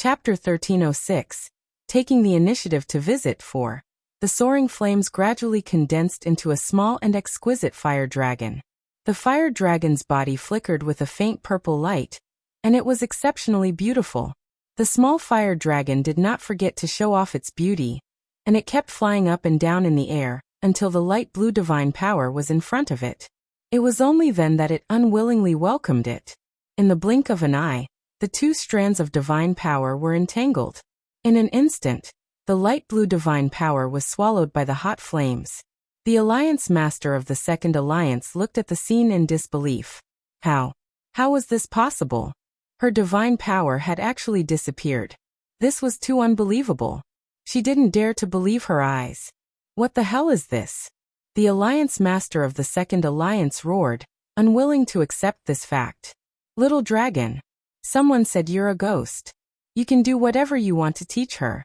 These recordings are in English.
Chapter 1306, Taking the Initiative to Visit 4. The soaring flames gradually condensed into a small and exquisite fire dragon. The fire dragon's body flickered with a faint purple light, and it was exceptionally beautiful. The small fire dragon did not forget to show off its beauty, and it kept flying up and down in the air until the light blue divine power was in front of it. It was only then that it unwillingly welcomed it. In the blink of an eye, the two strands of divine power were entangled. In an instant, the light blue divine power was swallowed by the hot flames. The Alliance Master of the Second Alliance looked at the scene in disbelief. How was this possible? Her divine power had actually disappeared. This was too unbelievable. She didn't dare to believe her eyes. What the hell is this? The Alliance Master of the Second Alliance roared, unwilling to accept this fact. Little dragon. Someone said you're a ghost. You can do whatever you want to teach her.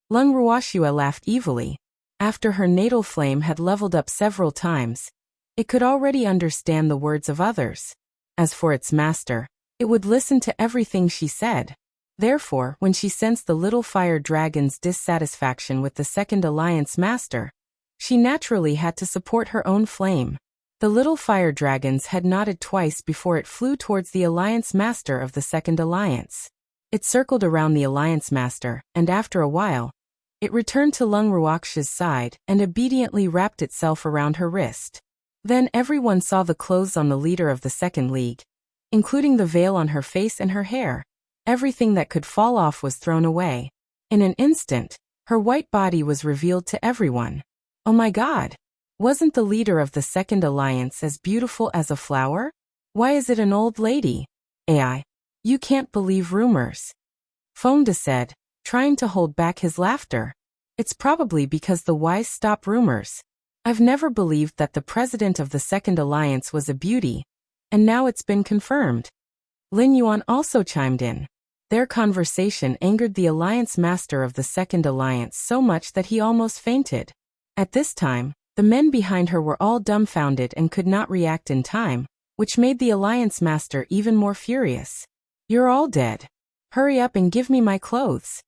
Lung Ruoxia laughed evilly. After her natal flame had leveled up several times, it could already understand the words of others. As for its master, it would listen to everything she said. Therefore, when she sensed the little fire dragon's dissatisfaction with the Second Alliance Master, she naturally had to support her own flame. The little fire dragons had nodded twice before it flew towards the Alliance Master of the Second Alliance. It circled around the Alliance Master, and after a while, it returned to Lung Ruoxia's side and obediently wrapped itself around her wrist. Then everyone saw the clothes on the leader of the Second League, including the veil on her face and her hair. Everything that could fall off was thrown away. In an instant, her white body was revealed to everyone. Oh my God! Wasn't the leader of the Second Alliance as beautiful as a flower? Why is it an old lady? AI. You can't believe rumors. Fonda said, trying to hold back his laughter. It's probably because the wise stop rumors. I've never believed that the president of the Second Alliance was a beauty, and now it's been confirmed. Lin Yuan also chimed in. Their conversation angered the Alliance Master of the Second Alliance so much that he almost fainted. At this time, the men behind her were all dumbfounded and could not react in time, which made the Alliance Master even more furious. You're all dead. Hurry up and give me my clothes.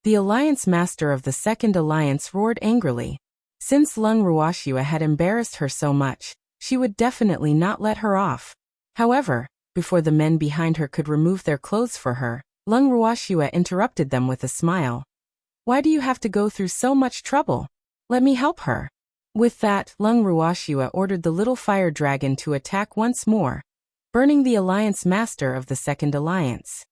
The Alliance Master of the Second Alliance roared angrily. Since Lung Ruoxia had embarrassed her so much, she would definitely not let her off. However, before the men behind her could remove their clothes for her, Lung Ruoxia interrupted them with a smile. Why do you have to go through so much trouble? Let me help her. With that, Lung Ruoxia ordered the little fire dragon to attack once more, burning the Alliance Master of the Second Alliance.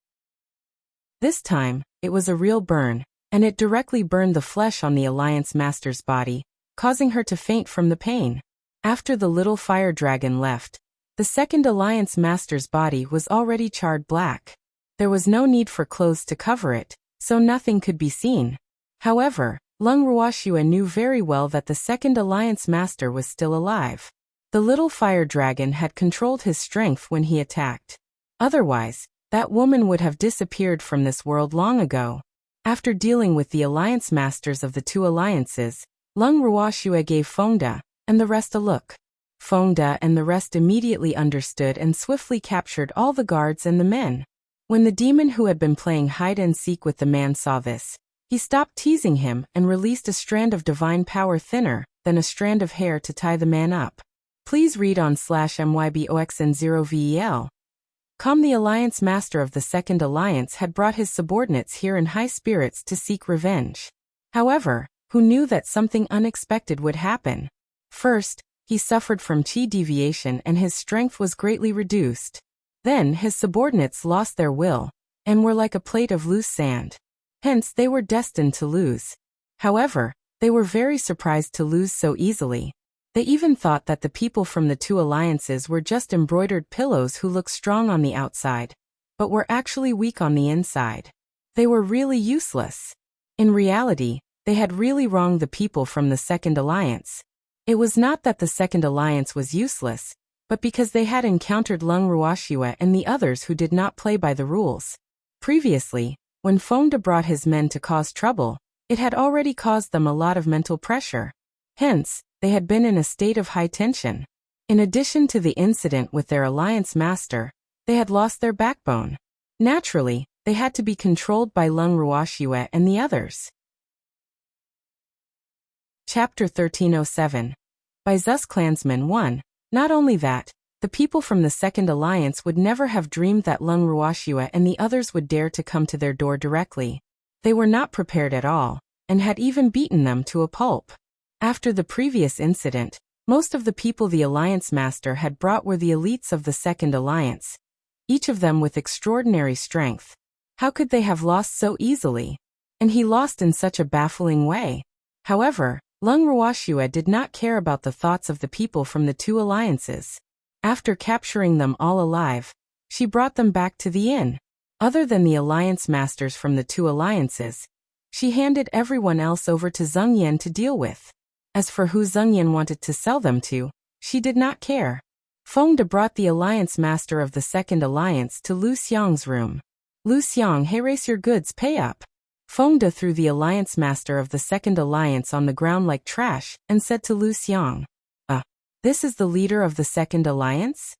This time, it was a real burn, and it directly burned the flesh on the Alliance Master's body, causing her to faint from the pain. After the little fire dragon left, the Second Alliance Master's body was already charred black. There was no need for clothes to cover it, so nothing could be seen. However, Lung Ruoxia knew very well that the Second Alliance Master was still alive. The little fire dragon had controlled his strength when he attacked. Otherwise, that woman would have disappeared from this world long ago. After dealing with the Alliance Masters of the two alliances, Lung Ruoxia gave Fonda and the rest a look. Fonda and the rest immediately understood and swiftly captured all the guards and the men. When the demon who had been playing hide-and-seek with the man saw this, he stopped teasing him and released a strand of divine power thinner than a strand of hair to tie the man up. Please read on /MYBOXN0VEL. The Alliance Master of the Second Alliance had brought his subordinates here in high spirits to seek revenge. However, who knew that something unexpected would happen? First, he suffered from chi deviation and his strength was greatly reduced. Then his subordinates lost their will, and were like a plate of loose sand. Hence they were destined to lose. However, they were very surprised to lose so easily. They even thought that the people from the two alliances were just embroidered pillows who looked strong on the outside, but were actually weak on the inside. They were really useless. In reality, they had really wronged the people from the Second Alliance. It was not that the Second Alliance was useless, but because they had encountered Lung Ruoxia and the others who did not play by the rules. Previously, when Fonda brought his men to cause trouble, it had already caused them a lot of mental pressure. Hence, they had been in a state of high tension. In addition to the incident with their Alliance Master, they had lost their backbone. Naturally, They had to be controlled by Lung Ruoxue and the others. Chapter 1307. Bai Xu's clansmen 1. Not only that, the people from the Second Alliance would never have dreamed that Lung Ruoxue and the others would dare to come to their door directly. They were not prepared at all, and had even beaten them to a pulp. After the previous incident, most of the people the Alliance Master had brought were the elites of the Second Alliance, each of them with extraordinary strength. How could they have lost so easily? And he lost in such a baffling way. However, Lung Ruoxue did not care about the thoughts of the people from the two alliances. After capturing them all alive, she brought them back to the inn. Other than the alliance masters from the two alliances, she handed everyone else over to Zheng Yan to deal with. As for who Zheng Yan wanted to sell them to, she did not care. Feng De brought the alliance master of the Second Alliance to Lu Xiang's room. Lu Xiang, hey, race your goods, pay up. Feng De threw the alliance master of the Second Alliance on the ground like trash and said to Lu Xiang, this is the leader of the Second Alliance?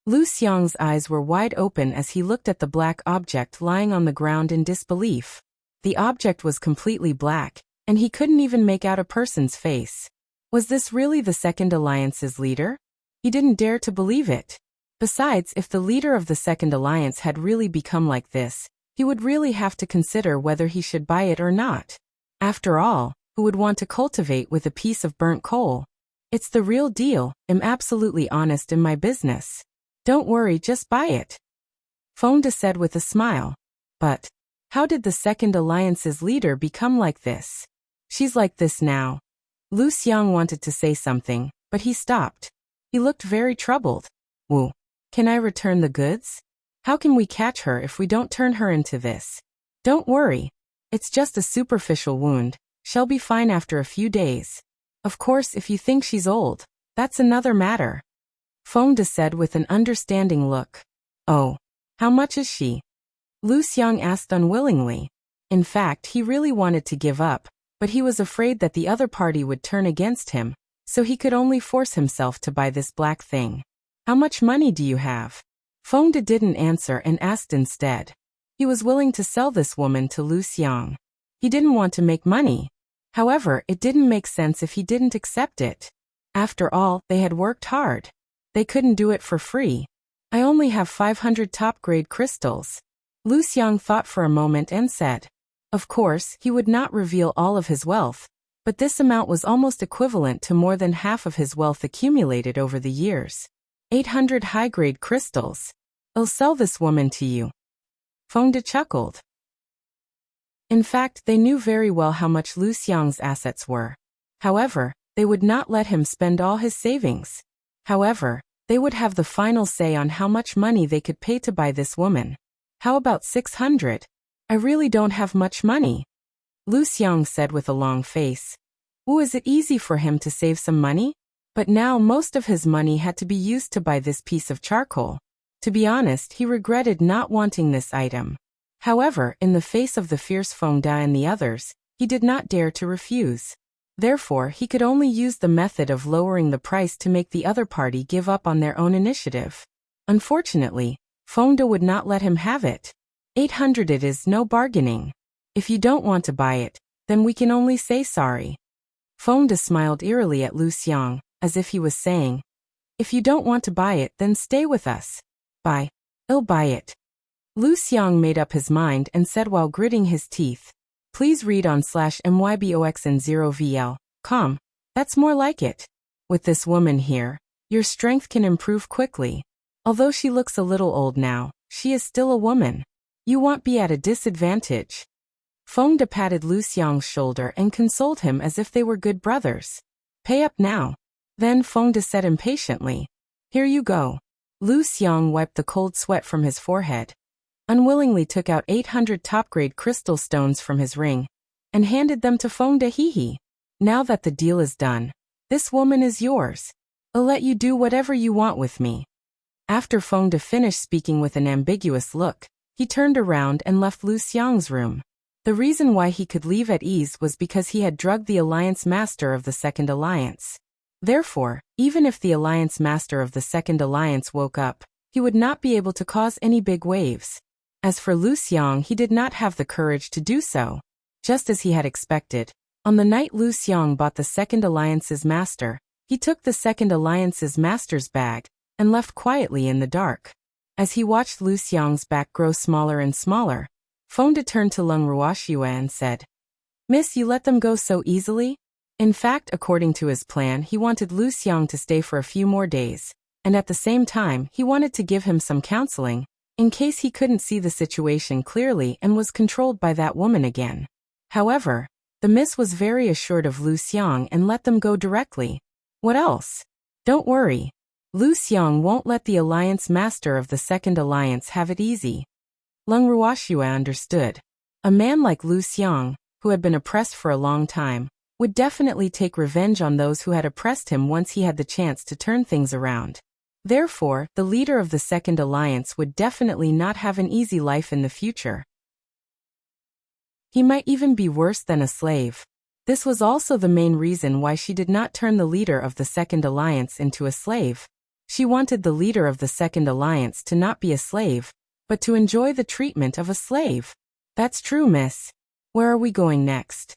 Lu Xiang's eyes were wide open as he looked at the black object lying on the ground in disbelief. The object was completely black, and he couldn't even make out a person's face. Was this really the Second Alliance's leader? He didn't dare to believe it. Besides, if the leader of the Second Alliance had really become like this, he would really have to consider whether he should buy it or not. After all, who would want to cultivate with a piece of burnt coal? It's the real deal. I'm absolutely honest in my business. Don't worry, just buy it. Feng De said with a smile. But how did the Second Alliance's leader become like this? She's like this now. Lu Xiang wanted to say something, but he stopped. He looked very troubled. Wu, can I return the goods? How can we catch her if we don't turn her into this? Don't worry. It's just a superficial wound. She'll be fine after a few days. Of course, if you think she's old, that's another matter. Feng De said with an understanding look. Oh, how much is she? Lu Xiang asked unwillingly. In fact, he really wanted to give up, but he was afraid that the other party would turn against him, so he could only force himself to buy this black thing. How much money do you have? Feng De didn't answer and asked instead. He was willing to sell this woman to Lu Xiang. He didn't want to make money. However, it didn't make sense if he didn't accept it. After all, they had worked hard. They couldn't do it for free. I only have 500 top-grade crystals. Lu Xiang thought for a moment and said. Of course, he would not reveal all of his wealth, but this amount was almost equivalent to more than half of his wealth accumulated over the years. 800 high-grade crystals. I'll sell this woman to you. Feng De chuckled. In fact, they knew very well how much Lu Xiang's assets were. However, they would not let him spend all his savings. However, they would have the final say on how much money they could pay to buy this woman. How about 600? I really don't have much money. Lu Xiang said with a long face. Is it easy for him to save some money? But now most of his money had to be used to buy this piece of charcoal. To be honest, he regretted not wanting this item. However, in the face of the fierce Feng De and the others, he did not dare to refuse. Therefore, he could only use the method of lowering the price to make the other party give up on their own initiative. Unfortunately, Feng De would not let him have it. 800 it is, no bargaining. If you don't want to buy it, then we can only say sorry. Feng De smiled eerily at Lu Xiang, as if he was saying, if you don't want to buy it, then stay with us. I'll buy it. Lu Xiang made up his mind and said while gritting his teeth, please read on /myboxn0vl.com. That's more like it. With this woman here, your strength can improve quickly. Although she looks a little old now, she is still a woman. You won't be at a disadvantage. Feng De patted Lu Xiang's shoulder and consoled him as if they were good brothers. Pay up now. Then Feng De said impatiently, here you go. Lu Xiang wiped the cold sweat from his forehead, unwillingly took out 800 top-grade crystal stones from his ring, and handed them to Feng De. Hee. Now that the deal is done, this woman is yours. I'll let you do whatever you want with me. After Feng De finished speaking with an ambiguous look, he turned around and left Lu Xiang's room. The reason why he could leave at ease was because he had drugged the Alliance Master of the Second Alliance. Therefore, even if the Alliance Master of the Second Alliance woke up, he would not be able to cause any big waves. As for Lu Xiang, he did not have the courage to do so. Just as he had expected, on the night Lu Xiang bought the Second Alliance's master, he took the Second Alliance's master's bag and left quietly in the dark. As he watched Lu Xiang's back grow smaller and smaller, Fengde turned to Leng Ruoxue and said, "Miss, you let them go so easily?" In fact, according to his plan, he wanted Lu Xiang to stay for a few more days, and at the same time, he wanted to give him some counseling, in case he couldn't see the situation clearly and was controlled by that woman again. However, the miss was very assured of Lu Xiang and let them go directly. What else? Don't worry. Lu Xiang won't let the alliance master of the Second Alliance have it easy. Leng Ruoxue understood. A man like Lu Xiang, who had been oppressed for a long time, would definitely take revenge on those who had oppressed him once he had the chance to turn things around. Therefore, the leader of the Second Alliance would definitely not have an easy life in the future. He might even be worse than a slave. This was also the main reason why she did not turn the leader of the Second Alliance into a slave. She wanted the leader of the Second Alliance to not be a slave, but to enjoy the treatment of a slave. That's true, miss. Where are we going next?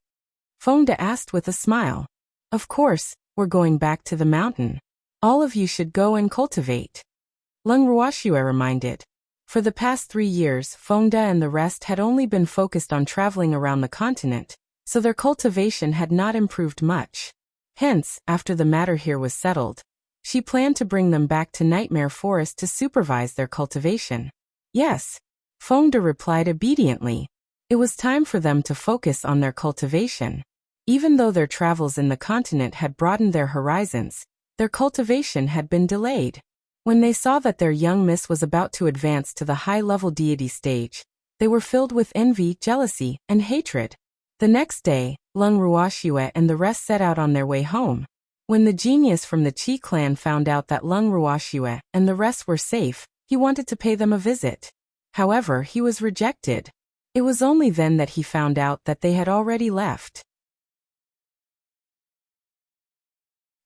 Fengde asked with a smile. Of course, we're going back to the mountain. All of you should go and cultivate. Leng Ruoxue reminded. For the past 3 years, Fengde and the rest had only been focused on traveling around the continent, so their cultivation had not improved much. Hence, after the matter here was settled, she planned to bring them back to Nightmare Forest to supervise their cultivation. Yes. Fengde replied obediently. It was time for them to focus on their cultivation. Even though their travels in the continent had broadened their horizons, their cultivation had been delayed. When they saw that their young miss was about to advance to the high-level deity stage, they were filled with envy, jealousy, and hatred. The next day, Leng Ruoxue and the rest set out on their way home. When the genius from the Qi clan found out that Leng Ruoxue and the rest were safe, he wanted to pay them a visit. However, he was rejected. It was only then that he found out that they had already left.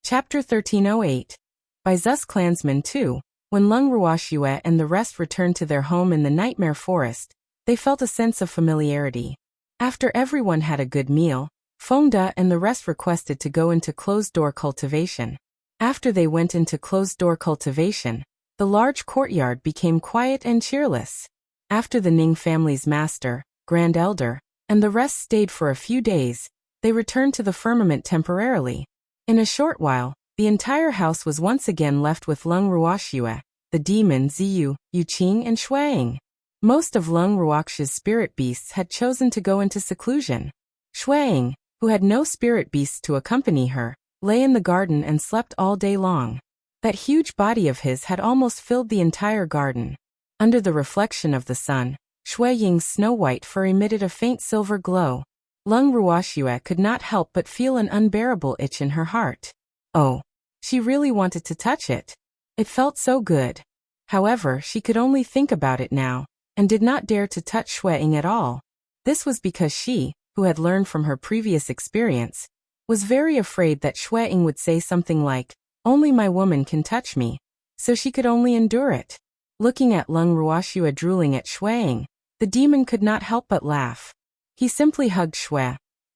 Chapter 1308. Bai Xu's clansmen too. When Leng Ruoxue and the rest returned to their home in the Nightmare Forest, they felt a sense of familiarity. After everyone had a good meal, Fengde and the rest requested to go into closed-door cultivation. After they went into closed-door cultivation, the large courtyard became quiet and cheerless. After the Ning family's master, Grand Elder, and the rest stayed for a few days, they returned to the firmament temporarily. In a short while, the entire house was once again left with Leng Ruoxue, the demon Ziyu, Yuqing, and Shuang. Most of Leng Ruoxue's spirit beasts had chosen to go into seclusion. Shuang, who had no spirit beasts to accompany her, lay in the garden and slept all day long. That huge body of his had almost filled the entire garden. Under the reflection of the sun, Shui Ying's snow-white fur emitted a faint silver glow. Leng Ruoxue could not help but feel an unbearable itch in her heart. Oh, she really wanted to touch it. It felt so good. However, she could only think about it now, and did not dare to touch Shui Ying at all. This was because she, who had learned from her previous experience, was very afraid that Shui Ying would say something like, "Only my woman can touch me," so she could only endure it. Looking at Leng Ruoxue drooling at Shui Ying, the demon could not help but laugh. He simply hugged Shui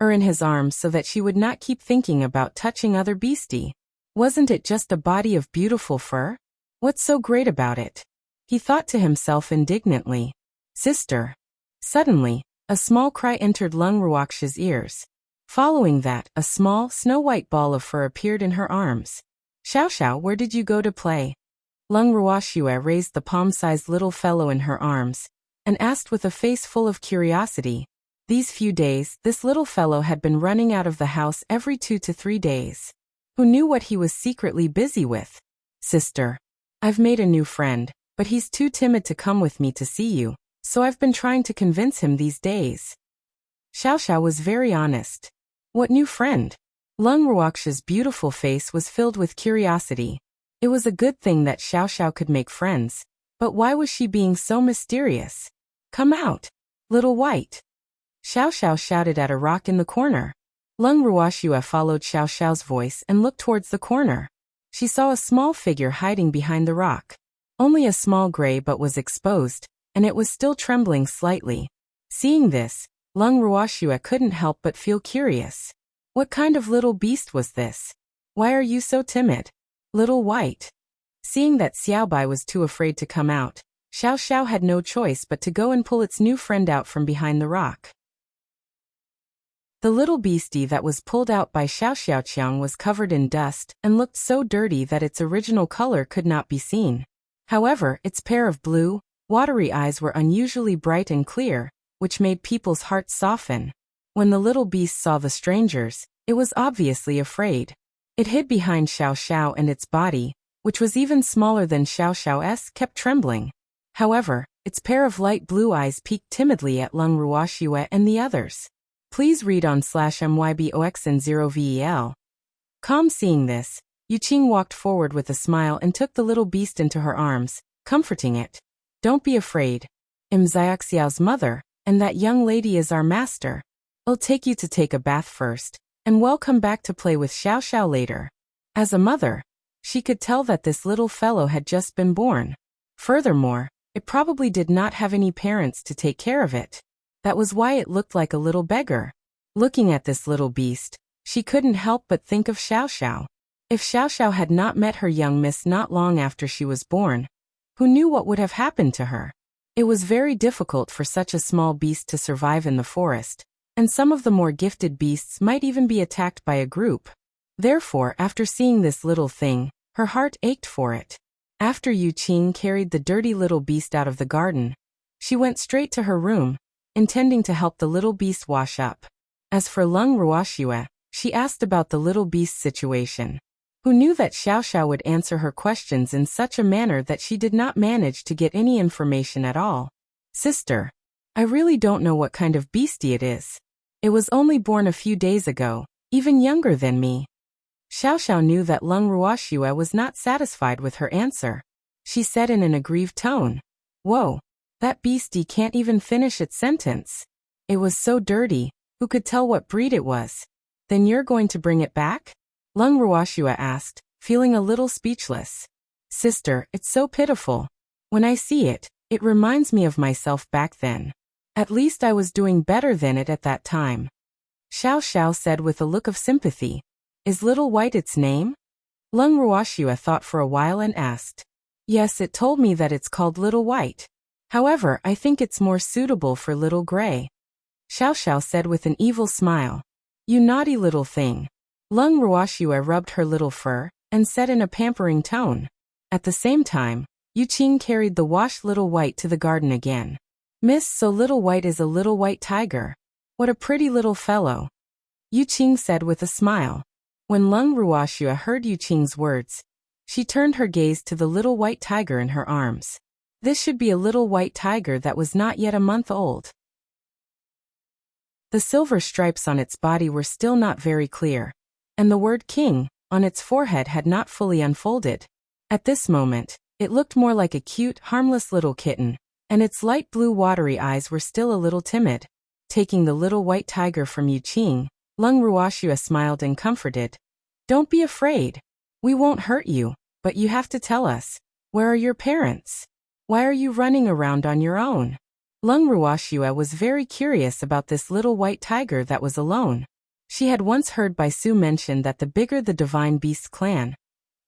Ying in his arms so that she would not keep thinking about touching other beastie. Wasn't it just a body of beautiful fur? What's so great about it? He thought to himself indignantly. Sister. Suddenly, a small cry entered Leng Ruoxue's ears. Following that, a small, snow-white ball of fur appeared in her arms. Xiao Xiao, where did you go to play? Leng Ruoxue raised the palm-sized little fellow in her arms, and asked with a face full of curiosity. These few days, this little fellow had been running out of the house every 2 to 3 days. Who knew what he was secretly busy with? Sister. I've made a new friend, but he's too timid to come with me to see you, so I've been trying to convince him these days. Xiao Xiao was very honest. What new friend? Leng Ruoxue's beautiful face was filled with curiosity. It was a good thing that Xiao Xiao could make friends, but why was she being so mysterious? Come out, little white. Xiao Xiao shouted at a rock in the corner. Leng Ruoxue followed Xiao Xiao's voice and looked towards the corner. She saw a small figure hiding behind the rock. Only a small gray butt was exposed, and it was still trembling slightly. Seeing this, Lung Ruoxue couldn't help but feel curious. What kind of little beast was this? Why are you so timid? Little White. Seeing that Xiaobai was too afraid to come out, Xiao Xiao had no choice but to go and pull its new friend out from behind the rock. The little beastie that was pulled out by Xiao Xiaoqiang was covered in dust and looked so dirty that its original color could not be seen. However, its pair of blue, watery eyes were unusually bright and clear, which made people's hearts soften. When the little beast saw the strangers, it was obviously afraid. It hid behind Xiao Xiao, and its body, which was even smaller than Xiao Xiao's, kept trembling. However, its pair of light blue eyes peeked timidly at Lung Ruoxue and the others. Please read on /MYBOXN0VEL. Calm. Seeing this, Yuqing walked forward with a smile and took the little beast into her arms, comforting it. Don't be afraid. I'm Xiaoxiao's mother, and that young lady is our master. I'll take you to take a bath first, and we'll come back to play with Xiao Xiao later. As a mother, she could tell that this little fellow had just been born. Furthermore, it probably did not have any parents to take care of it. That was why it looked like a little beggar. Looking at this little beast, she couldn't help but think of Xiao Xiao. If Xiao Xiao had not met her young miss not long after she was born, who knew what would have happened to her? It was very difficult for such a small beast to survive in the forest, and some of the more gifted beasts might even be attacked by a group. Therefore, after seeing this little thing, her heart ached for it. After Yuqing carried the dirty little beast out of the garden, she went straight to her room, intending to help the little beast wash up. As for Lung Ruoxue, she asked about the little beast's situation. Who knew that Xiao Xiao would answer her questions in such a manner that she did not manage to get any information at all? Sister, I really don't know what kind of beastie it is. It was only born a few days ago, even younger than me. Xiao Xiao knew that Lung Ruoxue was not satisfied with her answer. She said in an aggrieved tone, "Whoa, that beastie can't even finish its sentence. It was so dirty, who could tell what breed it was? Then you're going to bring it back?" Lung Ruoxue asked, feeling a little speechless. Sister, it's so pitiful. When I see it, it reminds me of myself back then. At least I was doing better than it at that time. Xiao Xiao said with a look of sympathy. Is Little White its name? Lung Ruoxue thought for a while and asked. Yes, it told me that it's called Little White. However, I think it's more suitable for Little Gray. Xiao Xiao said with an evil smile. You naughty little thing. Lung Ruoxue rubbed her little fur, and said in a pampering tone. At the same time, Yuqing carried the washed Little White to the garden again. Miss, so Little White is a little white tiger. What a pretty little fellow. Yuqing said with a smile. When Lung Ruoxue heard Yuqing's words, she turned her gaze to the little white tiger in her arms. This should be a little white tiger that was not yet a month old. The silver stripes on its body were still not very clear, and the word king on its forehead had not fully unfolded. At this moment, it looked more like a cute, harmless little kitten, and its light blue watery eyes were still a little timid. Taking the little white tiger from Yuqing, Lung Ruoxue smiled and comforted. Don't be afraid. We won't hurt you, but you have to tell us. Where are your parents? Why are you running around on your own? Lung Ruoxue was very curious about this little white tiger that was alone. She had once heard Bai Xu mention that the bigger the divine beast clan,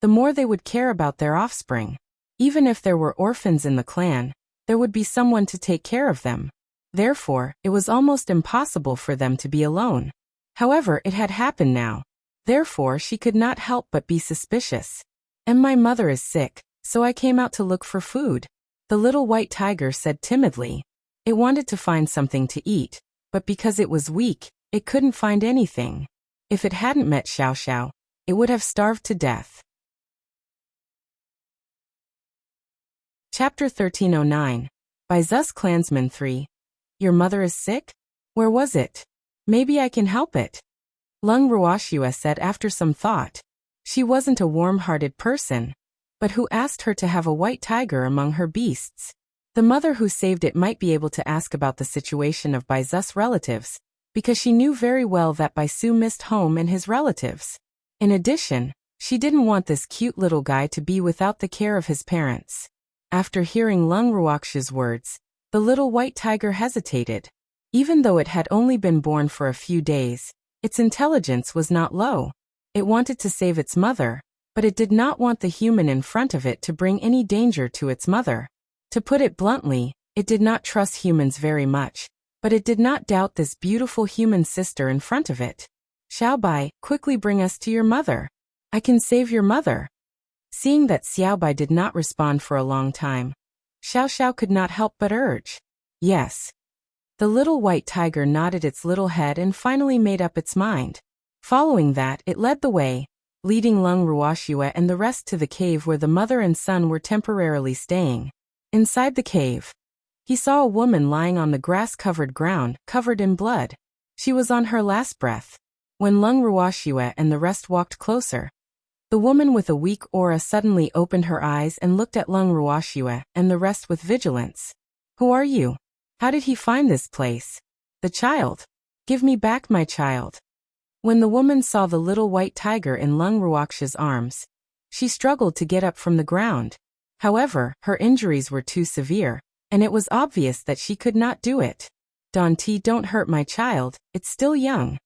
the more they would care about their offspring. Even if there were orphans in the clan, there would be someone to take care of them. Therefore, it was almost impossible for them to be alone. However, it had happened now. Therefore, she could not help but be suspicious. And my mother is sick, so I came out to look for food. The little white tiger said timidly. It wanted to find something to eat, but because it was weak, it couldn't find anything. If it hadn't met Xiao Xiao, it would have starved to death. Chapter 1309. By Zus Clansman 3. Your mother is sick? Where was it? Maybe I can help it. Lung Ruoxue said after some thought. She wasn't a warm-hearted person, but who asked her to have a white tiger among her beasts? The mother who saved it might be able to ask about the situation of Bai Xu's relatives, because she knew very well that Bai Xu missed home and his relatives. In addition, she didn't want this cute little guy to be without the care of his parents. After hearing Lung Ruoxue's words, The little white tiger hesitated. Even though it had only been born for a few days, its intelligence was not low. It wanted to save its mother, but it did not want the human in front of it to bring any danger to its mother. To put it bluntly, it did not trust humans very much, but it did not doubt this beautiful human sister in front of it. Xiao Bai, quickly bring us to your mother. I can save your mother. Seeing that Xiao Bai did not respond for a long time, Xiao Xiao could not help but urge. Yes. The little white tiger nodded its little head and finally made up its mind. Following that, it led the way, leading Lung Ruoxue and the rest to the cave where the mother and son were temporarily staying. Inside the cave, he saw a woman lying on the grass-covered ground, covered in blood. She was on her last breath. When Lung Ruoxue and the rest walked closer, the woman with a weak aura suddenly opened her eyes and looked at Lung Ruoxue and the rest with vigilance. Who are you? How did he find this place? The child. Give me back my child. When the woman saw the little white tiger in Lung Ruoxue's arms, she struggled to get up from the ground. However, her injuries were too severe, and it was obvious that she could not do it. Danti, don't hurt my child, it's still young.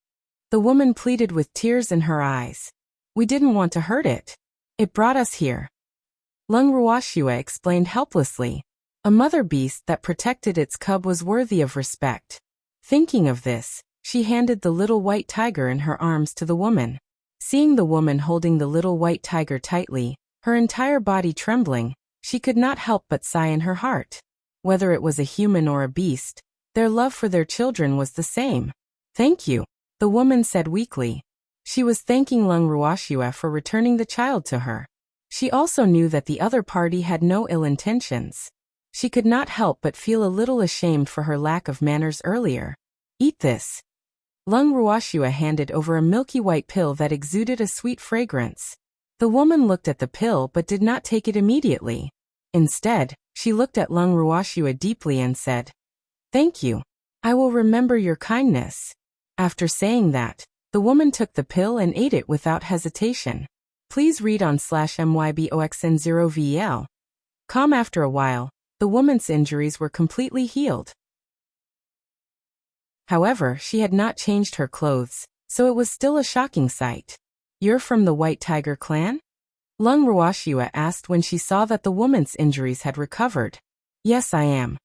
The woman pleaded with tears in her eyes. We didn't want to hurt it. It brought us here. Lung Ruoxue explained helplessly. A mother beast that protected its cub was worthy of respect. Thinking of this, she handed the little white tiger in her arms to the woman. Seeing the woman holding the little white tiger tightly, her entire body trembling, she could not help but sigh in her heart. Whether it was a human or a beast, their love for their children was the same. Thank you, the woman said weakly. She was thanking Lung Ruoxue for returning the child to her. She also knew that the other party had no ill intentions. She could not help but feel a little ashamed for her lack of manners earlier. Eat this. Lung Ruoxue handed over a milky white pill that exuded a sweet fragrance. The woman looked at the pill but did not take it immediately. Instead, she looked at Lung Ruoxue deeply and said, Thank you. I will remember your kindness. After saying that, the woman took the pill and ate it without hesitation. Please read on /MYBOXN0VL. After a while, the woman's injuries were completely healed. However, she had not changed her clothes, so it was still a shocking sight. You're from the White Tiger clan? Lung Ruoxue asked when she saw that the woman's injuries had recovered. Yes, I am.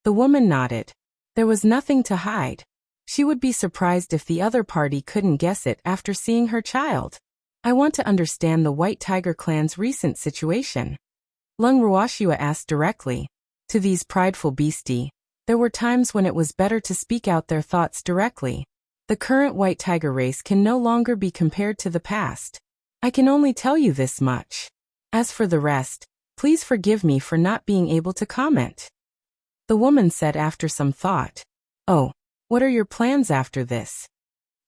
The woman nodded. There was nothing to hide. She would be surprised if the other party couldn't guess it after seeing her child. I want to understand the White Tiger clan's recent situation. Lung Ruoxue asked directly. To these prideful beastie, there were times when it was better to speak out their thoughts directly. The current White Tiger race can no longer be compared to the past. I can only tell you this much. As for the rest, please forgive me for not being able to comment. The woman said after some thought. Oh, what are your plans after this?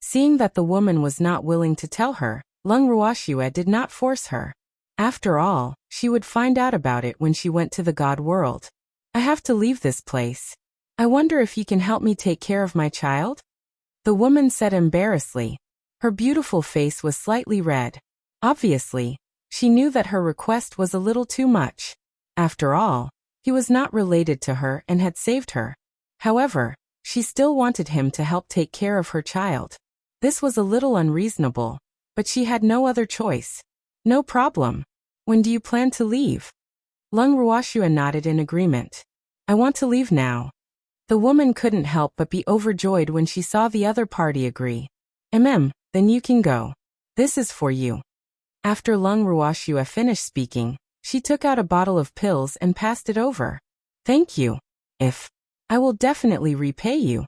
Seeing that the woman was not willing to tell her, Lung Ruoxue did not force her. After all, she would find out about it when she went to the God world. I have to leave this place. I wonder if you can help me take care of my child? The woman said embarrassedly. Her beautiful face was slightly red. Obviously, she knew that her request was a little too much. After all, he was not related to her and had saved her. However, she still wanted him to help take care of her child. This was a little unreasonable, but she had no other choice. No problem. When do you plan to leave? Lung Ruoxue nodded in agreement. I want to leave now. The woman couldn't help but be overjoyed when she saw the other party agree. Then you can go. This is for you. After Lung Ruoxue finished speaking, she took out a bottle of pills and passed it over. Thank you. I will definitely repay you.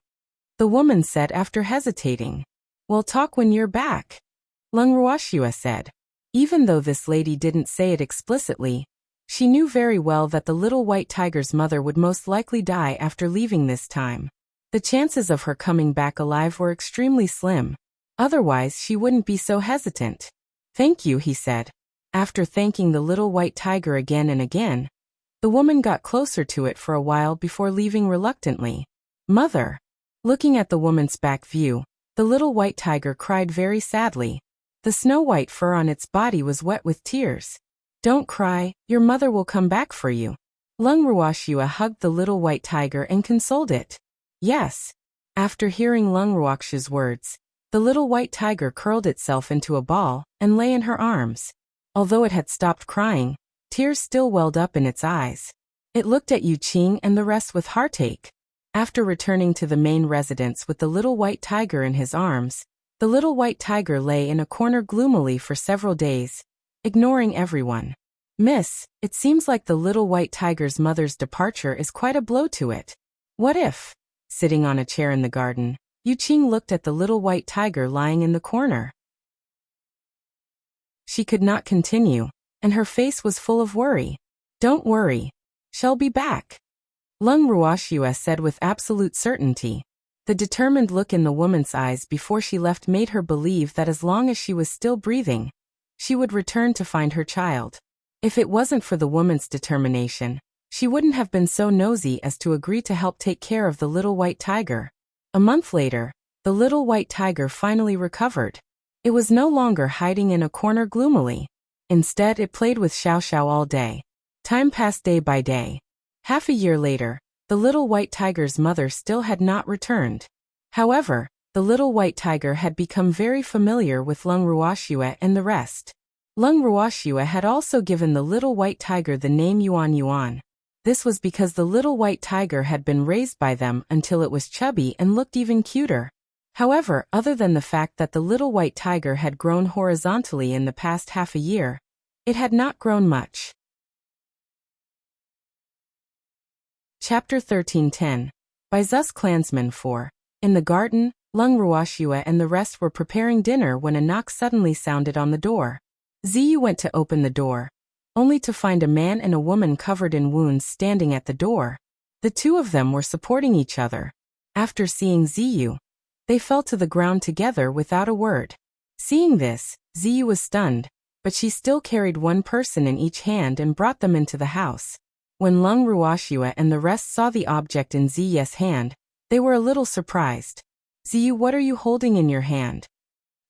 The woman said after hesitating. We'll talk when you're back. Lung Ruoxue said. Even though this lady didn't say it explicitly, she knew very well that the little white tiger's mother would most likely die after leaving this time. The chances of her coming back alive were extremely slim. Otherwise, she wouldn't be so hesitant. Thank you, he said. After thanking the little white tiger again and again, the woman got closer to it for a while before leaving reluctantly. Mother. Looking at the woman's back view, the little white tiger cried very sadly. The snow-white fur on its body was wet with tears. Don't cry, your mother will come back for you. Lung Ruoxua hugged the little white tiger and consoled it. Yes. After hearing Lung Ruoxua's words, the little white tiger curled itself into a ball and lay in her arms. Although it had stopped crying, tears still welled up in its eyes. It looked at Yu Qing and the rest with heartache. After returning to the main residence with the little white tiger in his arms, the little white tiger lay in a corner gloomily for several days, ignoring everyone. Miss, it seems like the little white tiger's mother's departure is quite a blow to it. What if? Sitting on a chair in the garden, Yu Qing looked at the little white tiger lying in the corner. She could not continue, and her face was full of worry. Don't worry. She'll be back. Lung Ruoxua said with absolute certainty. The determined look in the woman's eyes before she left made her believe that as long as she was still breathing, she would return to find her child. If it wasn't for the woman's determination, she wouldn't have been so nosy as to agree to help take care of the little white tiger. A month later, the little white tiger finally recovered. It was no longer hiding in a corner gloomily. Instead, it played with Xiao Xiao all day. Time passed day by day. Half a year later, the little white tiger's mother still had not returned. However, the little white tiger had become very familiar with Lung Ruoxua and the rest. Lung Ruoxua had also given the little white tiger the name Yuan Yuan. This was because the little white tiger had been raised by them until it was chubby and looked even cuter. However, other than the fact that the little white tiger had grown horizontally in the past half a year, it had not grown much. Chapter 13:10. Bai Xu's clansmen 4. In the garden, Lung Ruoxua and the rest were preparing dinner when a knock suddenly sounded on the door. Ziyu went to open the door, only to find a man and a woman covered in wounds standing at the door. The two of them were supporting each other. After seeing Ziyu, they fell to the ground together without a word. Seeing this, Ziyu was stunned, but she still carried one person in each hand and brought them into the house. When Lung Ruoxua and the rest saw the object in Ziyu's hand, they were a little surprised. Ziyu, what are you holding in your hand?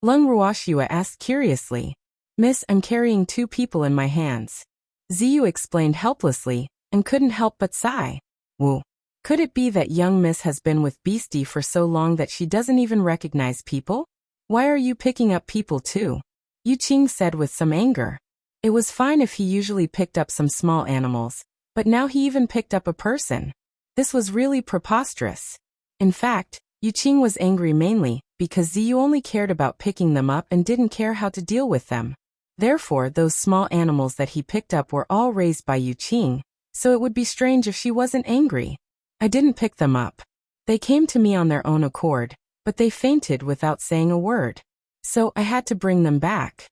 Lung Ruoxua asked curiously. Miss, I'm carrying two people in my hands. Ziyu explained helplessly, and couldn't help but sigh. Woo. Could it be that young miss has been with Beastie for so long that she doesn't even recognize people? Why are you picking up people too? Yu Qing said with some anger. It was fine if he usually picked up some small animals, but now he even picked up a person. This was really preposterous. In fact, Yu Qing was angry mainly because Ziyu only cared about picking them up and didn't care how to deal with them. Therefore, those small animals that he picked up were all raised by Yu Qing, so it would be strange if she wasn't angry. I didn't pick them up. They came to me on their own accord, but they fainted without saying a word. So I had to bring them back.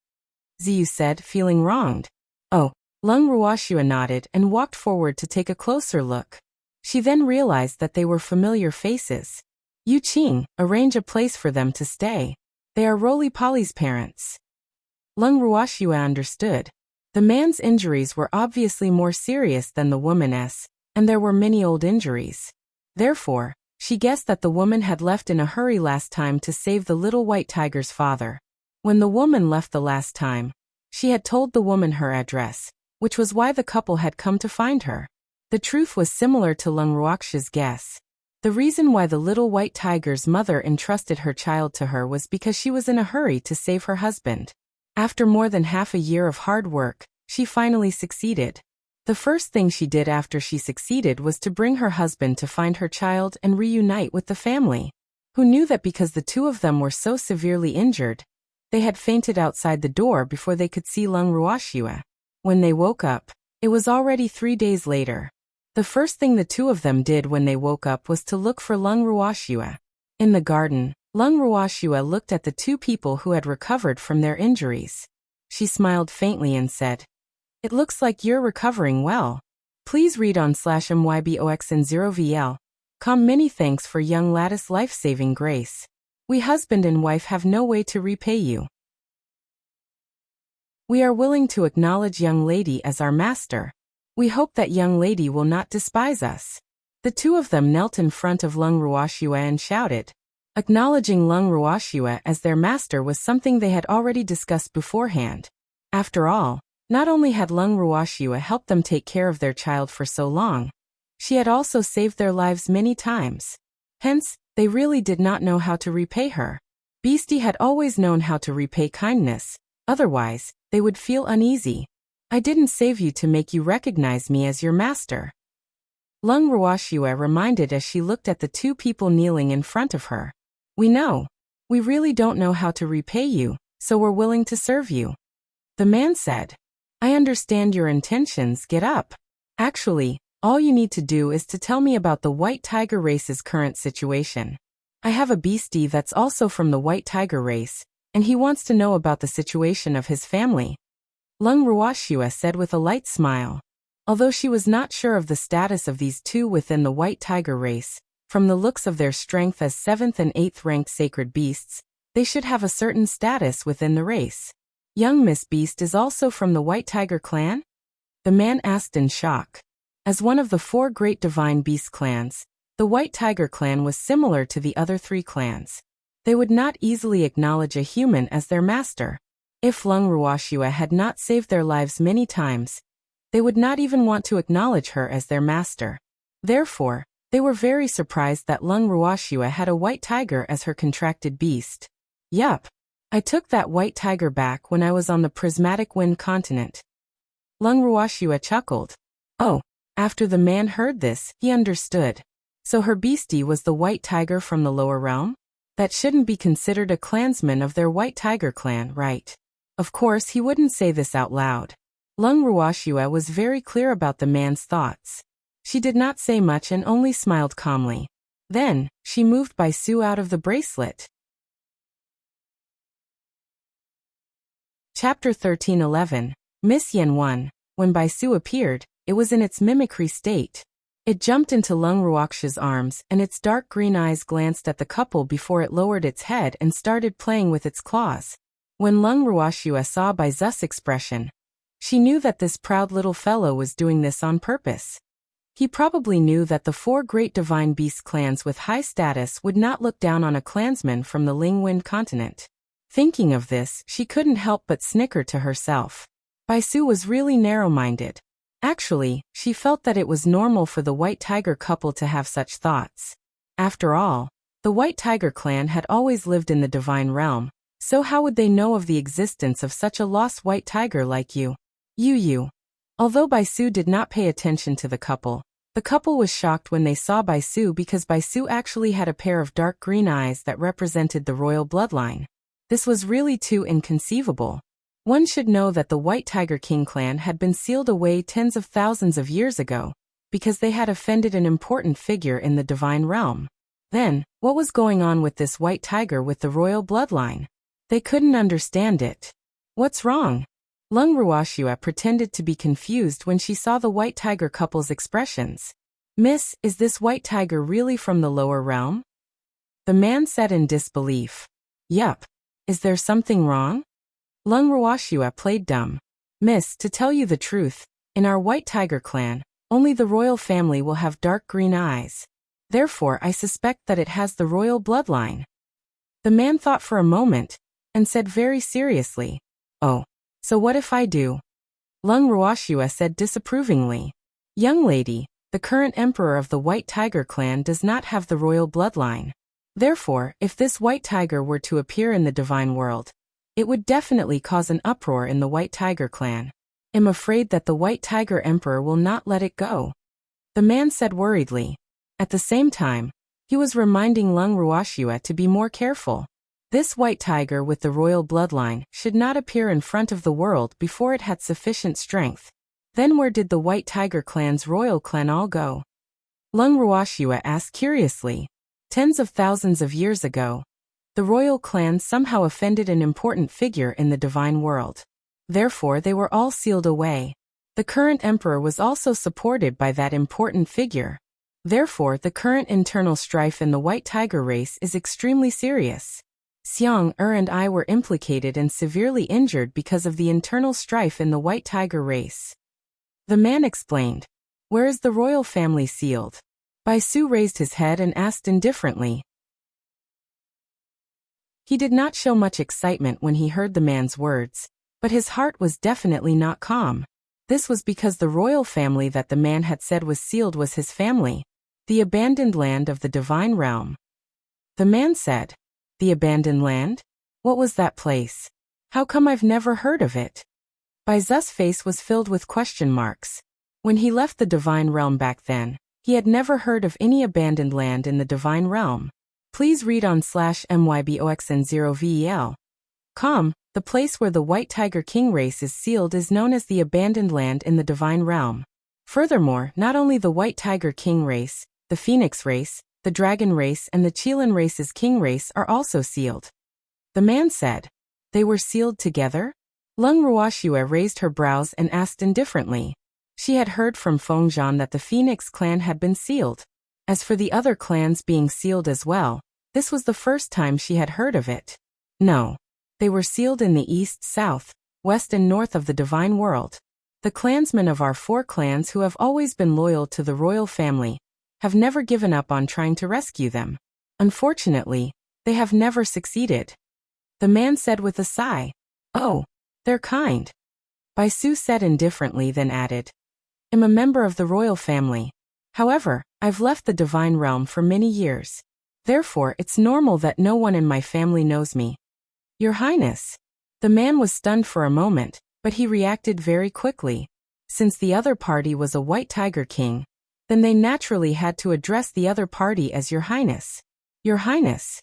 Ziyu said, feeling wronged. Oh. Lung Ruoxua nodded and walked forward to take a closer look. She then realized that they were familiar faces. Yu Qing, arrange a place for them to stay. They are Roly-Poly's parents. Lung Ruoxua understood. The man's injuries were obviously more serious than the woman's, and there were many old injuries. Therefore, she guessed that the woman had left in a hurry last time to save the little white tiger's father. When the woman left the last time, she had told the woman her address, which was why the couple had come to find her. The truth was similar to Lung Ruoxua's guess. The reason why the little white tiger's mother entrusted her child to her was because she was in a hurry to save her husband. After more than half a year of hard work, she finally succeeded. The first thing she did after she succeeded was to bring her husband to find her child and reunite with the family, who knew that because the two of them were so severely injured, they had fainted outside the door before they could see Lung Ruoxua. When they woke up, it was already 3 days later. The first thing the two of them did when they woke up was to look for Lung Ruoxua. In the garden, Lung Ruoxua looked at the two people who had recovered from their injuries. She smiled faintly and said, "It looks like you're recovering well. Please read on /myboxn0vl. Many thanks for young lattice life-saving grace. We husband and wife have no way to repay you. We are willing to acknowledge young lady as our master. We hope that young lady will not despise us." The two of them knelt in front of Lung Ruoxua and shouted. Acknowledging Lung Ruoxua as their master was something they had already discussed beforehand. After all, Not only had Lung Ruoxua helped them take care of their child for so long, she had also saved their lives many times. Hence, they really did not know how to repay her. Beastie had always known how to repay kindness, otherwise, they would feel uneasy. I didn't save you to make you recognize me as your master. Lung Ruoxua reminded as she looked at the two people kneeling in front of her. We know. We really don't know how to repay you, so we're willing to serve you. The man said. I understand your intentions, get up. Actually, all you need to do is to tell me about the white tiger race's current situation. I have a beastie that's also from the white tiger race, and he wants to know about the situation of his family. Lung Ruoxua said with a light smile. Although she was not sure of the status of these two within the white tiger race, from the looks of their strength as 7th and 8th ranked sacred beasts, they should have a certain status within the race. Young Miss Beast is also from the White Tiger clan? The man asked in shock. As one of the 4 great divine beast clans, the White Tiger clan was similar to the other 3 clans. They would not easily acknowledge a human as their master. If Lung Ruoxua had not saved their lives many times, they would not even want to acknowledge her as their master. Therefore, they were very surprised that Lung Ruoxua had a white tiger as her contracted beast. Yup. I took that white tiger back when I was on the prismatic wind continent. Lung Ruoxua chuckled. Oh, after the man heard this, he understood. So her beastie was the white tiger from the lower realm? That shouldn't be considered a clansman of their white tiger clan, right? Of course, he wouldn't say this out loud. Lung Ruoxua was very clear about the man's thoughts. She did not say much and only smiled calmly. Then, she moved Bai Xu out of the bracelet. Chapter 13:11. Miss Yen 1. When Bai Xu appeared, it was in its mimicry state. It jumped into Lung Ruoxua's arms and its dark green eyes glanced at the couple before it lowered its head and started playing with its claws. When Lung Ruoxua saw Bai Xu's expression, she knew that this proud little fellow was doing this on purpose. He probably knew that the 4 great divine beast clans with high status would not look down on a clansman from the Ling Wind continent. Thinking of this, she couldn't help but snicker to herself. Bai Xu was really narrow-minded. Actually, she felt that it was normal for the White Tiger couple to have such thoughts. After all, the White Tiger clan had always lived in the divine realm, so how would they know of the existence of such a lost white tiger like you? You. Although Bai Xu did not pay attention to the couple was shocked when they saw Bai Xu because Bai Xu actually had a pair of dark green eyes that represented the royal bloodline. This was really too inconceivable. One should know that the White Tiger King clan had been sealed away tens of thousands of years ago, because they had offended an important figure in the divine realm. Then, what was going on with this white tiger with the royal bloodline? They couldn't understand it. What's wrong? Lung Ruoxua pretended to be confused when she saw the White Tiger couple's expressions. Miss, is this white tiger really from the lower realm? The man said in disbelief. Yup. Is there something wrong? Lung Ruoxua played dumb. Miss, to tell you the truth, in our White Tiger clan, only the royal family will have dark green eyes. Therefore, I suspect that it has the royal bloodline. The man thought for a moment, and said very seriously, Oh, so what if I do? Lung Ruoxua said disapprovingly. Young lady, the current emperor of the White Tiger clan does not have the royal bloodline. Therefore, if this white tiger were to appear in the divine world, it would definitely cause an uproar in the White Tiger clan. I'm afraid that the White Tiger Emperor will not let it go. The man said worriedly. At the same time, he was reminding Lung Ruoxua to be more careful. This white tiger with the royal bloodline should not appear in front of the world before it had sufficient strength. Then where did the White Tiger clan's royal clan all go? Lung Ruoxua asked curiously. Tens of thousands of years ago, the royal clan somehow offended an important figure in the divine world. Therefore, they were all sealed away. The current emperor was also supported by that important figure. Therefore, the current internal strife in the White Tiger race is extremely serious. Xiang and I were implicated and severely injured because of the internal strife in the White Tiger race. The man explained. Where is the royal family sealed? Bai Xu raised his head and asked indifferently. He did not show much excitement when he heard the man's words. But his heart was definitely not calm. This was because the royal family that the man had said was sealed was his family, the abandoned land of the divine realm. The man said, "The abandoned land? What was that place? How come I've never heard of it?" Bai Xu's face was filled with question marks. When he left the divine realm back then, he had never heard of any abandoned land in the divine realm. Please read on /myboxn0vel.com. The place where the White Tiger King race is sealed is known as the abandoned land in the divine realm. Furthermore, not only the White Tiger King race, the Phoenix race, the Dragon race and the Qilin race's King race are also sealed. The man said, "They were sealed together?" Lung Ruoxue raised her brows and asked indifferently. She had heard from Fengzhan that the Phoenix clan had been sealed. As for the other clans being sealed as well, this was the first time she had heard of it. No. They were sealed in the east, south, west and north of the divine world. The clansmen of our 4 clans who have always been loyal to the royal family have never given up on trying to rescue them. Unfortunately, they have never succeeded. The man said with a sigh, "Oh, they're kind." Bai Xu said indifferently, then added, "I'm a member of the royal family. However, I've left the divine realm for many years. Therefore, it's normal that no one in my family knows me." "Your Highness." The man was stunned for a moment, but he reacted very quickly. Since the other party was a White Tiger King, then they naturally had to address the other party as Your Highness. "Your Highness."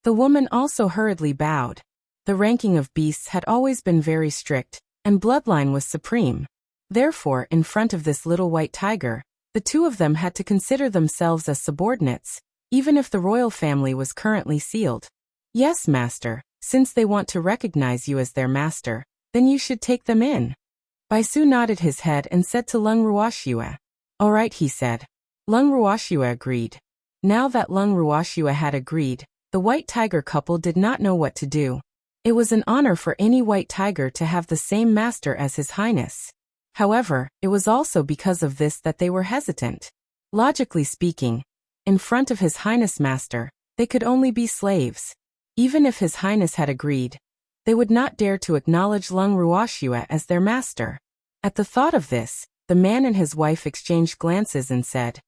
The woman also hurriedly bowed. The ranking of beasts had always been very strict, and bloodline was supreme. Therefore, in front of this little white tiger, the two of them had to consider themselves as subordinates, even if the royal family was currently sealed. "Yes, master. Since they want to recognize you as their master, then you should take them in." Bai Xu nodded his head and said to Lung Ruoxue. "All right," he said. Lung Ruoxue agreed. Now that Lung Ruoxue had agreed, the white tiger couple did not know what to do. It was an honor for any white tiger to have the same master as His Highness. However, it was also because of this that they were hesitant. Logically speaking, in front of His Highness Master, they could only be slaves. Even if His Highness had agreed, they would not dare to acknowledge Lung Ruoxue as their master. At the thought of this, the man and his wife exchanged glances and said,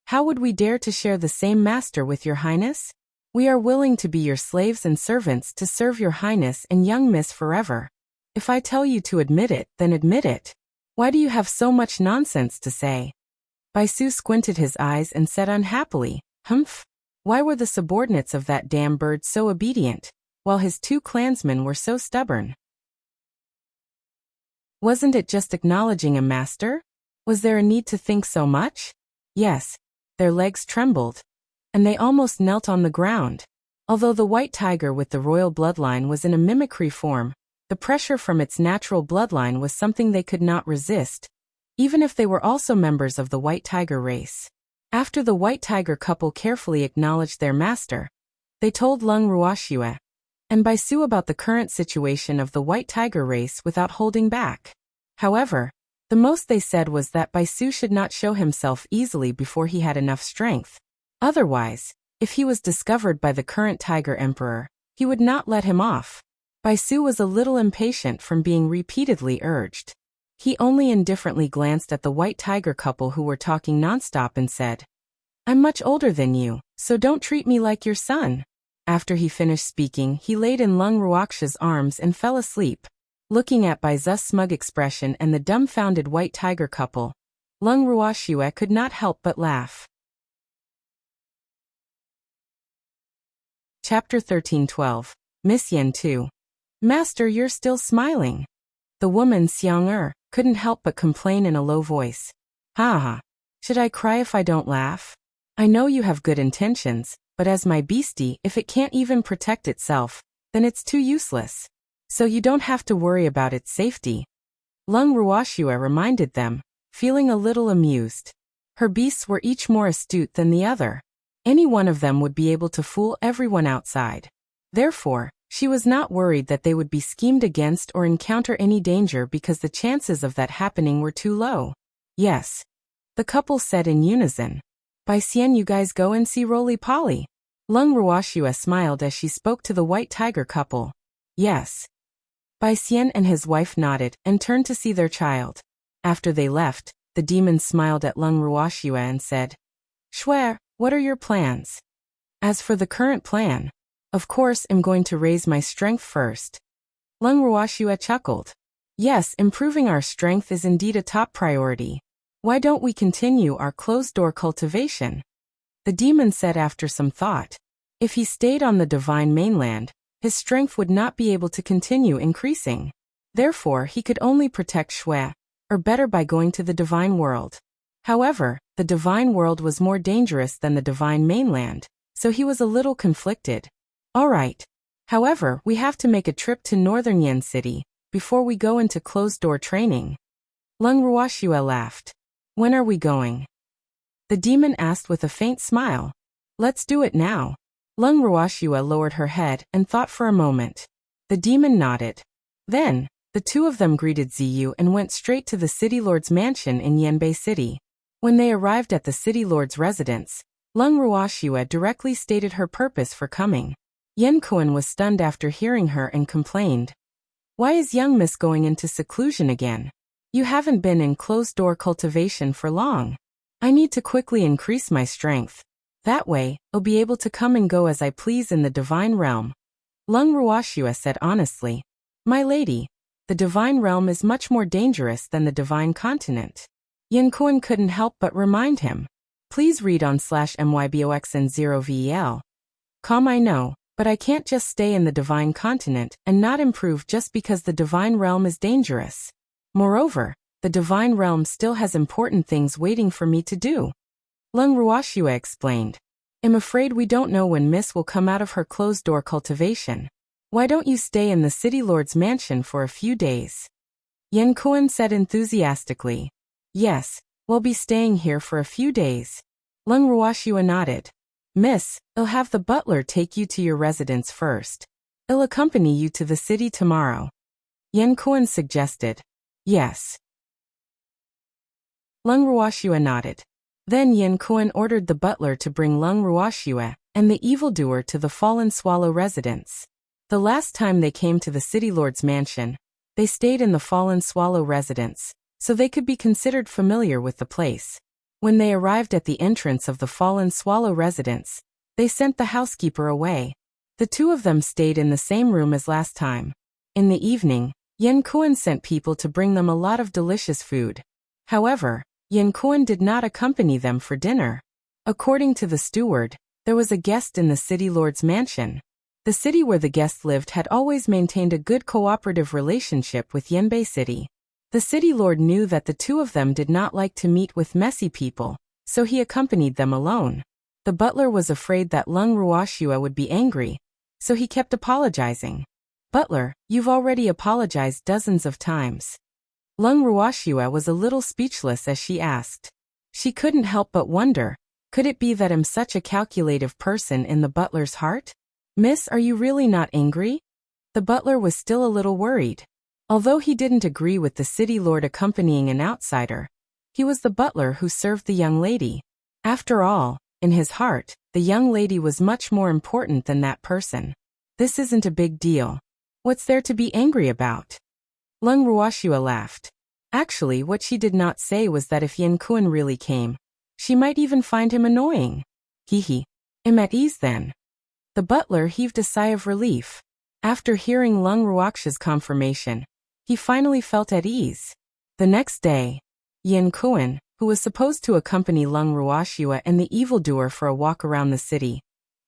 "How would we dare to share the same master with Your Highness? We are willing to be your slaves and servants to serve Your Highness and young miss forever. If I tell you to admit it, then admit it. Why do you have so much nonsense to say?" Bai Xu squinted his eyes and said unhappily, "Humph. Why were the subordinates of that damn bird so obedient, while his 2 clansmen were so stubborn? Wasn't it just acknowledging a master? Was there a need to think so much?" Yes. Their legs trembled, and they almost knelt on the ground. Although the white tiger with the royal bloodline was in a mimicry form, the pressure from its natural bloodline was something they could not resist, even if they were also members of the white tiger race. After the white tiger couple carefully acknowledged their master, they told Lung Ruoxue and Bai Xu about the current situation of the white tiger race without holding back. However, the most they said was that Bai Xu should not show himself easily before he had enough strength. Otherwise, if he was discovered by the current tiger emperor, he would not let him off. Bai Xu was a little impatient from being repeatedly urged. He only indifferently glanced at the white tiger couple who were talking nonstop and said, "I'm much older than you, so don't treat me like your son." After he finished speaking, he laid in Lung Ruoxue's arms and fell asleep. Looking at Bai Xu's smug expression and the dumbfounded white tiger couple, Lung Ruoxue could not help but laugh. Chapter 13:12. Miss Yen 2. "Master, you're still smiling." The woman Xiang couldn't help but complain in a low voice. "Ha ha. Should I cry if I don't laugh? I know you have good intentions, but as my beastie, if it can't even protect itself, then it's too useless. So you don't have to worry about its safety." Lung Ruoxue reminded them, feeling a little amused. Her beasts were each more astute than the other. Any one of them would be able to fool everyone outside. Therefore, she was not worried that they would be schemed against or encounter any danger because the chances of that happening were too low. "Yes," the couple said in unison. "Bai Xian, you guys go and see Roly-Poly." Lung Ruoxue smiled as she spoke to the white tiger couple. "Yes." Bai Xian and his wife nodded and turned to see their child. After they left, the demon smiled at Leng Ruoxue and said, Shui, what are your plans? As for the current plan, of course I'm going to raise my strength first. Leng Ruoxue chuckled. Yes, improving our strength is indeed a top priority. Why don't we continue our closed-door cultivation? The demon said after some thought. If he stayed on the divine mainland, his strength would not be able to continue increasing. Therefore, he could only protect Shui, or better by going to the divine world. However, the divine world was more dangerous than the divine mainland, so he was a little conflicted. All right. However, we have to make a trip to Northern Yan City before we go into closed-door training. Leng Ruoxue laughed. When are we going? The demon asked with a faint smile. Let's do it now. Leng Ruoxue lowered her head and thought for a moment. The demon nodded. Then, the two of them greeted Ziyu and went straight to the city lord's mansion in Yanbei City. When they arrived at the city lord's residence, Leng Ruoxue directly stated her purpose for coming. Yan Kuan was stunned after hearing her and complained. Why is young miss going into seclusion again? You haven't been in closed-door cultivation for long. I need to quickly increase my strength. That way, I'll be able to come and go as I please in the divine realm. Leng Ruoxue said honestly. My lady, the divine realm is much more dangerous than the divine continent. Yan Kuan couldn't help but remind him. Please read on /myboxn0vel. I know, but I can't just stay in the divine continent and not improve just because the divine realm is dangerous. Moreover, the divine realm still has important things waiting for me to do. Leng Ruoxue explained. I'm afraid we don't know when Miss will come out of her closed-door cultivation. Why don't you stay in the city lord's mansion for a few days? Yan Kuan said enthusiastically. Yes, we'll be staying here for a few days. Leng Ruoxue nodded. Miss, I'll have the butler take you to your residence first. I'll accompany you to the city tomorrow. Yan Kuan suggested. Yes. Leng Ruoxue nodded. Then Yan Kuan ordered the butler to bring Leng Ruoxue and the evildoer to the Fallen Swallow residence. The last time they came to the city lord's mansion, they stayed in the Fallen Swallow residence, so they could be considered familiar with the place. When they arrived at the entrance of the Fallen Swallow residence, they sent the housekeeper away. The two of them stayed in the same room as last time. In the evening, Yan Kuan sent people to bring them a lot of delicious food. However, Yan Kuan did not accompany them for dinner. According to the steward, there was a guest in the city lord's mansion. The city where the guest lived had always maintained a good cooperative relationship with Yanbei City. The city lord knew that the two of them did not like to meet with messy people, so he accompanied them alone. The butler was afraid that Leng Ruoxue would be angry, so he kept apologizing. Butler, you've already apologized dozens of times. Leng Ruoxue was a little speechless as she asked. She couldn't help but wonder, could it be that I'm such a calculative person in the butler's heart? Miss, are you really not angry? The butler was still a little worried. Although he didn't agree with the city lord accompanying an outsider, he was the butler who served the young lady. After all, in his heart, the young lady was much more important than that person. This isn't a big deal. What's there to be angry about? Leng Ruoxue laughed. Actually, what she did not say was that if Yan Kuan really came, she might even find him annoying. Hee. I'm at ease then. The butler heaved a sigh of relief. After hearing Leng Ruoxue's confirmation, he finally felt at ease. The next day, Yan Kuan, who was supposed to accompany Leng Ruoxue and the evildoer for a walk around the city,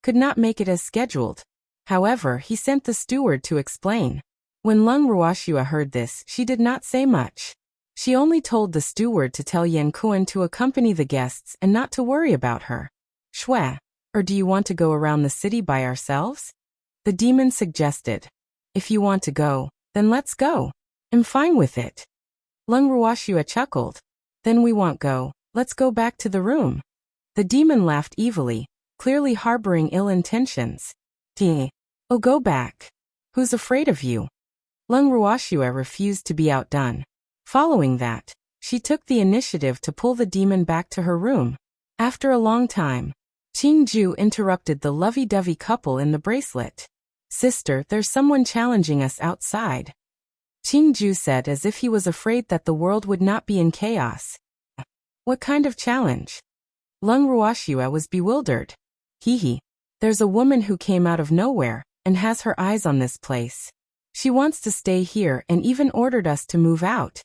could not make it as scheduled. However, he sent the steward to explain. When Leng Ruoxue heard this, she did not say much. She only told the steward to tell Yan Kuan to accompany the guests and not to worry about her. Shui, or do you want to go around the city by ourselves? The demon suggested. If you want to go, then let's go. I'm fine with it. Leng Ruoxue chuckled. Then we won't go, let's go back to the room. The demon laughed evilly, clearly harboring ill intentions. Oh, go back. Who's afraid of you? Leng Ruoxue refused to be outdone. Following that, she took the initiative to pull the demon back to her room. After a long time, Qingju interrupted the lovey-dovey couple in the bracelet. Sister, there's someone challenging us outside. Qingju said as if he was afraid that the world would not be in chaos. What kind of challenge? Leng Ruoxue was bewildered. Hee. There's a woman who came out of nowhere and has her eyes on this place. She wants to stay here and even ordered us to move out.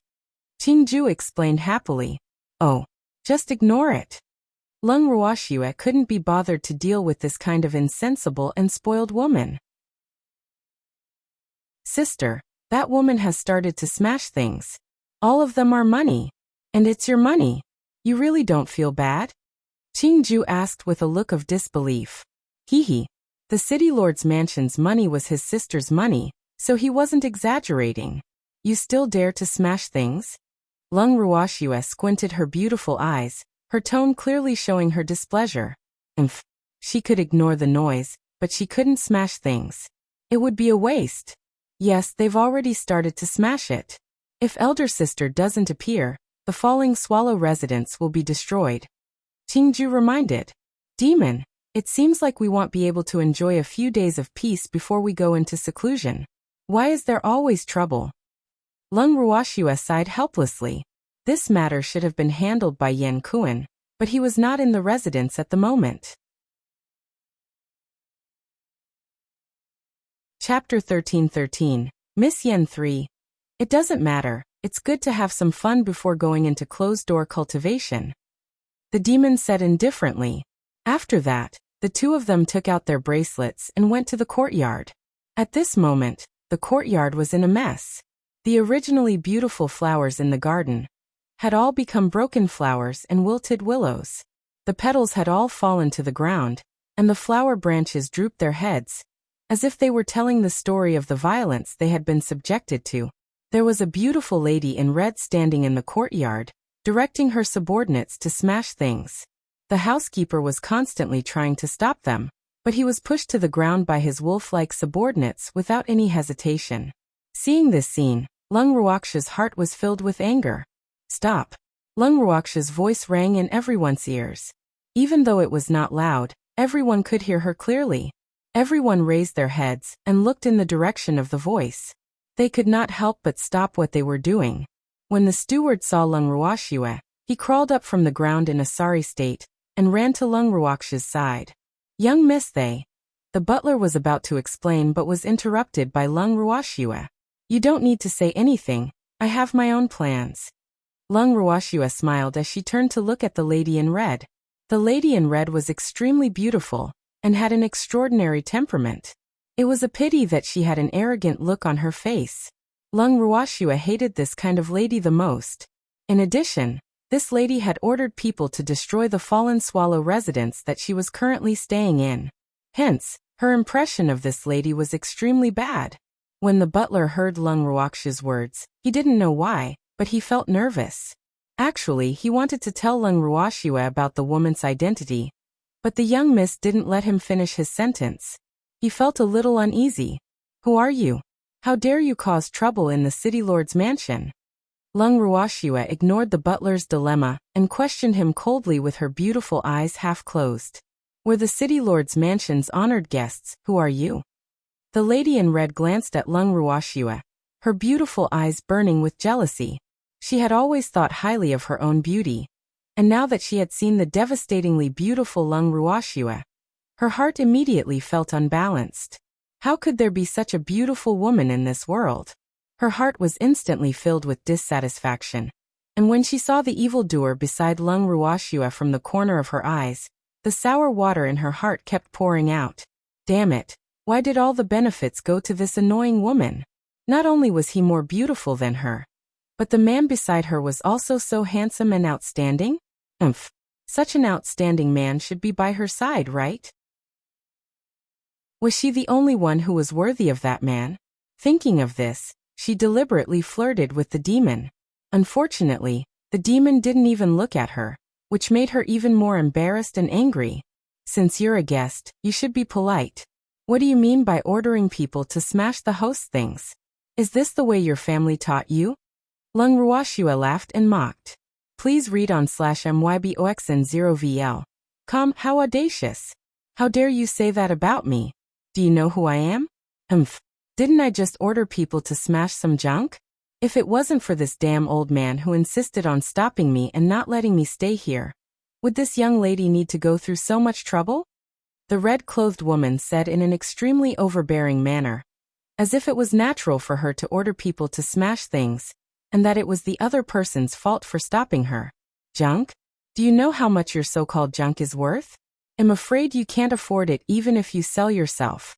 Qingju explained happily. Oh, just ignore it. Leng Ruoxue couldn't be bothered to deal with this kind of insensible and spoiled woman. Sister, that woman has started to smash things. All of them are money. And it's your money. You really don't feel bad? Qingju asked with a look of disbelief. Hee. The city lord's mansion's money was his sister's money, so he wasn't exaggerating. You still dare to smash things? Leng Ruoxue squinted her beautiful eyes, her tone clearly showing her displeasure. She could ignore the noise, but she couldn't smash things. It would be a waste. Yes, they've already started to smash it. If elder sister doesn't appear, the falling swallow residence will be destroyed. Qingju reminded. Demon, it seems like we won't be able to enjoy a few days of peace before we go into seclusion. Why is there always trouble? Leng Ruoxue sighed helplessly. This matter should have been handled by Yan Kuan, but he was not in the residence at the moment. Chapter 13:13. Miss Yan 3. It doesn't matter, it's good to have some fun before going into closed-door cultivation. The demon said indifferently. After that, the two of them took out their bracelets and went to the courtyard. At this moment, the courtyard was in a mess. The originally beautiful flowers in the garden had all become broken flowers and wilted willows. The petals had all fallen to the ground, and the flower branches drooped their heads, as if they were telling the story of the violence they had been subjected to. There was a beautiful lady in red standing in the courtyard, directing her subordinates to smash things. The housekeeper was constantly trying to stop them, but he was pushed to the ground by his wolf-like subordinates without any hesitation. Seeing this scene, Leng Ruoxue's heart was filled with anger. Stop. Leng Ruoxue's voice rang in everyone's ears. Even though it was not loud, everyone could hear her clearly. Everyone raised their heads and looked in the direction of the voice. They could not help but stop what they were doing. When the steward saw Leng Ruoxue, he crawled up from the ground in a sorry state and ran to Leng Ruoxue's side. Young miss they. The butler was about to explain but was interrupted by Leng Ruoxue. You don't need to say anything, I have my own plans. Leng Ruoxue smiled as she turned to look at the lady in red. The lady in red was extremely beautiful and had an extraordinary temperament. It was a pity that she had an arrogant look on her face. Leng Ruoxue hated this kind of lady the most. In addition, this lady had ordered people to destroy the fallen swallow residence that she was currently staying in. Hence, her impression of this lady was extremely bad. When the butler heard Leng Ruoxue's words, he didn't know why, but he felt nervous. Actually, he wanted to tell Leng Ruoxue about the woman's identity, but the young miss didn't let him finish his sentence. He felt a little uneasy. Who are you? How dare you cause trouble in the city lord's mansion? Leng Ruoxue ignored the butler's dilemma and questioned him coldly with her beautiful eyes half closed. We're the city lord's mansion's honored guests, who are you? The lady in red glanced at Leng Ruoxue, her beautiful eyes burning with jealousy. She had always thought highly of her own beauty, and now that she had seen the devastatingly beautiful Leng Ruoxue, her heart immediately felt unbalanced. How could there be such a beautiful woman in this world? Her heart was instantly filled with dissatisfaction, and when she saw the evildoer beside Leng Ruoxue from the corner of her eyes, the sour water in her heart kept pouring out. Damn it, why did all the benefits go to this annoying woman? Not only was he more beautiful than her, but the man beside her was also so handsome and outstanding? Such an outstanding man should be by her side, right? Was she the only one who was worthy of that man? Thinking of this, she deliberately flirted with the demon. Unfortunately, the demon didn't even look at her, which made her even more embarrassed and angry. Since you're a guest, you should be polite. What do you mean by ordering people to smash the host's things? Is this the way your family taught you? Leng Ruoxue laughed and mocked. Please read on /myboxn0vl. How audacious. How dare you say that about me? Do you know who I am? Didn't I just order people to smash some junk? If it wasn't for this damn old man who insisted on stopping me and not letting me stay here, would this young lady need to go through so much trouble? The red-clothed woman said in an extremely overbearing manner, as if it was natural for her to order people to smash things, and that it was the other person's fault for stopping her. Junk? Do you know how much your so-called junk is worth? I'm afraid you can't afford it even if you sell yourself.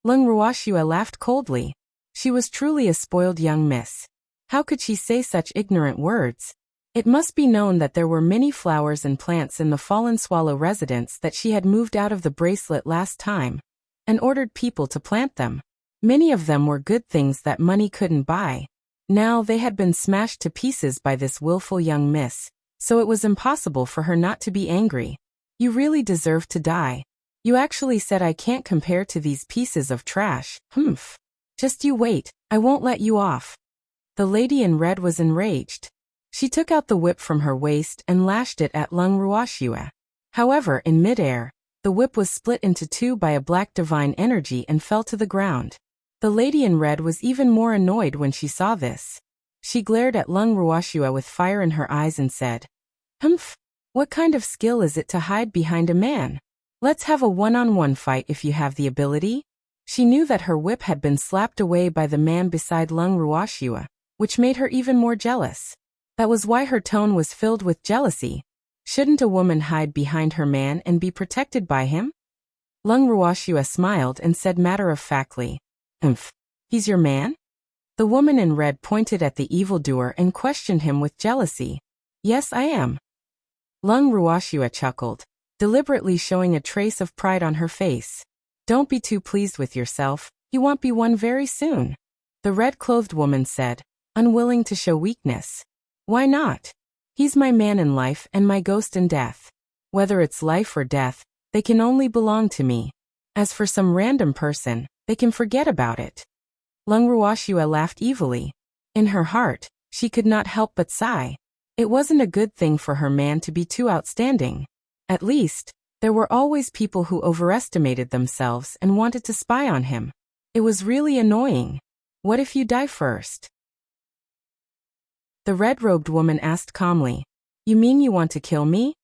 Lung Ruoxue laughed coldly. She was truly a spoiled young miss. How could she say such ignorant words? It must be known that there were many flowers and plants in the Fallen Swallow residence that she had moved out of the bracelet last time, and ordered people to plant them. Many of them were good things that money couldn't buy. Now they had been smashed to pieces by this willful young miss, so it was impossible for her not to be angry. You really deserve to die. You actually said I can't compare to these pieces of trash. Humph. Just you wait, I won't let you off. The lady in red was enraged. She took out the whip from her waist and lashed it at Lung Ruoxue. However, in midair, the whip was split into two by a black divine energy and fell to the ground. The lady in red was even more annoyed when she saw this. She glared at Lung Ruoxue with fire in her eyes and said, "Humph, what kind of skill is it to hide behind a man? Let's have a one-on-one fight if you have the ability." She knew that her whip had been slapped away by the man beside Lung Ruoxue, which made her even more jealous. That was why her tone was filled with jealousy. Shouldn't a woman hide behind her man and be protected by him? Lung Ruoxue smiled and said matter-of-factly, "He's your man?" The woman in red pointed at the evildoer and questioned him with jealousy. "Yes, I am." Lung Ruoxue chuckled, deliberately showing a trace of pride on her face. "Don't be too pleased with yourself, you won't be one very soon," the red-clothed woman said, unwilling to show weakness. "Why not? He's my man in life and my ghost in death. Whether it's life or death, they can only belong to me. As for some random person, they can forget about it." Lung Ruoxue laughed evilly. In her heart, she could not help but sigh. It wasn't a good thing for her man to be too outstanding. At least, there were always people who overestimated themselves and wanted to spy on him. It was really annoying. What if you die first? The red-robed woman asked calmly, "You mean you want to kill me?"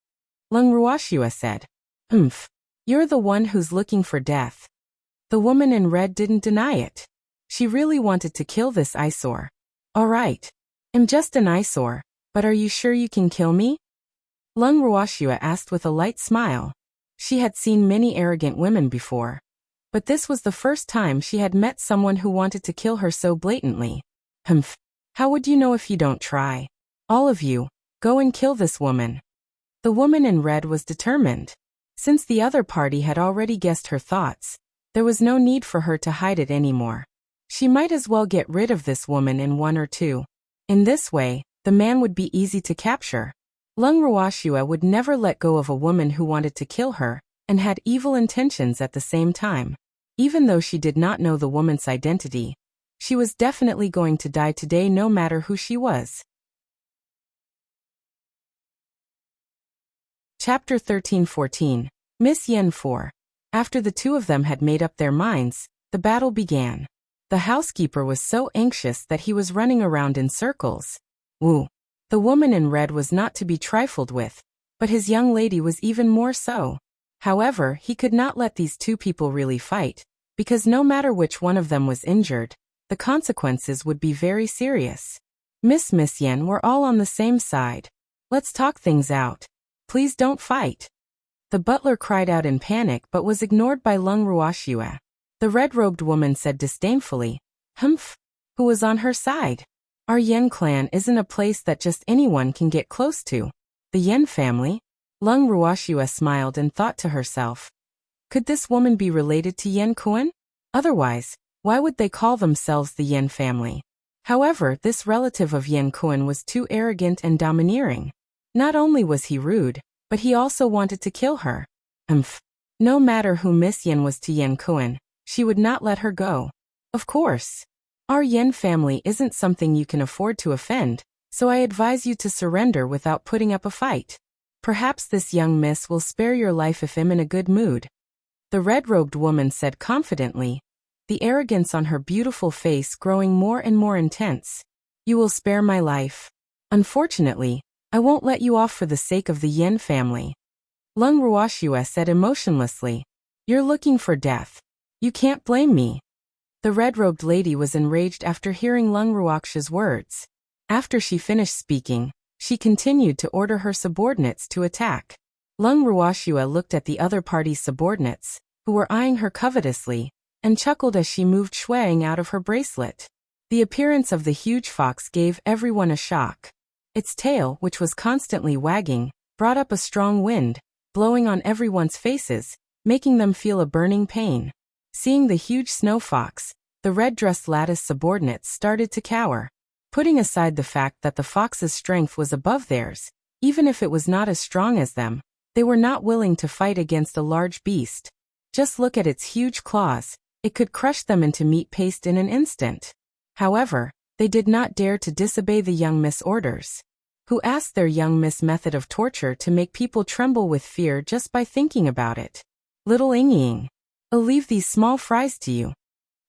Lung Ruoxue said, You're the one who's looking for death." The woman in red didn't deny it. She really wanted to kill this eyesore. "All right. I'm just an eyesore, but are you sure you can kill me?" Lung Ruoxue asked with a light smile. She had seen many arrogant women before, but this was the first time she had met someone who wanted to kill her so blatantly. How would you know if you don't try? All of you, go and kill this woman." The woman in red was determined. Since the other party had already guessed her thoughts, there was no need for her to hide it anymore. She might as well get rid of this woman in one or two. In this way, the man would be easy to capture. Lung Ruoxue would never let go of a woman who wanted to kill her and had evil intentions at the same time. Even though she did not know the woman's identity, she was definitely going to die today no matter who she was. Chapter 13-14. Miss Yen 4. After the two of them had made up their minds, the battle began. The housekeeper was so anxious that he was running around in circles. Wu. The woman in red was not to be trifled with, but his young lady was even more so. However, he could not let these two people really fight, because no matter which one of them was injured, the consequences would be very serious. Miss Yen were all on the same side. "Let's talk things out. Please don't fight." The butler cried out in panic but was ignored by Lung Ruoxue. The red-robed woman said disdainfully, who was on her side? "Our Yen clan isn't a place that just anyone can get close to. The Yen family?" Lung Ruoxue smiled and thought to herself, could this woman be related to Yen Kun? Otherwise, why would they call themselves the Yen family? However, this relative of Yen Kun was too arrogant and domineering. Not only was he rude, but he also wanted to kill her. No matter who Miss Yen was to Yen Kun, she would not let her go. Of course. Our Yen family isn't something you can afford to offend, so I advise you to surrender without putting up a fight. Perhaps this young miss will spare your life if I'm in a good mood. The red-robed woman said confidently, the arrogance on her beautiful face growing more and more intense. You will spare my life. Unfortunately, I won't let you off for the sake of the Yen family. Lung Ruoxue said emotionlessly. You're looking for death. You can't blame me. The red-robed lady was enraged after hearing Lung Ruoxue's words. After she finished speaking, she continued to order her subordinates to attack. Lung Ruoxue looked at the other party's subordinates, who were eyeing her covetously, and chuckled as she moved Shuang out of her bracelet. The appearance of the huge fox gave everyone a shock. Its tail, which was constantly wagging, brought up a strong wind, blowing on everyone's faces, making them feel a burning pain. Seeing the huge snow fox, the red-dressed lattice subordinates started to cower. Putting aside the fact that the fox's strength was above theirs, even if it was not as strong as them, they were not willing to fight against a large beast. Just look at its huge claws, it could crush them into meat paste in an instant. However, they did not dare to disobey the young Miss orders, who asked their young Miss method of torture to make people tremble with fear just by thinking about it. Little Ying, I'll leave these small fries to you.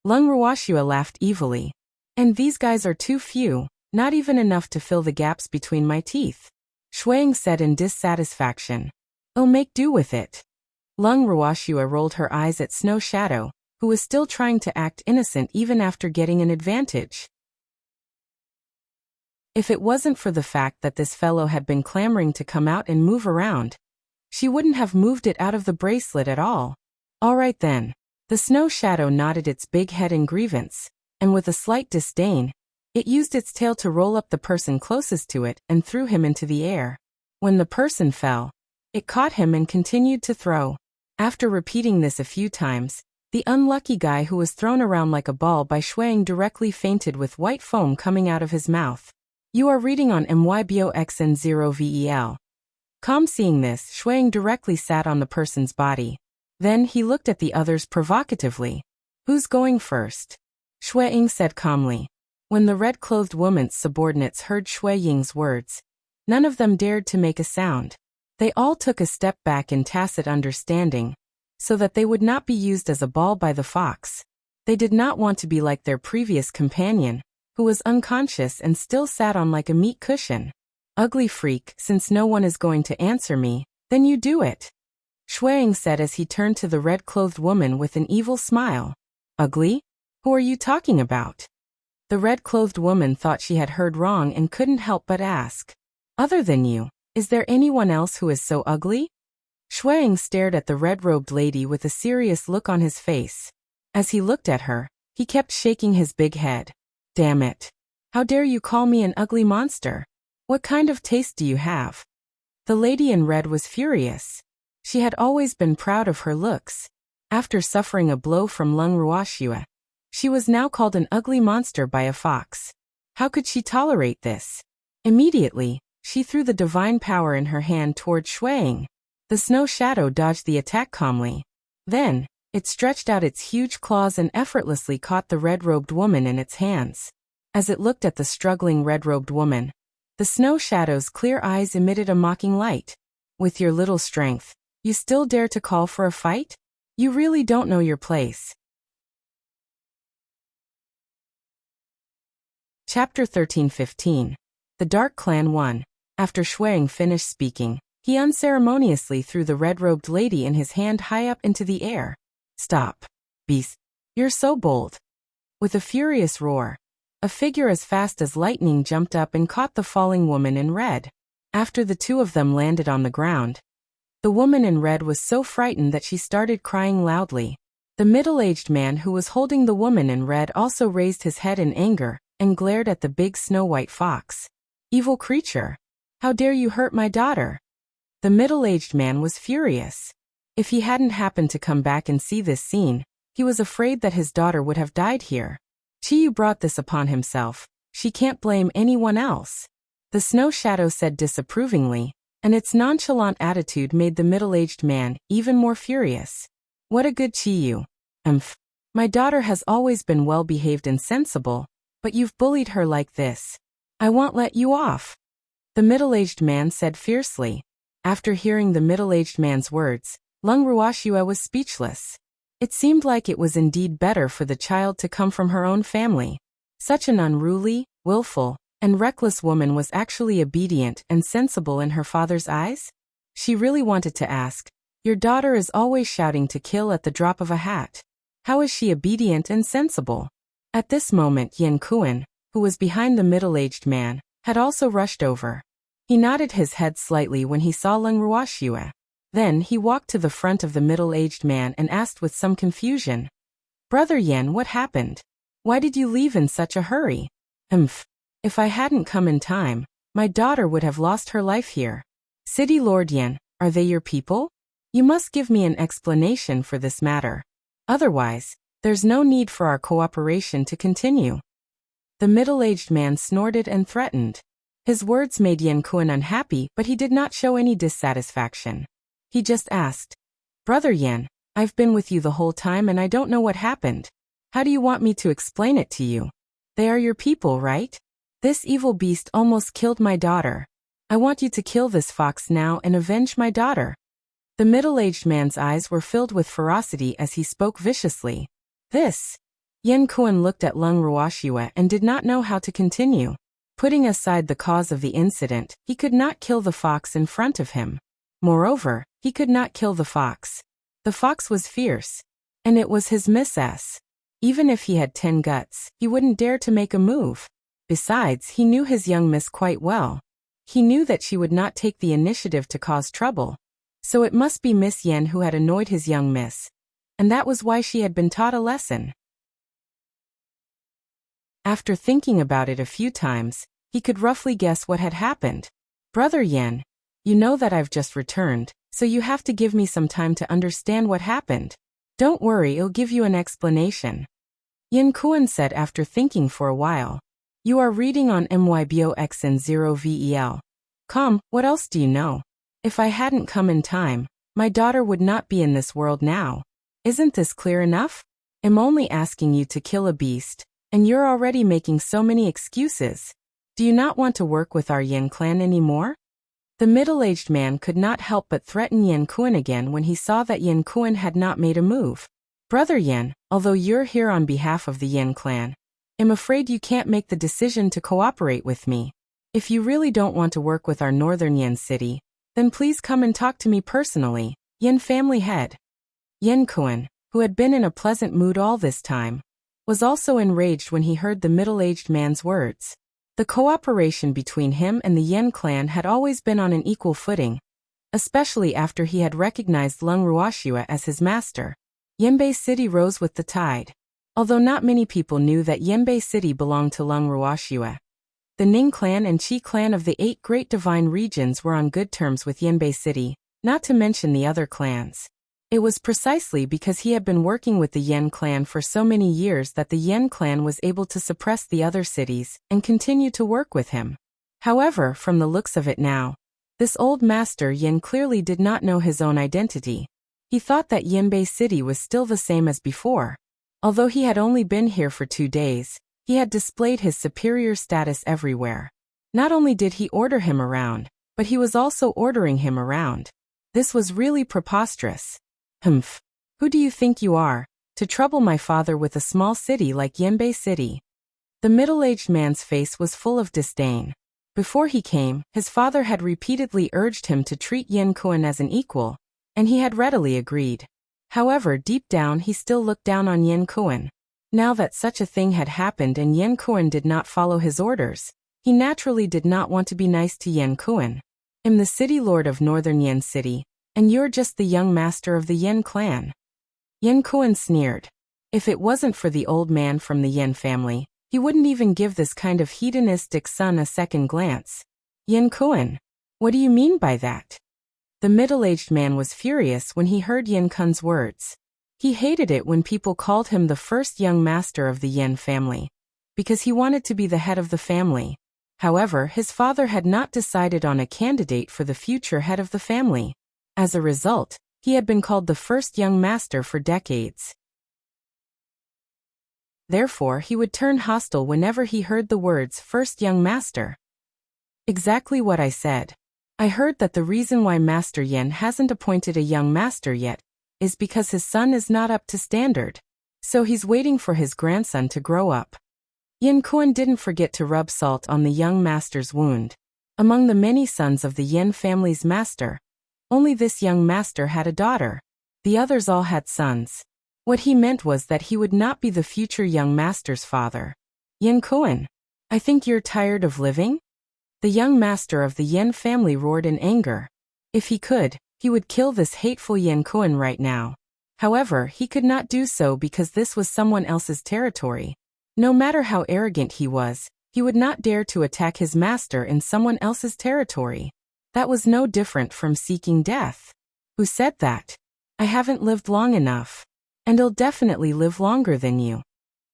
Lung Ruoxue laughed evilly. And these guys are too few, not even enough to fill the gaps between my teeth. Shuang said in dissatisfaction. I'll make do with it. Lung Ruoxue rolled her eyes at Snow Shadow, who was still trying to act innocent even after getting an advantage. If it wasn't for the fact that this fellow had been clamoring to come out and move around, she wouldn't have moved it out of the bracelet at all. All right then. The Snow Shadow nodded its big head in grievance, and with a slight disdain, it used its tail to roll up the person closest to it and threw him into the air. When the person fell, it caught him and continued to throw. After repeating this a few times, the unlucky guy who was thrown around like a ball by Shuang directly fainted with white foam coming out of his mouth. You are reading on MYBOXN0VEL. Calm seeing this, Shuang directly sat on the person's body. Then he looked at the others provocatively. Who's going first? Shuang said calmly. When the red-clothed woman's subordinates heard Shui Ying's words, none of them dared to make a sound. They all took a step back in tacit understanding, so that they would not be used as a ball by the fox. They did not want to be like their previous companion, who was unconscious and still sat on like a meat cushion. Ugly freak, since no one is going to answer me, then you do it. Shuang said as he turned to the red-clothed woman with an evil smile. Ugly? Who are you talking about? The red-clothed woman thought she had heard wrong and couldn't help but ask. Other than you, is there anyone else who is so ugly? Shuang stared at the red-robed lady with a serious look on his face. As he looked at her, he kept shaking his big head. Damn it. How dare you call me an ugly monster? What kind of taste do you have? The lady in red was furious. She had always been proud of her looks. After suffering a blow from Lung Ruoxue, she was now called an ugly monster by a fox. How could she tolerate this? Immediately, she threw the divine power in her hand toward Shuang. The Snow Shadow dodged the attack calmly. Then, it stretched out its huge claws and effortlessly caught the red-robed woman in its hands. As it looked at the struggling red-robed woman, the Snow Shadow's clear eyes emitted a mocking light. With your little strength, you still dare to call for a fight? You really don't know your place. Chapter 13-15. The Dark Clan won. After Shuang finished speaking, he unceremoniously threw the red-robed lady in his hand high up into the air. Stop, beast. You're so bold. With a furious roar, a figure as fast as lightning jumped up and caught the falling woman in red. After the two of them landed on the ground, the woman in red was so frightened that she started crying loudly. The middle-aged man who was holding the woman in red also raised his head in anger and glared at the big snow-white fox. Evil creature! How dare you hurt my daughter? The middle-aged man was furious. If he hadn't happened to come back and see this scene, he was afraid that his daughter would have died here. Chiyu brought this upon himself. She can't blame anyone else. The Snow Shadow said disapprovingly, and its nonchalant attitude made the middle-aged man even more furious. What a good Chiyu. My daughter has always been well-behaved and sensible, but you've bullied her like this. I won't let you off. The middle-aged man said fiercely. After hearing the middle-aged man's words, Lung Ruoxue was speechless. It seemed like it was indeed better for the child to come from her own family. Such an unruly, willful, and reckless woman was actually obedient and sensible in her father's eyes? She really wanted to ask, "Your daughter is always shouting to kill at the drop of a hat. How is she obedient and sensible?" At this moment Yan Kuan, who was behind the middle-aged man, had also rushed over. He nodded his head slightly when he saw Leng Ruoxue. Then he walked to the front of the middle-aged man and asked with some confusion, "Brother Yan, what happened? Why did you leave in such a hurry?" If I hadn't come in time, my daughter would have lost her life here." "City Lord Yan, are they your people? You must give me an explanation for this matter. Otherwise, there's no need for our cooperation to continue." The middle-aged man snorted and threatened. His words made Yan Kuan unhappy, but he did not show any dissatisfaction. He just asked, "Brother Yan, I've been with you the whole time and I don't know what happened. How do you want me to explain it to you? They are your people, right? This evil beast almost killed my daughter. I want you to kill this fox now and avenge my daughter." The middle-aged man's eyes were filled with ferocity as he spoke viciously. Yan Kuan looked at Leng Ruoxue and did not know how to continue. Putting aside the cause of the incident, he could not kill the fox in front of him. Moreover, he could not kill the fox. The fox was fierce, and it was his miss. Even if he had 10 guts, he wouldn't dare to make a move. Besides, he knew his young miss quite well. He knew that she would not take the initiative to cause trouble. So it must be Miss Yen who had annoyed his young miss. And that was why she had been taught a lesson. After thinking about it a few times, he could roughly guess what had happened. "Brother Yen, you know that I've just returned, so you have to give me some time to understand what happened. Don't worry, I'll give you an explanation." Yan Kuan said after thinking for a while. "You are reading on MYBOXN0VEL. Come, what else do you know? If I hadn't come in time, my daughter would not be in this world now. Isn't this clear enough? I'm only asking you to kill a beast, and you're already making so many excuses. Do you not want to work with our Yin clan anymore?" The middle-aged man could not help but threaten Yan Kuan again when he saw that Yan Kuan had not made a move. "Brother Yan, although you're here on behalf of the Yin clan, I'm afraid you can't make the decision to cooperate with me. If you really don't want to work with our northern Yin city, then please come and talk to me personally, Yin family head." Yan Kuan, who had been in a pleasant mood all this time, was also enraged when he heard the middle-aged man's words. The cooperation between him and the Yin clan had always been on an equal footing, especially after he had recognized Leng Ruoxue as his master. Yanbei City rose with the tide. Although not many people knew that Yanbei City belonged to Leng Ruoxue, the Ning clan and Qi clan of the 8 great divine regions were on good terms with Yanbei City, not to mention the other clans. It was precisely because he had been working with the Yen clan for so many years that the Yen clan was able to suppress the other cities and continue to work with him. However, from the looks of it now, this old master Yen clearly did not know his own identity. He thought that Yanbei City was still the same as before. Although he had only been here for 2 days, he had displayed his superior status everywhere. Not only did he order him around, but he was also ordering him around. This was really preposterous. Who do you think you are, to trouble my father with a small city like Yanbei City?" The middle-aged man's face was full of disdain. Before he came, his father had repeatedly urged him to treat Yan Kuan as an equal, and he had readily agreed. However, deep down he still looked down on Yan Kuan. Now that such a thing had happened and Yan Kuan did not follow his orders, he naturally did not want to be nice to Yan Kuan. "I'm the city lord of northern Yen City, and you're just the young master of the Yen clan." Yan Kuan sneered. If it wasn't for the old man from the Yen family, he wouldn't even give this kind of hedonistic son a second glance. "Yan Kuan, what do you mean by that?" The middle-aged man was furious when he heard Yan Kuan's words. He hated it when people called him the first young master of the Yen family, because he wanted to be the head of the family. However, his father had not decided on a candidate for the future head of the family. As a result, he had been called the first young master for decades. Therefore, he would turn hostile whenever he heard the words first young master. Exactly what I said. I heard that the reason why Master Yen hasn't appointed a young master yet is because his son is not up to standard. So he's waiting for his grandson to grow up. Yin Kuan didn't forget to rub salt on the young master's wound. Among the many sons of the Yin family's master, only this young master had a daughter. The others all had sons. What he meant was that he would not be the future young master's father. Yin Kuan, I think you're tired of living? The young master of the Yin family roared in anger. If he could, he would kill this hateful Yin Kuan right now. However, he could not do so because this was someone else's territory. No matter how arrogant he was, he would not dare to attack his master in someone else's territory. That was no different from seeking death. Who said that? I haven't lived long enough. And I'll definitely live longer than you.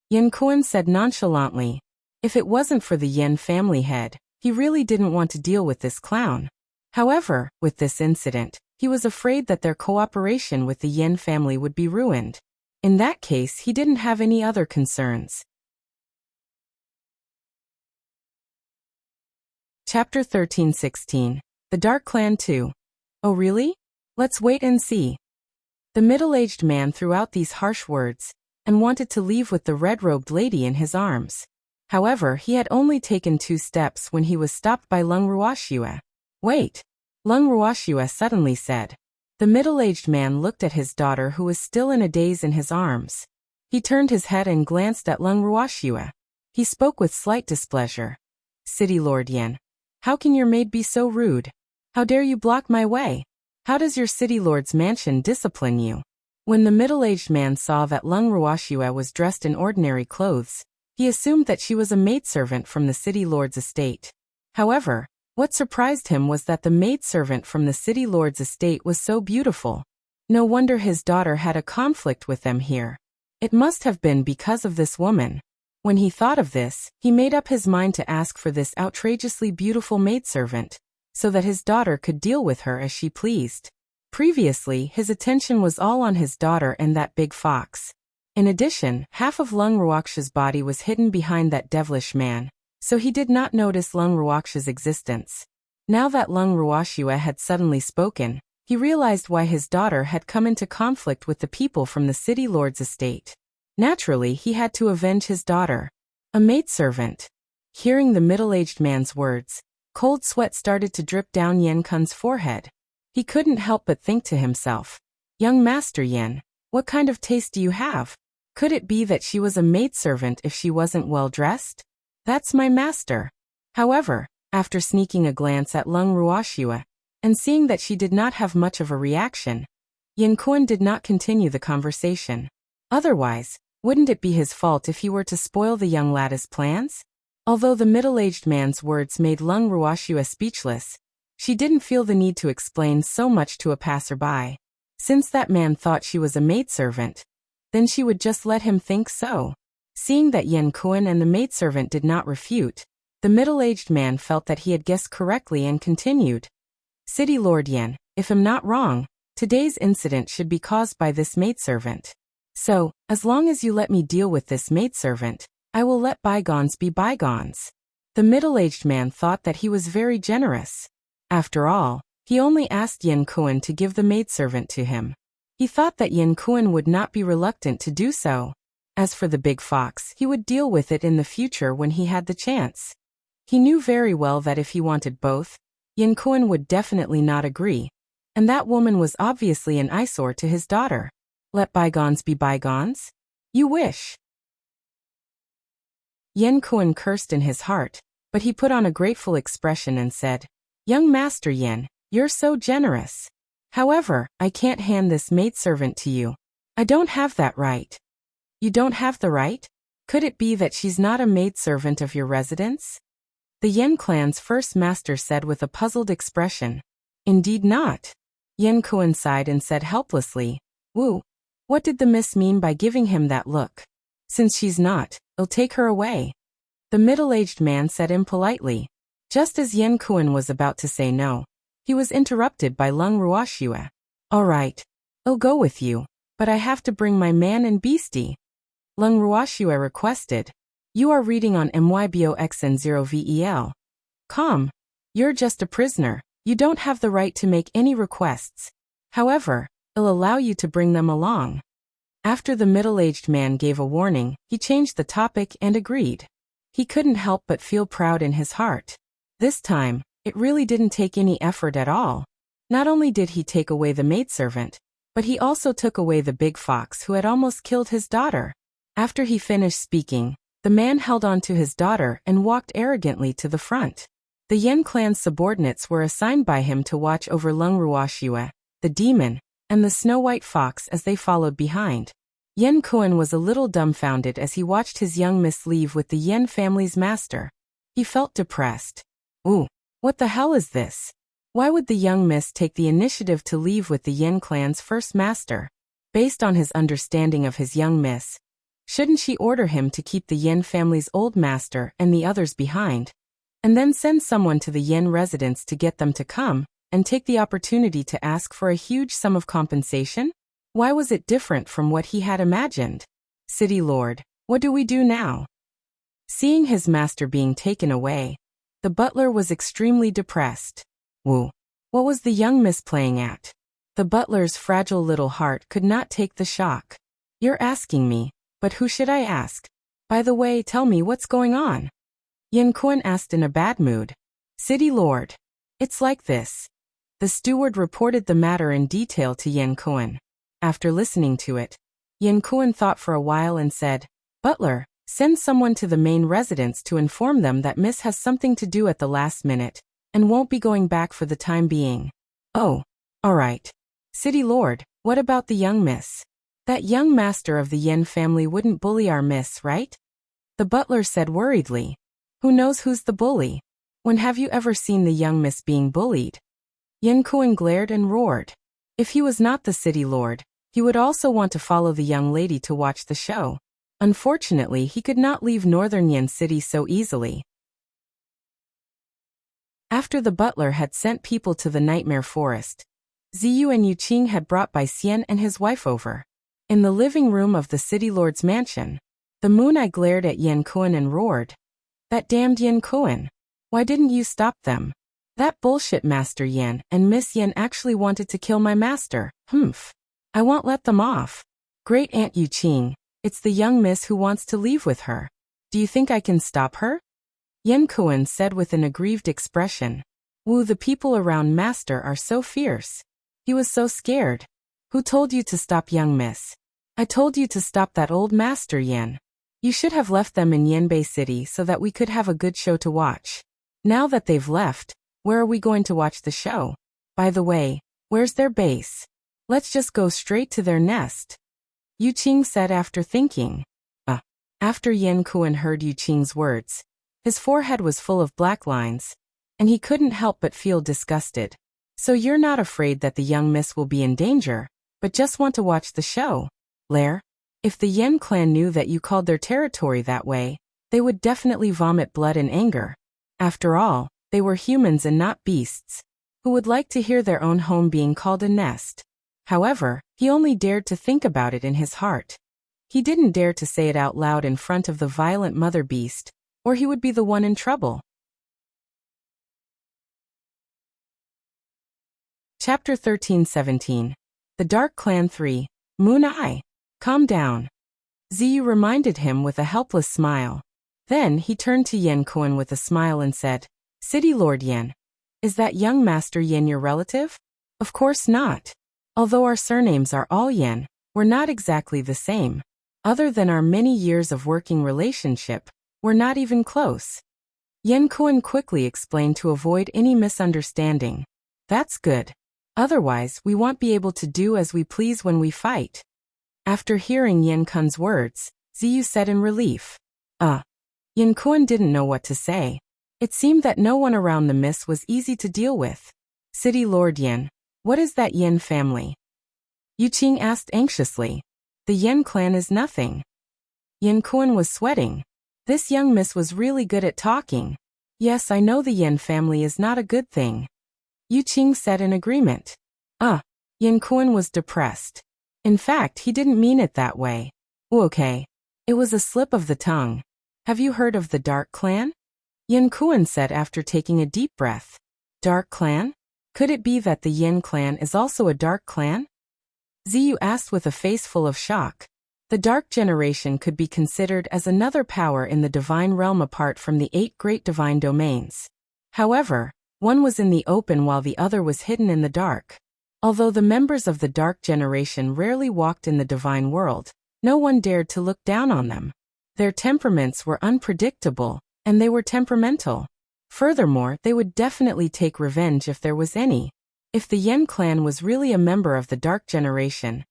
Yin Kuan said nonchalantly. If it wasn't for the Yin family head, he really didn't want to deal with this clown. However, with this incident, he was afraid that their cooperation with the Yin family would be ruined. In that case, he didn't have any other concerns. Chapter 13-16. The Dark Clan 2. Oh really? Let's wait and see. The middle-aged man threw out these harsh words, and wanted to leave with the red-robed lady in his arms. However, he had only taken 2 steps when he was stopped by Lung Ruoxue. Wait! Lung Ruoxue suddenly said. The middle-aged man looked at his daughter who was still in a daze in his arms. He turned his head and glanced at Lung Ruoxue. He spoke with slight displeasure. City Lord Yin. How can your maid be so rude? How dare you block my way? How does your city lord's mansion discipline you? When the middle-aged man saw that Lung Ruoxue was dressed in ordinary clothes, he assumed that she was a maidservant from the city lord's estate. However, what surprised him was that the maidservant from the city lord's estate was so beautiful. No wonder his daughter had a conflict with them here. It must have been because of this woman. When he thought of this, he made up his mind to ask for this outrageously beautiful maidservant, so that his daughter could deal with her as she pleased. Previously, his attention was all on his daughter and that big fox. In addition, half of Lung Ruoxue's body was hidden behind that devilish man, so he did not notice Lung Ruoxue's existence. Now that Lung Ruoxue had suddenly spoken, he realized why his daughter had come into conflict with the people from the city lord's estate. Naturally, he had to avenge his daughter. A maidservant. Hearing the middle-aged man's words, cold sweat started to drip down Yin Kun's forehead. He couldn't help but think to himself, Young Master Yin, what kind of taste do you have? Could it be that she was a maidservant if she wasn't well dressed? That's my master. However, after sneaking a glance at Lung Ruoxue, and seeing that she did not have much of a reaction, Yin Kun did not continue the conversation. Otherwise, wouldn't it be his fault if he were to spoil the young lady's plans? Although the middle-aged man's words made Lung Ruoxue speechless, she didn't feel the need to explain so much to a passerby. Since that man thought she was a maidservant, then she would just let him think so. Seeing that Yin Kun and the maidservant did not refute, the middle-aged man felt that he had guessed correctly and continued. City Lord Yin, if I'm not wrong, today's incident should be caused by this maidservant. So, as long as you let me deal with this maidservant, I will let bygones be bygones. The middle-aged man thought that he was very generous. After all, he only asked Yin Kun to give the maidservant to him. He thought that Yin Kun would not be reluctant to do so. As for the big fox, he would deal with it in the future when he had the chance. He knew very well that if he wanted both, Yin Kun would definitely not agree. And that woman was obviously an eyesore to his daughter. Let bygones be bygones? You wish. Yin Kun cursed in his heart, but he put on a grateful expression and said, Young Master Yin, you're so generous. However, I can't hand this maidservant to you. I don't have that right. You don't have the right? Could it be that she's not a maidservant of your residence? The Yin clan's first master said with a puzzled expression. Indeed not. Yin Kun sighed and said helplessly, Wu, what did the miss mean by giving him that look? Since she's not, I'll take her away. The middle-aged man said impolitely. Just as Yin Kun was about to say no, he was interrupted by Lung Ruoxue. All right, I'll go with you, but I have to bring my man and beastie. Lung Ruoxue requested. You are reading on MYBOXN0VEL. Calm. You're just a prisoner. You don't have the right to make any requests. However, I'll allow you to bring them along. After the middle-aged man gave a warning, he changed the topic and agreed. He couldn't help but feel proud in his heart. This time, it really didn't take any effort at all. Not only did he take away the maidservant, but he also took away the big fox who had almost killed his daughter. After he finished speaking, the man held on to his daughter and walked arrogantly to the front. The Yen clan's subordinates were assigned by him to watch over Lung Ruoxue, the demon, and the snow-white fox as they followed behind. Yen Kuan was a little dumbfounded as he watched his young miss leave with the Yen family's master. He felt depressed. Ooh, what the hell is this? Why would the young miss take the initiative to leave with the Yen clan's first master? Based on his understanding of his young miss, shouldn't she order him to keep the Yen family's old master and the others behind, and then send someone to the Yen residence to get them to come and take the opportunity to ask for a huge sum of compensation? Why was it different from what he had imagined? City Lord, what do we do now? Seeing his master being taken away, the butler was extremely depressed. Woo! What was the young miss playing at? The butler's fragile little heart could not take the shock. You're asking me, but who should I ask? By the way, tell me what's going on. Yen Kuan asked in a bad mood. City Lord, it's like this. The steward reported the matter in detail to Yen Kuan. After listening to it, Yen Kuan thought for a while and said, Butler, send someone to the main residence to inform them that Miss has something to do at the last minute, and won't be going back for the time being. Oh, all right. City Lord, what about the young miss? That young master of the Yen family wouldn't bully our miss, right? The butler said worriedly. Who knows who's the bully? When have you ever seen the young miss being bullied? Yen Kuan glared and roared. If he was not the city lord, he would also want to follow the young lady to watch the show. Unfortunately, he could not leave northern Yen City so easily. After the butler had sent people to the nightmare forest, Ziyu and Yuqing had brought Bai Xian and his wife over. In the living room of the city lord's mansion, the moon eye glared at Yen Kuan and roared. That damned Yen Kuan! Why didn't you stop them? That bullshit Master Yen and Miss Yen actually wanted to kill my master. Humph. I won't let them off. Great Aunt Yuqing, it's the young miss who wants to leave with her. Do you think I can stop her? Yen Kuan said with an aggrieved expression. Woo, the people around Master are so fierce. He was so scared. Who told you to stop young miss? I told you to stop that old Master Yen. You should have left them in Yenbei City so that we could have a good show to watch. Now that they've left, where are we going to watch the show? By the way, where's their base? Let's just go straight to their nest. Yuqing said after thinking. After Yen Kuan heard Yuqing's words, his forehead was full of black lines, and he couldn't help but feel disgusted. So you're not afraid that the young miss will be in danger, but just want to watch the show? Lair, if the Yen clan knew that you called their territory that way, they would definitely vomit blood and anger. After all, they were humans and not beasts, who would like to hear their own home being called a nest. However, he only dared to think about it in his heart. He didn't dare to say it out loud in front of the violent mother beast, or he would be the one in trouble. Chapter 13-17. The Dark Clan 3, Moon Eye. Calm down. Ziyu reminded him with a helpless smile. Then he turned to Yen Kuan with a smile and said, City Lord Yen, is that young Master Yen your relative? Of course not. Although our surnames are all Yen, we're not exactly the same. Other than our many years of working relationship, we're not even close. Yen Kuan quickly explained to avoid any misunderstanding. That's good. Otherwise, we won't be able to do as we please when we fight. After hearing Yen Kuan's words, Ziyu said in relief. Yen Kuan didn't know what to say. It seemed that no one around the miss was easy to deal with. City Lord Yen, what is that Yen family? Yuqing asked anxiously. The Yen clan is nothing. Yen Kuan was sweating. This young miss was really good at talking. Yes, I know the Yen family is not a good thing. Yuqing said in agreement. Yen Kuan was depressed. In fact, he didn't mean it that way. Okay. It was a slip of the tongue. Have you heard of the Dark Clan? Yen Kuan said after taking a deep breath. Dark Clan? Could it be that the Yen clan is also a dark clan? Ziyu asked with a face full of shock. The Dark Generation could be considered as another power in the divine realm apart from the 8 great divine domains. However, one was in the open while the other was hidden in the dark. Although the members of the Dark Generation rarely walked in the divine world, no one dared to look down on them. Their temperaments were unpredictable, and they were temperamental. Furthermore, they would definitely take revenge if there was any. If the Yen clan was really a member of the Dark Generation,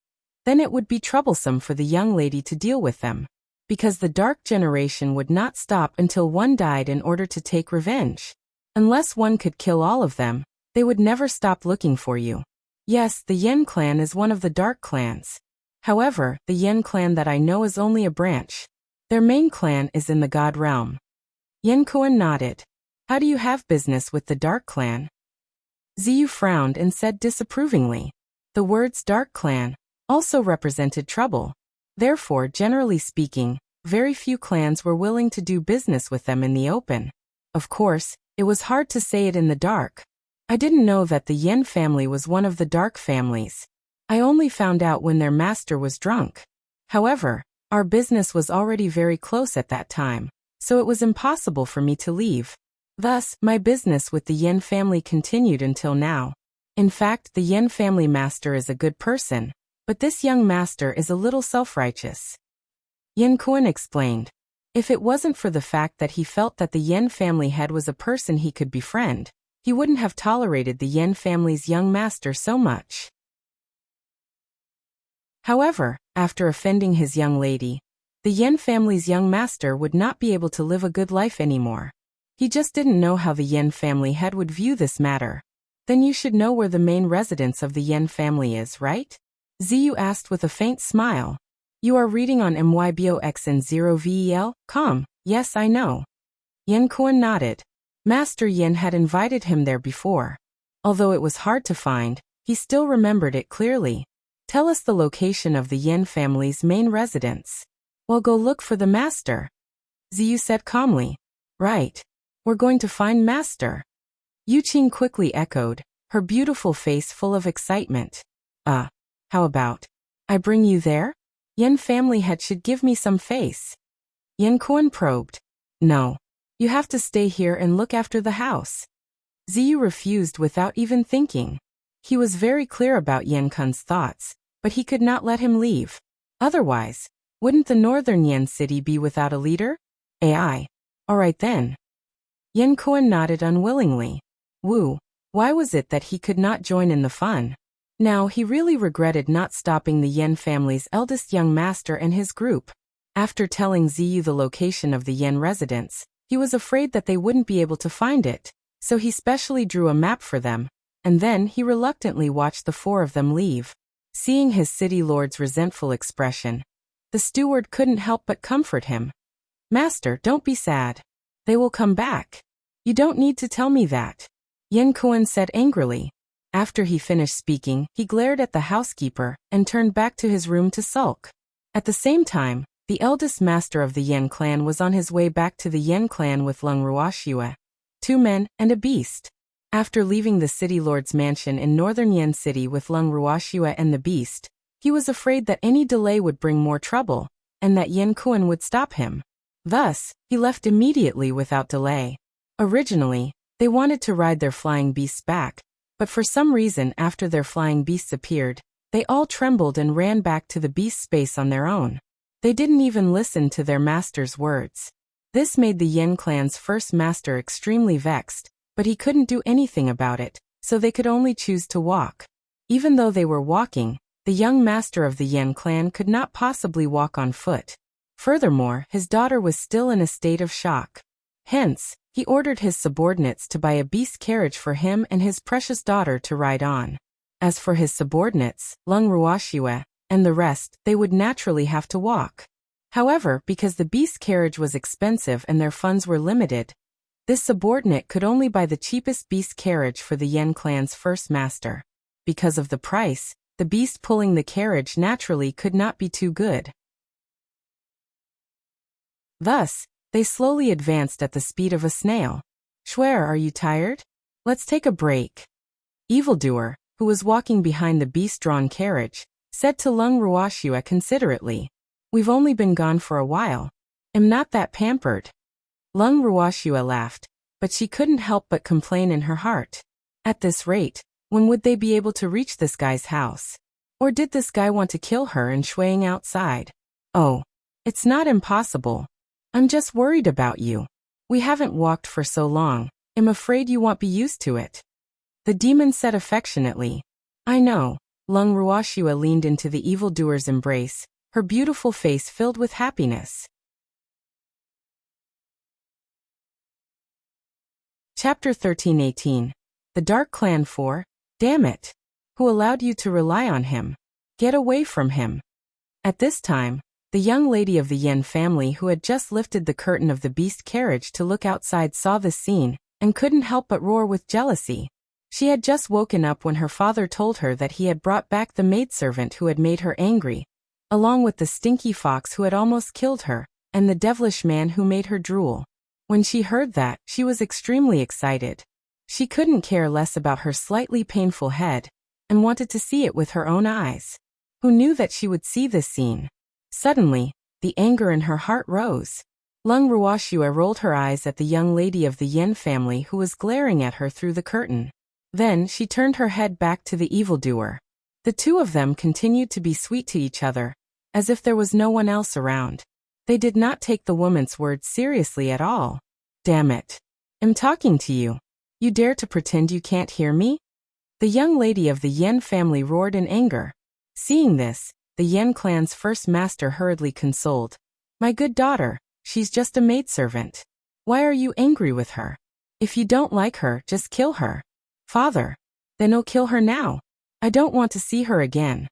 then it would be troublesome for the young lady to deal with them, because the Dark Generation would not stop until one died in order to take revenge. Unless one could kill all of them, they would never stop looking for you. Yes, the Yen clan is one of the dark clans. However, the Yen clan that I know is only a branch. Their main clan is in the God realm. Yen Kuan nodded. How do you have business with the dark clan? Ziyu frowned and said disapprovingly. The words dark clan also represented trouble. Therefore, generally speaking, very few clans were willing to do business with them in the open. Of course, it was hard to say it in the dark. I didn't know that the Yen family was one of the dark families. I only found out when their master was drunk. However, our business was already very close at that time, so it was impossible for me to leave. Thus, my business with the Yen family continued until now. In fact, the Yen family master is a good person, but this young master is a little self-righteous. Yen Kuan explained. If it wasn't for the fact that he felt that the Yen family head was a person he could befriend, he wouldn't have tolerated the Yen family's young master so much. However, after offending his young lady, the Yen family's young master would not be able to live a good life anymore. He just didn't know how the Yen family head would view this matter. Then you should know where the main residence of the Yen family is, right? Ziyu asked with a faint smile. You are reading on myboxn0vel.com. Yes, I know. Yen Kuan nodded. Master Yen had invited him there before. Although it was hard to find, he still remembered it clearly. Tell us the location of the Yen family's main residence. Well, go look for the master. Ziyu said calmly. Right. We're going to find master. Yuqing quickly echoed, her beautiful face full of excitement. How about I bring you there? Yen family head should give me some face. Yen Kuan probed. No. You have to stay here and look after the house. Ziyu refused without even thinking. He was very clear about Yen Kun's thoughts, but he could not let him leave. Otherwise, wouldn't the northern Yen city be without a leader? All right then. Yen Kuan nodded unwillingly. Why was it that he could not join in the fun? Now he really regretted not stopping the Yen family's eldest young master and his group. After telling Ziyu the location of the Yen residence, he was afraid that they wouldn't be able to find it, so he specially drew a map for them, and then he reluctantly watched the 4 of them leave. Seeing his city lord's resentful expression, the steward couldn't help but comfort him. Master, don't be sad. They will come back. You don't need to tell me that. Yen Kuan said angrily. After he finished speaking, he glared at the housekeeper and turned back to his room to sulk. At the same time, the eldest master of the Yen clan was on his way back to the Yen clan with Lung Ruoxue, 2 men and a beast. After leaving the city lord's mansion in northern Yen city with Lung Ruoxue and the beast, he was afraid that any delay would bring more trouble, and that Yen Kuan would stop him. Thus, he left immediately without delay. Originally, they wanted to ride their flying beasts back, but for some reason after their flying beasts appeared, they all trembled and ran back to the beast space on their own. They didn't even listen to their master's words. This made the Yen clan's first master extremely vexed, but he couldn't do anything about it, so they could only choose to walk. Even though they were walking, the young master of the Yen clan could not possibly walk on foot. Furthermore, his daughter was still in a state of shock. Hence, he ordered his subordinates to buy a beast carriage for him and his precious daughter to ride on. As for his subordinates, Lung Ruoxue, and the rest, they would naturally have to walk. However, because the beast carriage was expensive and their funds were limited, this subordinate could only buy the cheapest beast carriage for the Yen clan's first master. Because of the price, the beast pulling the carriage naturally could not be too good. Thus, they slowly advanced at the speed of a snail. Schwer, are you tired? Let's take a break. Evildoer, who was walking behind the beast-drawn carriage, said to Lung Ruoxue considerately. We've only been gone for a while. I'm not that pampered. Lung Ruoxua laughed, but she couldn't help but complain in her heart. At this rate, when would they be able to reach this guy's house? Or did this guy want to kill her and Shuang outside? Oh, it's not impossible. I'm just worried about you. We haven't walked for so long. I'm afraid you won't be used to it. The demon said affectionately. I know. Lung Ruoxua leaned into the evildoer's embrace, her beautiful face filled with happiness. Chapter 13:18. The Dark Clan 4. Damn it. Who allowed you to rely on him? Get away from him. At this time, the young lady of the Yen family who had just lifted the curtain of the beast carriage to look outside saw this scene, and couldn't help but roar with jealousy. She had just woken up when her father told her that he had brought back the maidservant who had made her angry, along with the stinky fox who had almost killed her, and the devilish man who made her drool. When she heard that, she was extremely excited. She couldn't care less about her slightly painful head, and wanted to see it with her own eyes. Who knew that she would see this scene? Suddenly, the anger in her heart rose. Lung Ruoxua rolled her eyes at the young lady of the Yen family who was glaring at her through the curtain. Then she turned her head back to the evildoer. The two of them continued to be sweet to each other, as if there was no one else around. They did not take the woman's words seriously at all. Damn it. I'm talking to you. You dare to pretend you can't hear me? The young lady of the Yen family roared in anger. Seeing this, the Yen clan's first master hurriedly consoled. My good daughter, she's just a maidservant. Why are you angry with her? If you don't like her, just kill her. Father. Then I'll kill her now. I don't want to see her again.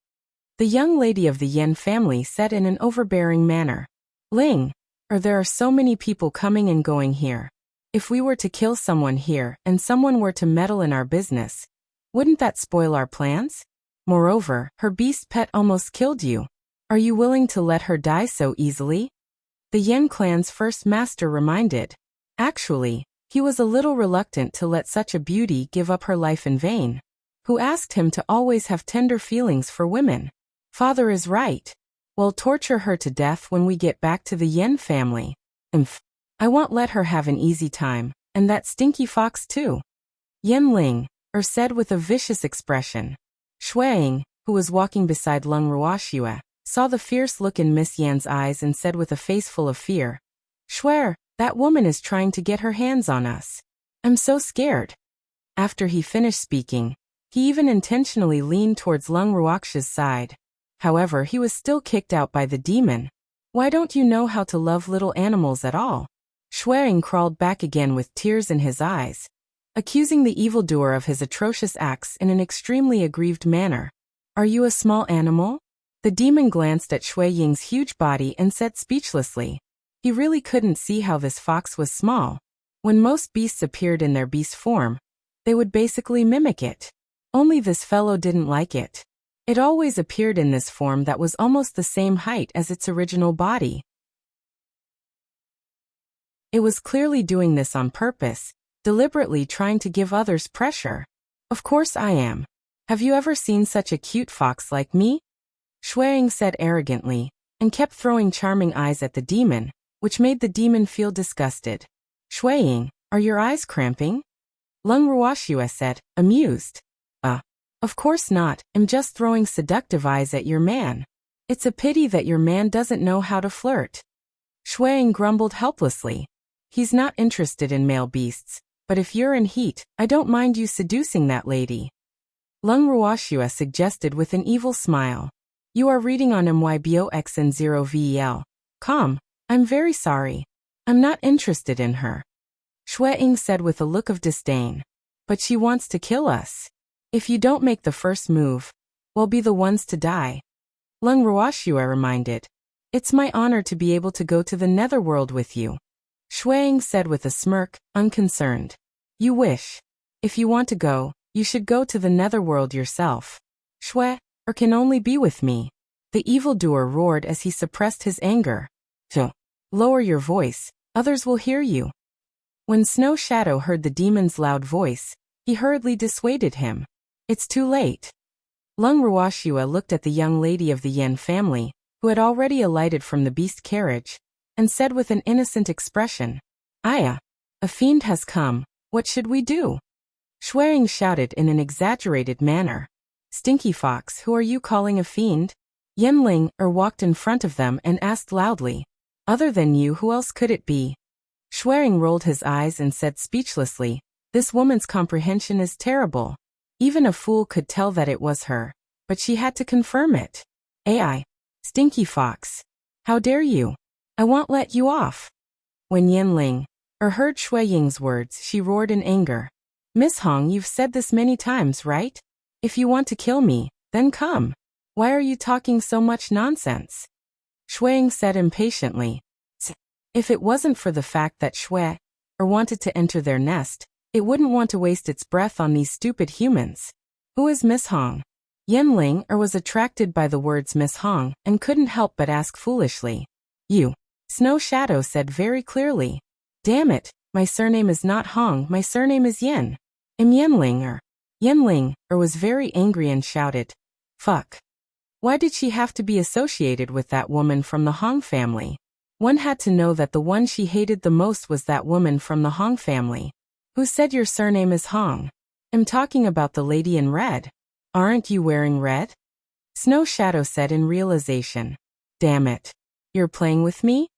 The young lady of the Yen family said in an overbearing manner. Ling, there are so many people coming and going here. If we were to kill someone here and someone were to meddle in our business, wouldn't that spoil our plans? Moreover, her beast pet almost killed you. Are you willing to let her die so easily? The Yen clan's first master reminded. Actually, he was a little reluctant to let such a beauty give up her life in vain. Who asked him to always have tender feelings for women? Father is right. We'll torture her to death when we get back to the Yen family. I won't let her have an easy time, and that stinky fox too. Yen Ling, said with a vicious expression. Shuang, who was walking beside Lung Ruoxua, saw the fierce look in Miss Yan's eyes and said with a face full of fear. Swear, that woman is trying to get her hands on us. I'm so scared. After he finished speaking, he even intentionally leaned towards Lung Ruoxia's side. However, he was still kicked out by the demon. Why don't you know how to love little animals at all? Shuang crawled back again with tears in his eyes, accusing the evildoer of his atrocious acts in an extremely aggrieved manner. Are you a small animal? The demon glanced at Shui Ying's huge body and said speechlessly. He really couldn't see how this fox was small. When most beasts appeared in their beast form, they would basically mimic it. Only this fellow didn't like it. It always appeared in this form that was almost the same height as its original body. It was clearly doing this on purpose, deliberately trying to give others pressure. Of course I am. Have you ever seen such a cute fox like me? Shuang said arrogantly, and kept throwing charming eyes at the demon, which made the demon feel disgusted. Shuang, are your eyes cramping? Lung Ruoxua said, amused. Of course not, I'm just throwing seductive eyes at your man. It's a pity that your man doesn't know how to flirt. Shuang grumbled helplessly. He's not interested in male beasts, but if you're in heat, I don't mind you seducing that lady. Lung Ruoxua suggested with an evil smile. You are reading on myboxn0vel.com. I'm very sorry. I'm not interested in her. Shuang said with a look of disdain. But she wants to kill us. If you don't make the first move, we'll be the ones to die. Lung Ruoxua reminded. It's my honor to be able to go to the netherworld with you. Shuang said with a smirk, unconcerned. You wish. If you want to go, you should go to the netherworld yourself. Shue, or can only be with me. The evildoer roared as he suppressed his anger. Lower your voice, others will hear you. When Snow Shadow heard the demon's loud voice, he hurriedly dissuaded him. It's too late. Lung Ruoxua looked at the young lady of the Yen family, who had already alighted from the beast carriage, and said with an innocent expression, "Aya, a fiend has come, what should we do?" Shuang shouted in an exaggerated manner, "Stinky fox, who are you calling a fiend?" Yanling walked in front of them and asked loudly, "Other than you, who else could it be?" Shuang rolled his eyes and said speechlessly, "This woman's comprehension is terrible. Even a fool could tell that it was her, but she had to confirm it. Ai, stinky fox. How dare you? I won't let you off." When Yanling heard Shui Ying's words, she roared in anger. "Miss Hong, you've said this many times, right? If you want to kill me, then come. Why are you talking so much nonsense?" Shuang said impatiently, "If it wasn't for the fact that Shui wanted to enter their nest, it wouldn't want to waste its breath on these stupid humans. Who is Miss Hong?" Yanling was attracted by the words Miss Hong and couldn't help but ask foolishly. "You." Snow Shadow said very clearly. "Damn it, my surname is not Hong, my surname is Yen. I'm Yanling." Yanling was very angry and shouted, "Fuck. Why did she have to be associated with that woman from the Hong family? One had to know that the one she hated the most was that woman from the Hong family. Who said your surname is Hong? I'm talking about the lady in red. Aren't you wearing red?" Snow Shadow said in realization. "Damn it. You're playing with me?"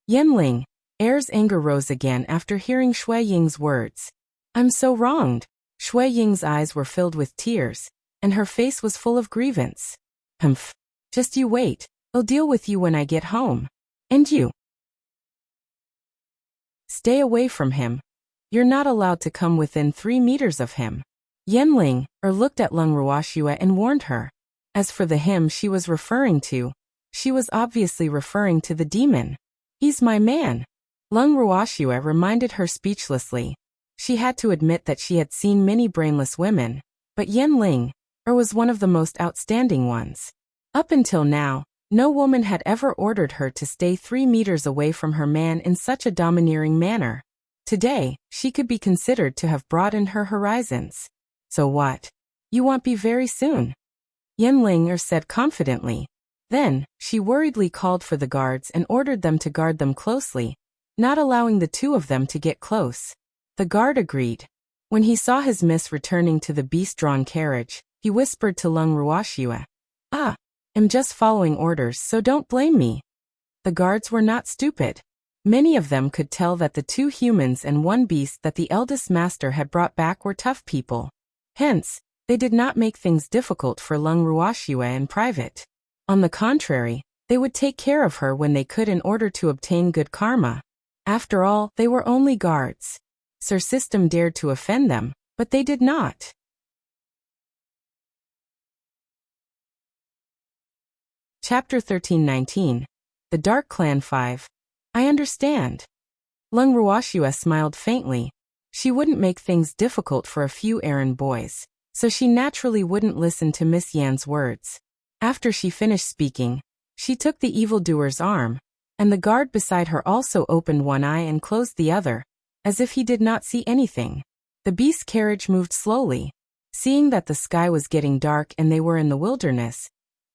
Yanling Air's anger rose again after hearing Shui Ying's words. "I'm so wronged." Shui Ying's eyes were filled with tears, and her face was full of grievance. "Humph. Just you wait. I'll deal with you when I get home. And you. Stay away from him. You're not allowed to come within 3 meters of him." Yanling looked at Lung Ruoxue and warned her. As for the him she was referring to, she was obviously referring to the demon. "He's my man." Lung Ruoxue reminded her speechlessly. She had to admit that she had seen many brainless women, but Yanling was one of the most outstanding ones. Up until now, no woman had ever ordered her to stay 3 meters away from her man in such a domineering manner. Today, she could be considered to have broadened her horizons. "So what? You won't be very soon," Yanling said confidently. Then, she worriedly called for the guards and ordered them to guard them closely, not allowing the two of them to get close. The guard agreed. When he saw his miss returning to the beast-drawn carriage, he whispered to Lung Ruoxue, "I'm just following orders, so don't blame me." The guards were not stupid. Many of them could tell that the 2 humans and 1 beast that the eldest master had brought back were tough people. Hence, they did not make things difficult for Lung Ruoxue in private. On the contrary, they would take care of her when they could in order to obtain good karma. After all, they were only guards. Sir System dared to offend them, but they did not. Chapter 1319. The Dark Clan 5. I understand. Lung Ruoxue smiled faintly. She wouldn't make things difficult for a few errand boys, so she naturally wouldn't listen to Miss Yan's words. After she finished speaking, she took the evildoer's arm, and the guard beside her also opened one eye and closed the other, as if he did not see anything. The beast carriage moved slowly. Seeing that the sky was getting dark and they were in the wilderness,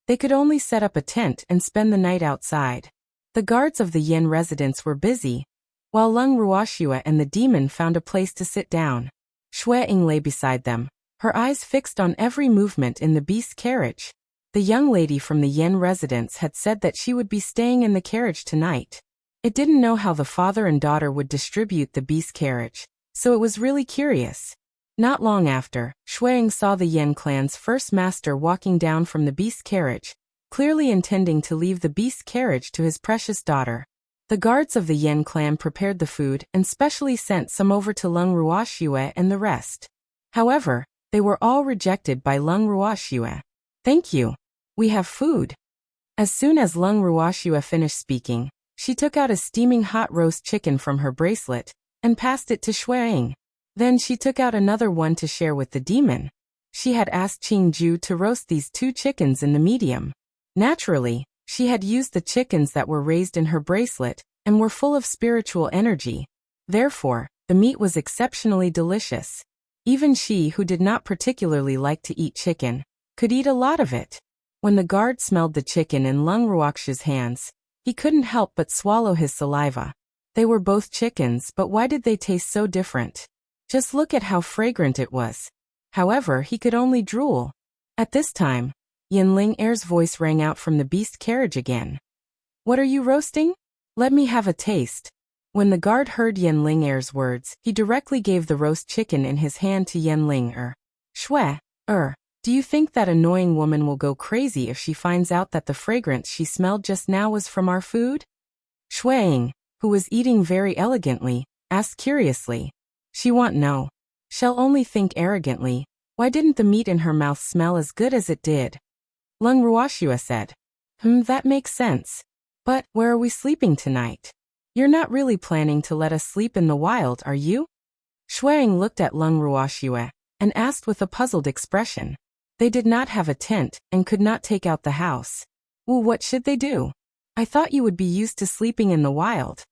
they could only set up a tent and spend the night outside. The guards of the Yin residence were busy, while Lung Ruoxue and the demon found a place to sit down. Shui Ying lay beside them, her eyes fixed on every movement in the beast carriage. The young lady from the Yin residence had said that she would be staying in the carriage tonight. It didn't know how the father and daughter would distribute the beast carriage, so it was really curious. Not long after, Shui Ying saw the Yin clan's first master walking down from the beast carriage, clearly intending to leave the beast carriage to his precious daughter. The guards of the Yin clan prepared the food and specially sent some over to Lung Ruoxue and the rest. However, they were all rejected by Lung Ruoxue. "Thank you. We have food." As soon as Lung Ruoxue finished speaking, she took out a steaming hot roast chicken from her bracelet and passed it to Shui Ying. Then she took out another one to share with the demon. She had asked Qing Ju to roast these 2 chickens in the medium. Naturally, she had used the chickens that were raised in her bracelet and were full of spiritual energy. Therefore, the meat was exceptionally delicious. Even she, who did not particularly like to eat chicken, could eat a lot of it. When the guard smelled the chicken in Lung Ruoxia's hands, he couldn't help but swallow his saliva. They were both chickens, but why did they taste so different? Just look at how fragrant it was. However, he could only drool. At this time, Yin Ling Er's voice rang out from the beast carriage again. What are you roasting? Let me have a taste. When the guard heard Yin Ling Er's words, he directly gave the roast chicken in his hand to Yin Ling Er. Shue, do you think that annoying woman will go crazy if she finds out that the fragrance she smelled just now was from our food? Shuang, who was eating very elegantly, asked curiously. She won't know. She'll only think arrogantly, why didn't the meat in her mouth smell as good as it did? Lung Ruoxia said. That makes sense. But where are we sleeping tonight? You're not really planning to let us sleep in the wild, are you? Shuang looked at Lung Ruoxia and asked with a puzzled expression. They did not have a tent and could not take out the house. Well, what should they do? I thought you would be used to sleeping in the wild.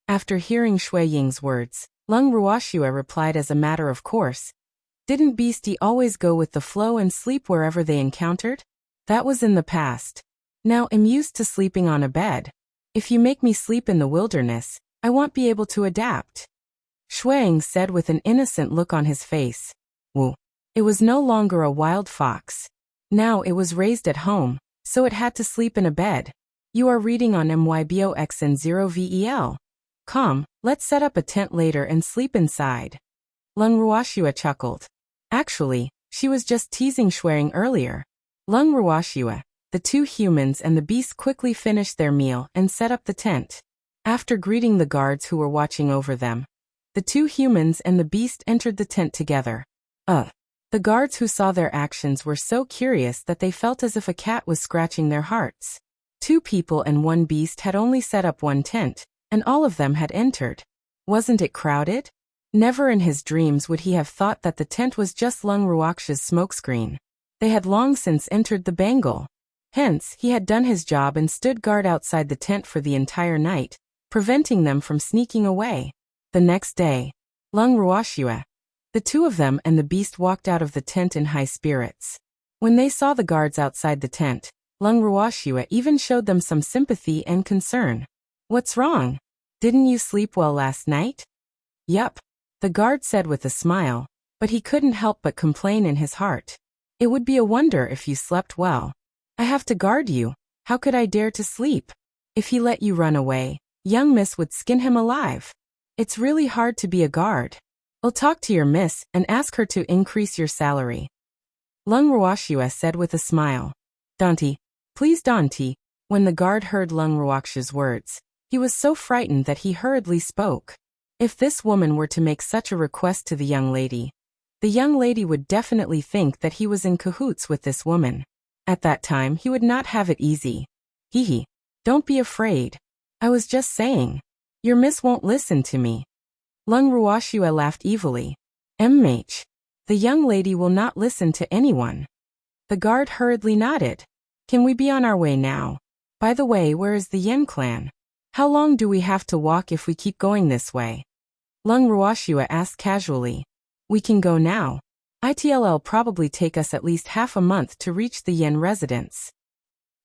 After hearing Shui Ying's words, Lung Ruoxia replied as a matter of course. Didn't Beastie always go with the flow and sleep wherever they encountered? That was in the past. Now I'm used to sleeping on a bed. If you make me sleep in the wilderness, I won't be able to adapt. Shuang said with an innocent look on his face. Woo. It was no longer a wild fox. Now it was raised at home, so it had to sleep in a bed. You are reading on MYBOXN0VEL. Come, let's set up a tent later and sleep inside. Lung Ruoxia chuckled. Actually, she was just teasing Shuang earlier. Lung Ruoxia, the two humans and the beast quickly finished their meal and set up the tent. After greeting the guards who were watching over them, the two humans and the beast entered the tent together. The guards who saw their actions were so curious that they felt as if a cat was scratching their hearts. Two people and one beast had only set up one tent, and all of them had entered. Wasn't it crowded? Never in his dreams would he have thought that the tent was just Lung Ruoxia's smokescreen. They had long since entered the bangle. Hence, he had done his job and stood guard outside the tent for the entire night, preventing them from sneaking away. The next day, Lung Ruoxia, the two of them and the beast walked out of the tent in high spirits. When they saw the guards outside the tent, Lung Ruoxia even showed them some sympathy and concern. What's wrong? Didn't you sleep well last night? Yup, the guard said with a smile, but he couldn't help but complain in his heart. It would be a wonder if you slept well. I have to guard you. How could I dare to sleep? If he let you run away, young miss would skin him alive. It's really hard to be a guard. I'll talk to your miss and ask her to increase your salary. Lung Ruoxia said with a smile. Dante, please Dante. When the guard heard Lung Ruoxia's words, he was so frightened that he hurriedly spoke. If this woman were to make such a request to the young lady would definitely think that he was in cahoots with this woman. At that time he would not have it easy. Hee. Don't be afraid. I was just saying. Your miss won't listen to me. Lung Ruoxia laughed evilly. MH. The young lady will not listen to anyone. The guard hurriedly nodded. Can we be on our way now? By the way, where is the Yin clan? How long do we have to walk if we keep going this way? Lung Ruoxia asked casually. We can go now. It'll probably take us at least half a month to reach the Yin residence.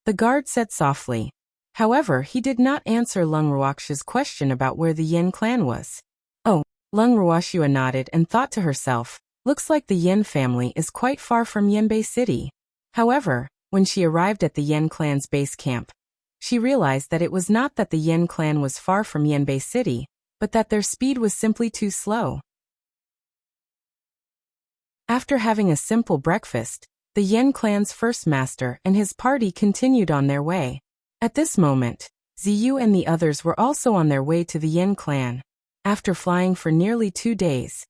The guard said softly. However, he did not answer Lung Ruoxia's question about where the Yin clan was. Oh, Lung Ruoxia nodded and thought to herself, looks like the Yin family is quite far from Yanbei City. However, when she arrived at the Yin clan's base camp, she realized that it was not that the Yin clan was far from Yanbei City, but that their speed was simply too slow. After having a simple breakfast, the Yin clan's first master and his party continued on their way. At this moment, Ziyu and the others were also on their way to the Yin clan. After flying for nearly 2 days,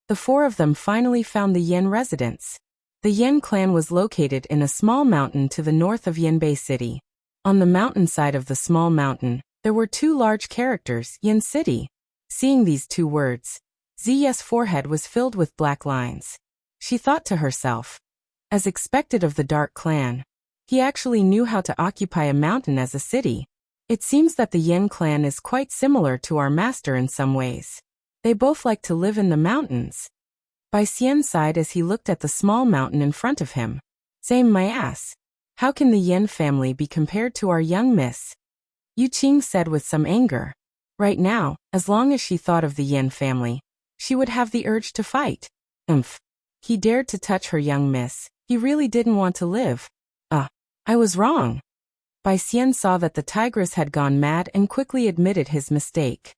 the four of them finally found the Yin residence. The Yin clan was located in a small mountain to the north of Yanbei City. On the mountainside of the small mountain, there were 2 large characters, Yin City. Seeing these 2 words, Ziya's forehead was filled with black lines. She thought to herself, as expected of the Dark Clan, he actually knew how to occupy a mountain as a city. It seems that the Yin clan is quite similar to our master in some ways. They both like to live in the mountains. Bai Xian sighed as he looked at the small mountain in front of him. Same my ass. How can the Yen family be compared to our young miss? Yu Qing said with some anger. Right now, as long as she thought of the Yen family, she would have the urge to fight. He dared to touch her young miss. He really didn't want to live. I was wrong. Bai Xian saw that the tigress had gone mad and quickly admitted his mistake.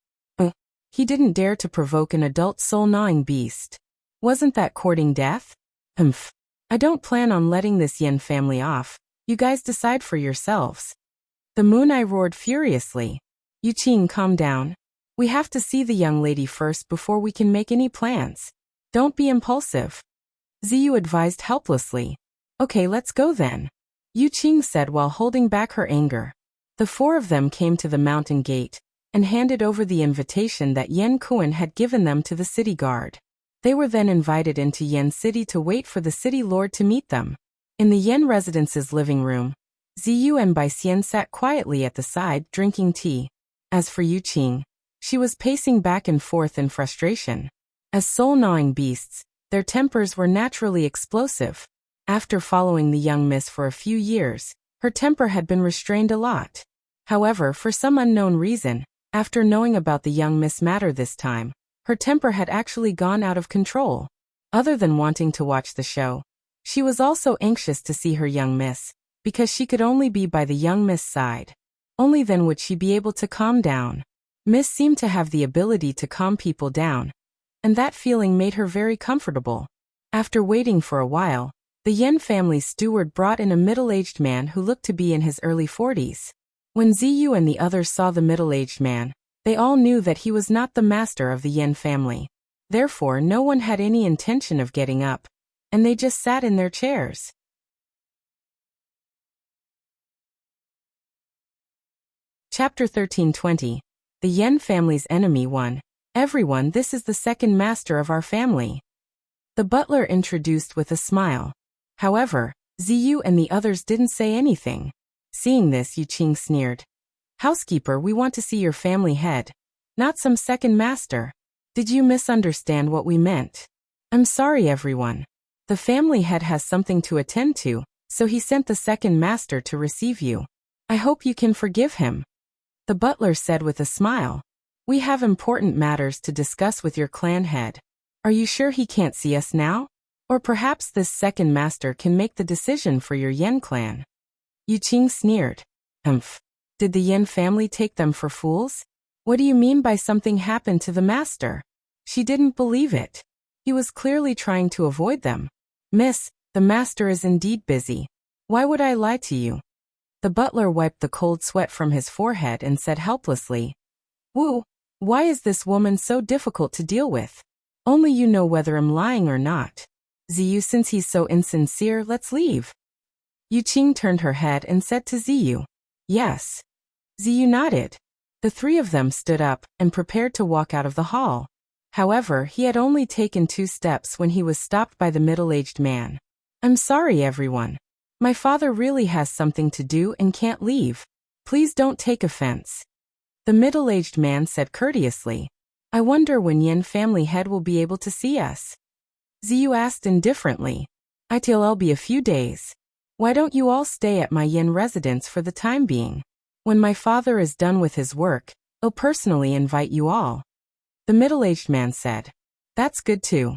He didn't dare to provoke an adult soul-gnawing beast. Wasn't that courting death? I don't plan on letting this Yen family off. You guys decide for yourselves. The Moon Eye roared furiously. Yu Qing, calm down. We have to see the young lady first before we can make any plans. Don't be impulsive. Ziyu advised helplessly. Okay, let's go then. Yu Qing said while holding back her anger. The four of them came to the mountain gate and handed over the invitation that Yen Kuan had given them to the city guard. They were then invited into Yen City to wait for the city lord to meet them. In the Yen residence's living room, Ziyu and Bai Xian sat quietly at the side drinking tea. As for Yu Qing, she was pacing back and forth in frustration. As soul-gnawing beasts, their tempers were naturally explosive. After following the young miss for a few years, her temper had been restrained a lot. However, for some unknown reason, after knowing about the young miss matter this time, her temper had actually gone out of control. Other than wanting to watch the show, she was also anxious to see her young miss, because she could only be by the young miss' side. Only then would she be able to calm down. Miss seemed to have the ability to calm people down, and that feeling made her very comfortable. After waiting for a while, the Yen family's steward brought in a middle-aged man who looked to be in his early 40s. When Ziyu and the others saw the middle-aged man, they all knew that he was not the master of the Yen family. Therefore, no one had any intention of getting up, and they just sat in their chairs. Chapter 1320. The Yen family's enemy 1. Everyone, this is the second master of our family. The butler introduced with a smile. However, Ziyu and the others didn't say anything. Seeing this, Yu Qing sneered. Housekeeper, we want to see your family head, not some second master. Did you misunderstand what we meant? I'm sorry, everyone. The family head has something to attend to, so he sent the second master to receive you. I hope you can forgive him. The butler said with a smile. We have important matters to discuss with your clan head. Are you sure he can't see us now? Or perhaps this second master can make the decision for your Yen clan. Yu Qing sneered. Did the Yen family take them for fools? What do you mean by something happened to the master? She didn't believe it. He was clearly trying to avoid them. Miss, the master is indeed busy. Why would I lie to you? The butler wiped the cold sweat from his forehead and said helplessly. Wu, why is this woman so difficult to deal with? Only you know whether I'm lying or not. Ziyu, since he's so insincere, let's leave. Yu Qing turned her head and said to Ziyu. Yes. Ziyu nodded. The three of them stood up and prepared to walk out of the hall. However, he had only taken 2 steps when he was stopped by the middle-aged man. I'm sorry, everyone. My father really has something to do and can't leave. Please don't take offense. The middle-aged man said courteously. I wonder when Yen family head will be able to see us. Ziyu asked indifferently. It'll be a few days. Why don't you all stay at my Yen residence for the time being? When my father is done with his work, I'll personally invite you all. The middle-aged man said. That's good too.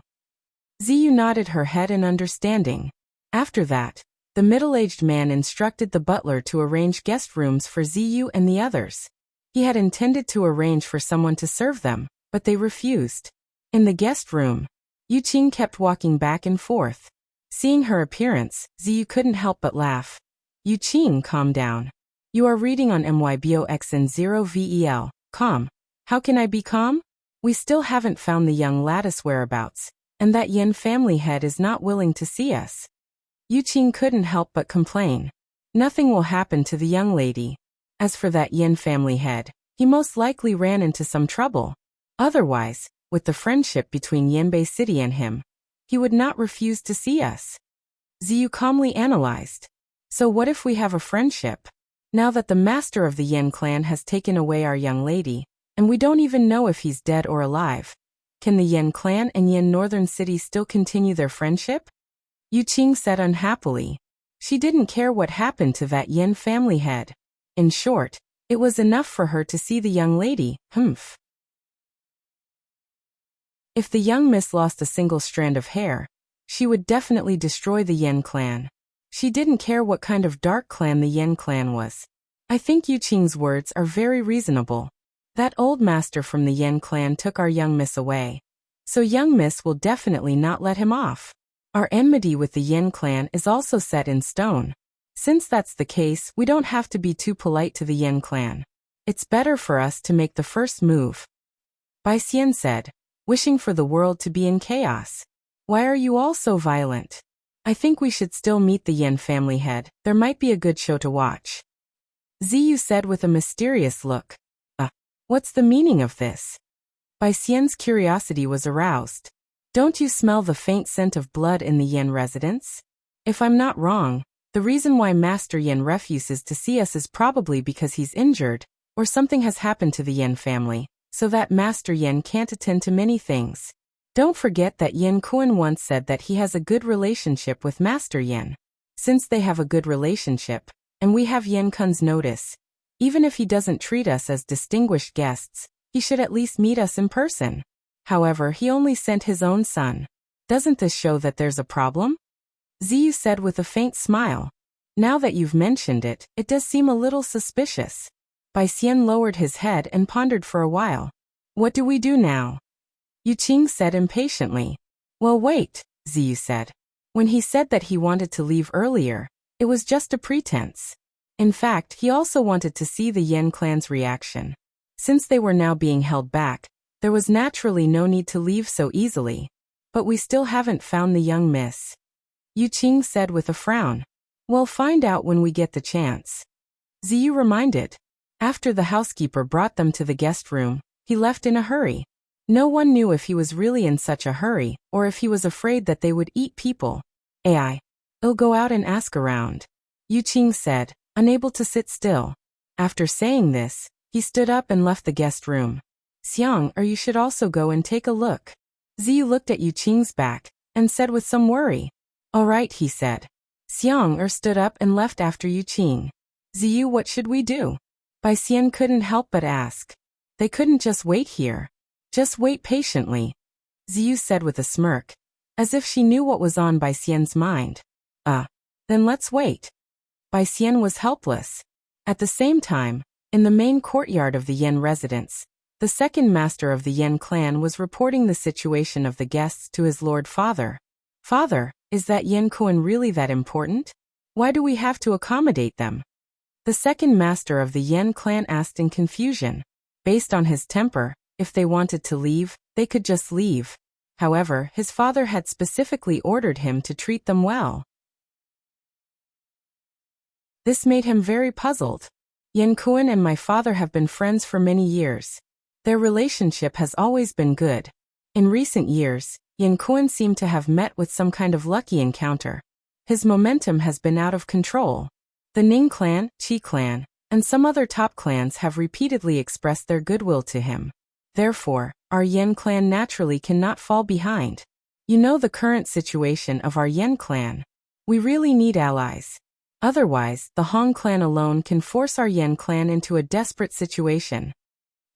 Ziyu nodded her head in understanding. After that, the middle-aged man instructed the butler to arrange guest rooms for Ziyu and the others. He had intended to arrange for someone to serve them, but they refused. In the guest room, Yu Qing kept walking back and forth. Seeing her appearance, Ziyu couldn't help but laugh. Yu Qing, calm down. You are reading on MYBOXN0VEL. Calm. How can I be calm? We still haven't found the young lattice whereabouts, and that Yen family head is not willing to see us. Yu Qing couldn't help but complain. Nothing will happen to the young lady. As for that Yen family head, he most likely ran into some trouble. Otherwise, with the friendship between Yanbei City and him, he would not refuse to see us. Ziyu calmly analyzed. So what if we have a friendship? Now that the master of the Yen clan has taken away our young lady, and we don't even know if he's dead or alive, can the Yen clan and Yen Northern City still continue their friendship? Yu Qing said unhappily. She didn't care what happened to that Yin family head. In short, it was enough for her to see the young lady. If the young miss lost a single strand of hair, she would definitely destroy the Yin clan. She didn't care what kind of dark clan the Yin clan was. I think Yu Qing's words are very reasonable. That old master from the Yin clan took our young miss away. So young miss will definitely not let him off. Our enmity with the Yin clan is also set in stone. Since that's the case, we don't have to be too polite to the Yin clan. It's better for us to make the first move. Bai Xu said, wishing for the world to be in chaos. Why are you all so violent? I think we should still meet the Yin family head. There might be a good show to watch. Ziyu said with a mysterious look. What's the meaning of this? Bai Xu's curiosity was aroused. Don't you smell the faint scent of blood in the Yin residence? If I'm not wrong, the reason why Master Yin refuses to see us is probably because he's injured, or something has happened to the Yin family, so that Master Yin can't attend to many things. Don't forget that Yin Kun once said that he has a good relationship with Master Yin. Since they have a good relationship, and we have Yin Kun's notice, even if he doesn't treat us as distinguished guests, he should at least meet us in person. However, he only sent his own son. Doesn't this show that there's a problem? Ziyu said with a faint smile. Now that you've mentioned it, it does seem a little suspicious. Bai Xu lowered his head and pondered for a while. What do we do now? Yu Qing said impatiently. Well, wait, Ziyu said. When he said that he wanted to leave earlier, it was just a pretense. In fact, he also wanted to see the Yin clan's reaction. Since they were now being held back, there was naturally no need to leave so easily. But we still haven't found the young miss. Yu Qing said with a frown. We'll find out when we get the chance. Ziyu reminded. After the housekeeper brought them to the guest room, he left in a hurry. No one knew if he was really in such a hurry, or if he was afraid that they would eat people. I'll go out and ask around. Yu Qing said, unable to sit still. After saying this, he stood up and left the guest room. Xiang, or you should also go and take a look. Ziyu looked at Yu Qing's back, and said with some worry. All right, he said. Xiang stood up and left after Yu Qing. Ziyu, what should we do? Bai Xu couldn't help but ask. They couldn't just wait here. Just wait patiently. Ziyu said with a smirk, as if she knew what was on Bai Xu's mind. Then let's wait. Bai Xu was helpless. At the same time, in the main courtyard of the Yin residence, the second master of the Yin clan was reporting the situation of the guests to his lord father. Father, is that Yin Kun really that important? Why do we have to accommodate them? The second master of the Yin clan asked in confusion. Based on his temper, if they wanted to leave, they could just leave. However, his father had specifically ordered him to treat them well. This made him very puzzled. Yin Kun and my father have been friends for many years. Their relationship has always been good. In recent years, Yin Kun seemed to have met with some kind of lucky encounter. His momentum has been out of control. The Ning clan, Qi clan, and some other top clans have repeatedly expressed their goodwill to him. Therefore, our Yin clan naturally cannot fall behind. You know the current situation of our Yin clan. We really need allies. Otherwise, the Hong clan alone can force our Yin clan into a desperate situation.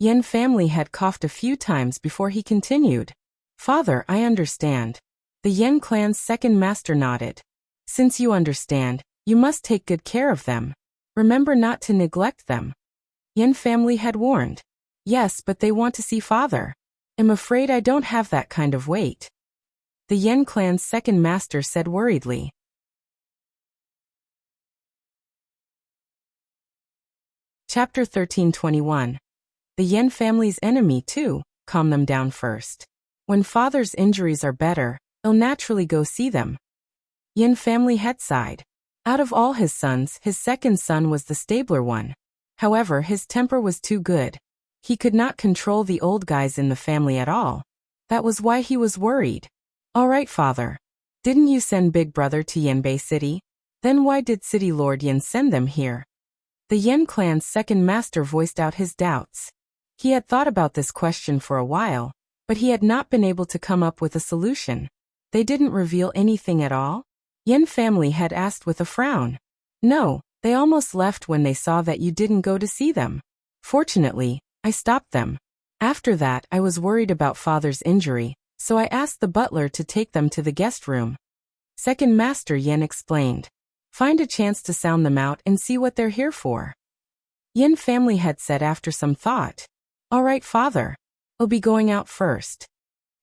Yin family had coughed a few times before he continued. Father, I understand. The Yin clan's second master nodded. Since you understand, you must take good care of them. Remember not to neglect them. Yin family had warned. Yes, but they want to see father. I'm afraid I don't have that kind of weight. The Yin clan's second master said worriedly. Chapter 1321. The Yin family's enemy too, calm them down first. When father's injuries are better, he'll naturally go see them. Yin family head sighed. Out of all his sons, his second son was the stabler one. However, his temper was too good. He could not control the old guys in the family at all. That was why he was worried. All right, father. Didn't you send big brother to Yanbei City? Then why did City Lord Yin send them here? The Yin clan's second master voiced out his doubts. He had thought about this question for a while, but he had not been able to come up with a solution. They didn't reveal anything at all? Yin family had asked with a frown. No, they almost left when they saw that you didn't go to see them. Fortunately, I stopped them. After that, I was worried about father's injury, so I asked the butler to take them to the guest room. Second Master Yin explained. Find a chance to sound them out and see what they're here for. Yin family had said after some thought. All right, father. I'll be going out first.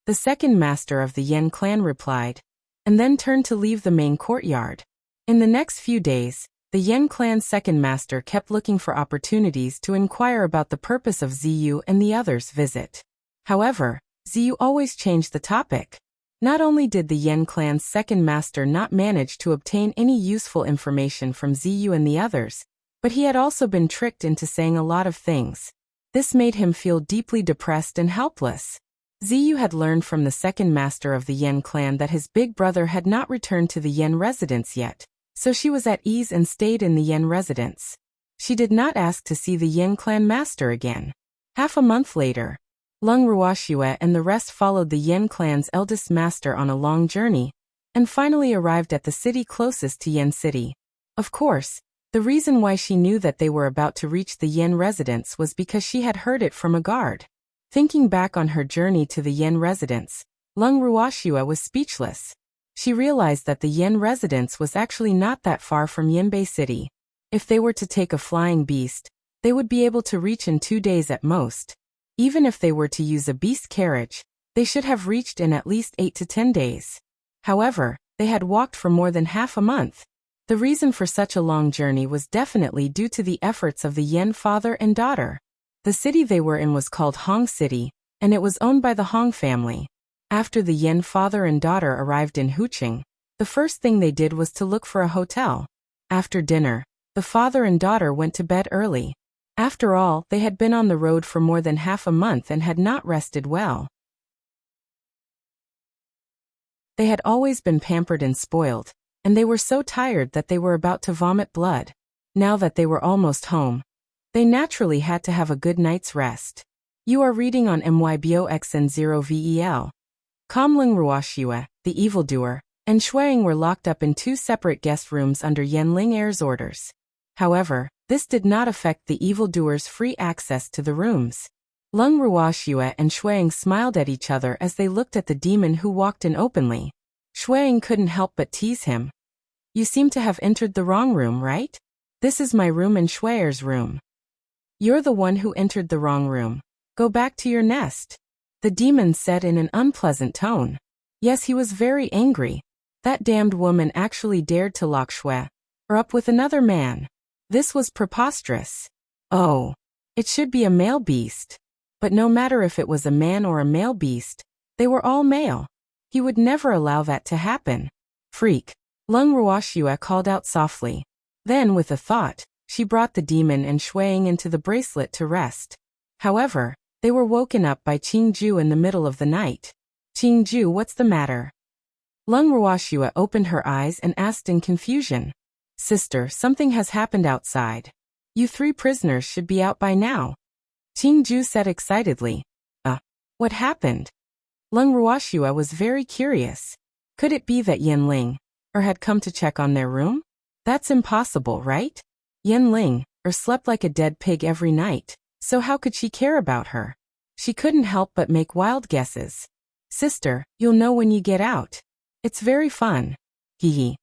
The second master of the Yin clan replied, and then turned to leave the main courtyard. In the next few days, the Yin clan's second master kept looking for opportunities to inquire about the purpose of Ziyu and the others' visit. However, Ziyu always changed the topic. Not only did the Yin clan's second master not manage to obtain any useful information from Ziyu and the others, but he had also been tricked into saying a lot of things. This made him feel deeply depressed and helpless. Ziyu had learned from the second master of the Yin clan that his big brother had not returned to the Yin residence yet, so she was at ease and stayed in the Yin residence. She did not ask to see the Yin clan master again. Half a month later, Lung Ruoxue and the rest followed the Yin clan's eldest master on a long journey, and finally arrived at the city closest to Yin City. Of course, the reason why she knew that they were about to reach the Yin residence was because she had heard it from a guard. Thinking back on her journey to the Yin residence, Lung Ruoxue was speechless. She realized that the Yin residence was actually not that far from Yinbei City. If they were to take a flying beast, they would be able to reach in 2 days at most. Even if they were to use a beast carriage, they should have reached in at least 8 to 10 days. However, they had walked for more than half a month. The reason for such a long journey was definitely due to the efforts of the Yin father and daughter. The city they were in was called Hong City, and it was owned by the Hong family. After the Yin father and daughter arrived in Huqing, the first thing they did was to look for a hotel. After dinner, the father and daughter went to bed early. After all, they had been on the road for more than half a month and had not rested well. They had always been pampered and spoiled, and they were so tired that they were about to vomit blood. Now that they were almost home, they naturally had to have a good night's rest. You are reading on MYBOXN0VEL. Kamling Ruoxue, the evildoer, and Shuang were locked up in 2 separate guest rooms under Yanling Heir's orders. However, this did not affect the evildoer's free access to the rooms. Lung Ruoxue and Shuang smiled at each other as they looked at the demon who walked in openly. Shuang couldn't help but tease him. You seem to have entered the wrong room, right? This is my room and Shuang's room. You're the one who entered the wrong room. Go back to your nest. The demon said in an unpleasant tone. Yes, he was very angry. That damned woman actually dared to lock Shui up with another man. This was preposterous. Oh, it should be a male beast. But no matter if it was a man or a male beast, they were all male. He would never allow that to happen. Freak. Lung Ruoxue called out softly. Then, with a thought, she brought the demon and Shuang into the bracelet to rest. However, they were woken up by Qingju in the middle of the night. Qingju, what's the matter? Lung Ruoxue opened her eyes and asked in confusion. Sister, something has happened outside. You 3 prisoners should be out by now. Qingju said excitedly. What happened? Lung Ruoxue was very curious. Could it be that Yanling had come to check on their room? That's impossible, right? Yanling slept like a dead pig every night, so how could she care about her? She couldn't help but make wild guesses. Sister, you'll know when you get out. It's very fun. Hee.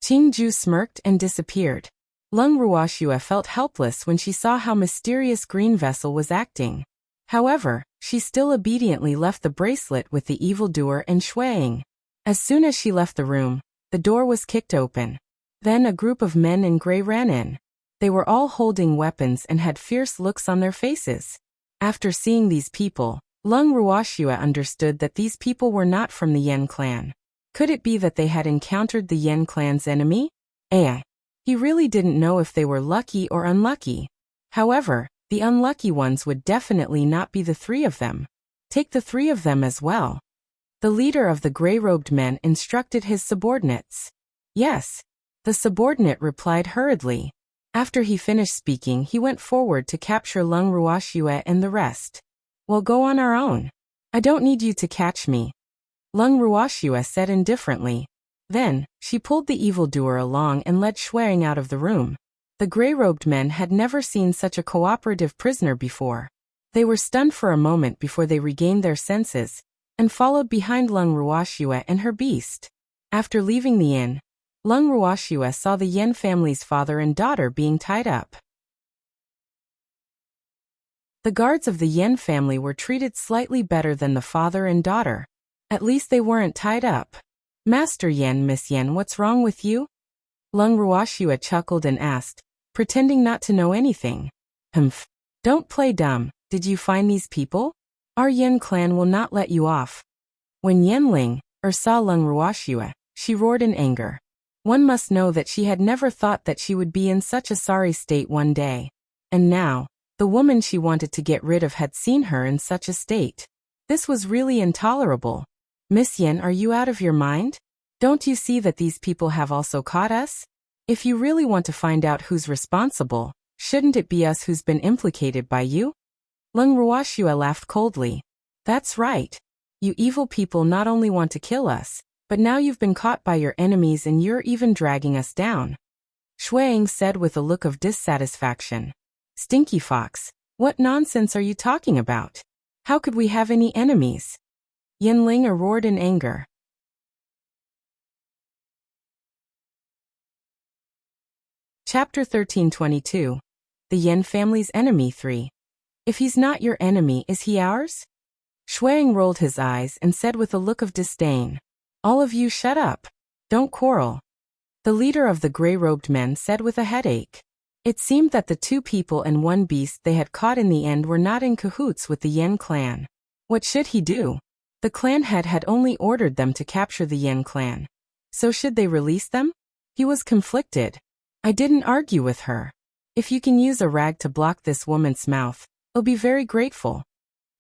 Qingju smirked and disappeared. Lung Ruoxue felt helpless when she saw how mysterious Green Vessel was acting. However, she still obediently left the bracelet with the evildoer and Shuang. As soon as she left the room, the door was kicked open. Then a group of men in gray ran in. They were all holding weapons and had fierce looks on their faces. After seeing these people, Lung Ruoxue understood that these people were not from the Yin clan. Could it be that they had encountered the Yin clan's enemy? He really didn't know if they were lucky or unlucky. However, the unlucky ones would definitely not be the 3 of them. Take the 3 of them as well. The leader of the gray-robed men instructed his subordinates. Yes. The subordinate replied hurriedly. After he finished speaking, he went forward to capture Lung Ruoxue and the rest. We'll go on our own. I don't need you to catch me. Lung Ruoxue said indifferently. Then, she pulled the evildoer along and led Shuang out of the room. The gray-robed men had never seen such a cooperative prisoner before. They were stunned for a moment before they regained their senses, and followed behind Lung Ruoxue and her beast. After leaving the inn, Lung Ruoxue saw the Yan family's father and daughter being tied up. The guards of the Yan family were treated slightly better than the father and daughter. At least they weren't tied up. Master Yan, Miss Yan, what's wrong with you? Lung Ruoxue chuckled and asked, pretending not to know anything. Humph. Don't play dumb. Did you find these people? Our Yan clan will not let you off. When Yanling saw Lung Ruoxue, she roared in anger. One must know that she had never thought that she would be in such a sorry state one day. And now, the woman she wanted to get rid of had seen her in such a state. This was really intolerable. Miss Yan, are you out of your mind? Don't you see that these people have also caught us? If you really want to find out who's responsible, shouldn't it be us who's been implicated by you? Lung Ruoxue laughed coldly. That's right. You evil people not only want to kill us, but now you've been caught by your enemies and you're even dragging us down. Shuang said with a look of dissatisfaction. Stinky fox, what nonsense are you talking about? How could we have any enemies? Yanling roared in anger. Chapter 1322. The Yan family's enemy 3. If he's not your enemy, is he ours? Shuang rolled his eyes and said with a look of disdain. All of you shut up. Don't quarrel. The leader of the gray-robed men said with a headache. It seemed that the two people and one beast they had caught in the end were not in cahoots with the Yan clan. What should he do? The clan head had only ordered them to capture the Yan clan. So should they release them? He was conflicted. I didn't argue with her. If you can use a rag to block this woman's mouth, I'll be very grateful.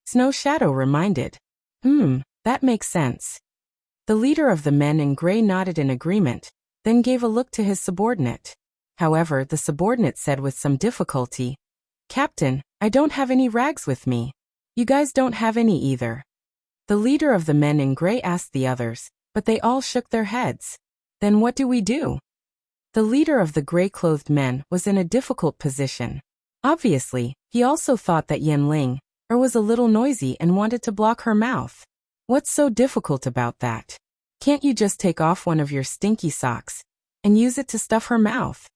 Snow Shadow reminded. That makes sense. The leader of the men in gray nodded in agreement, then gave a look to his subordinate. However, the subordinate said with some difficulty, Captain, I don't have any rags with me. You guys don't have any either. The leader of the men in gray asked the others, but they all shook their heads. Then what do we do? The leader of the gray-clothed men was in a difficult position. Obviously, he also thought that Yanling was a little noisy and wanted to block her mouth. What's so difficult about that? Can't you just take off one of your stinky socks and use it to stuff her mouth?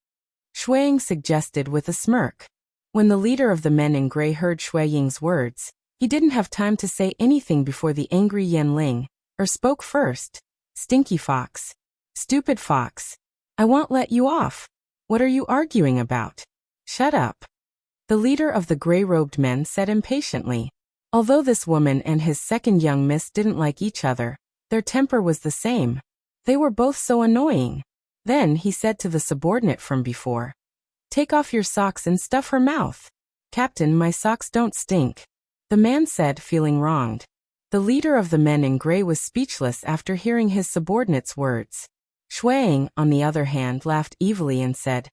Shuang suggested with a smirk. When the leader of the men in gray heard Shuaying's words, he didn't have time to say anything before the angry Yanling spoke first. Stinky fox. Stupid fox. I won't let you off. What are you arguing about? Shut up. The leader of the gray-robed men said impatiently. Although this woman and his second young miss didn't like each other, their temper was the same. They were both so annoying. Then he said to the subordinate from before, Take off your socks and stuff her mouth. Captain, my socks don't stink. The man said, feeling wronged. The leader of the men in gray was speechless after hearing his subordinate's words. Shuang, on the other hand, laughed evilly and said,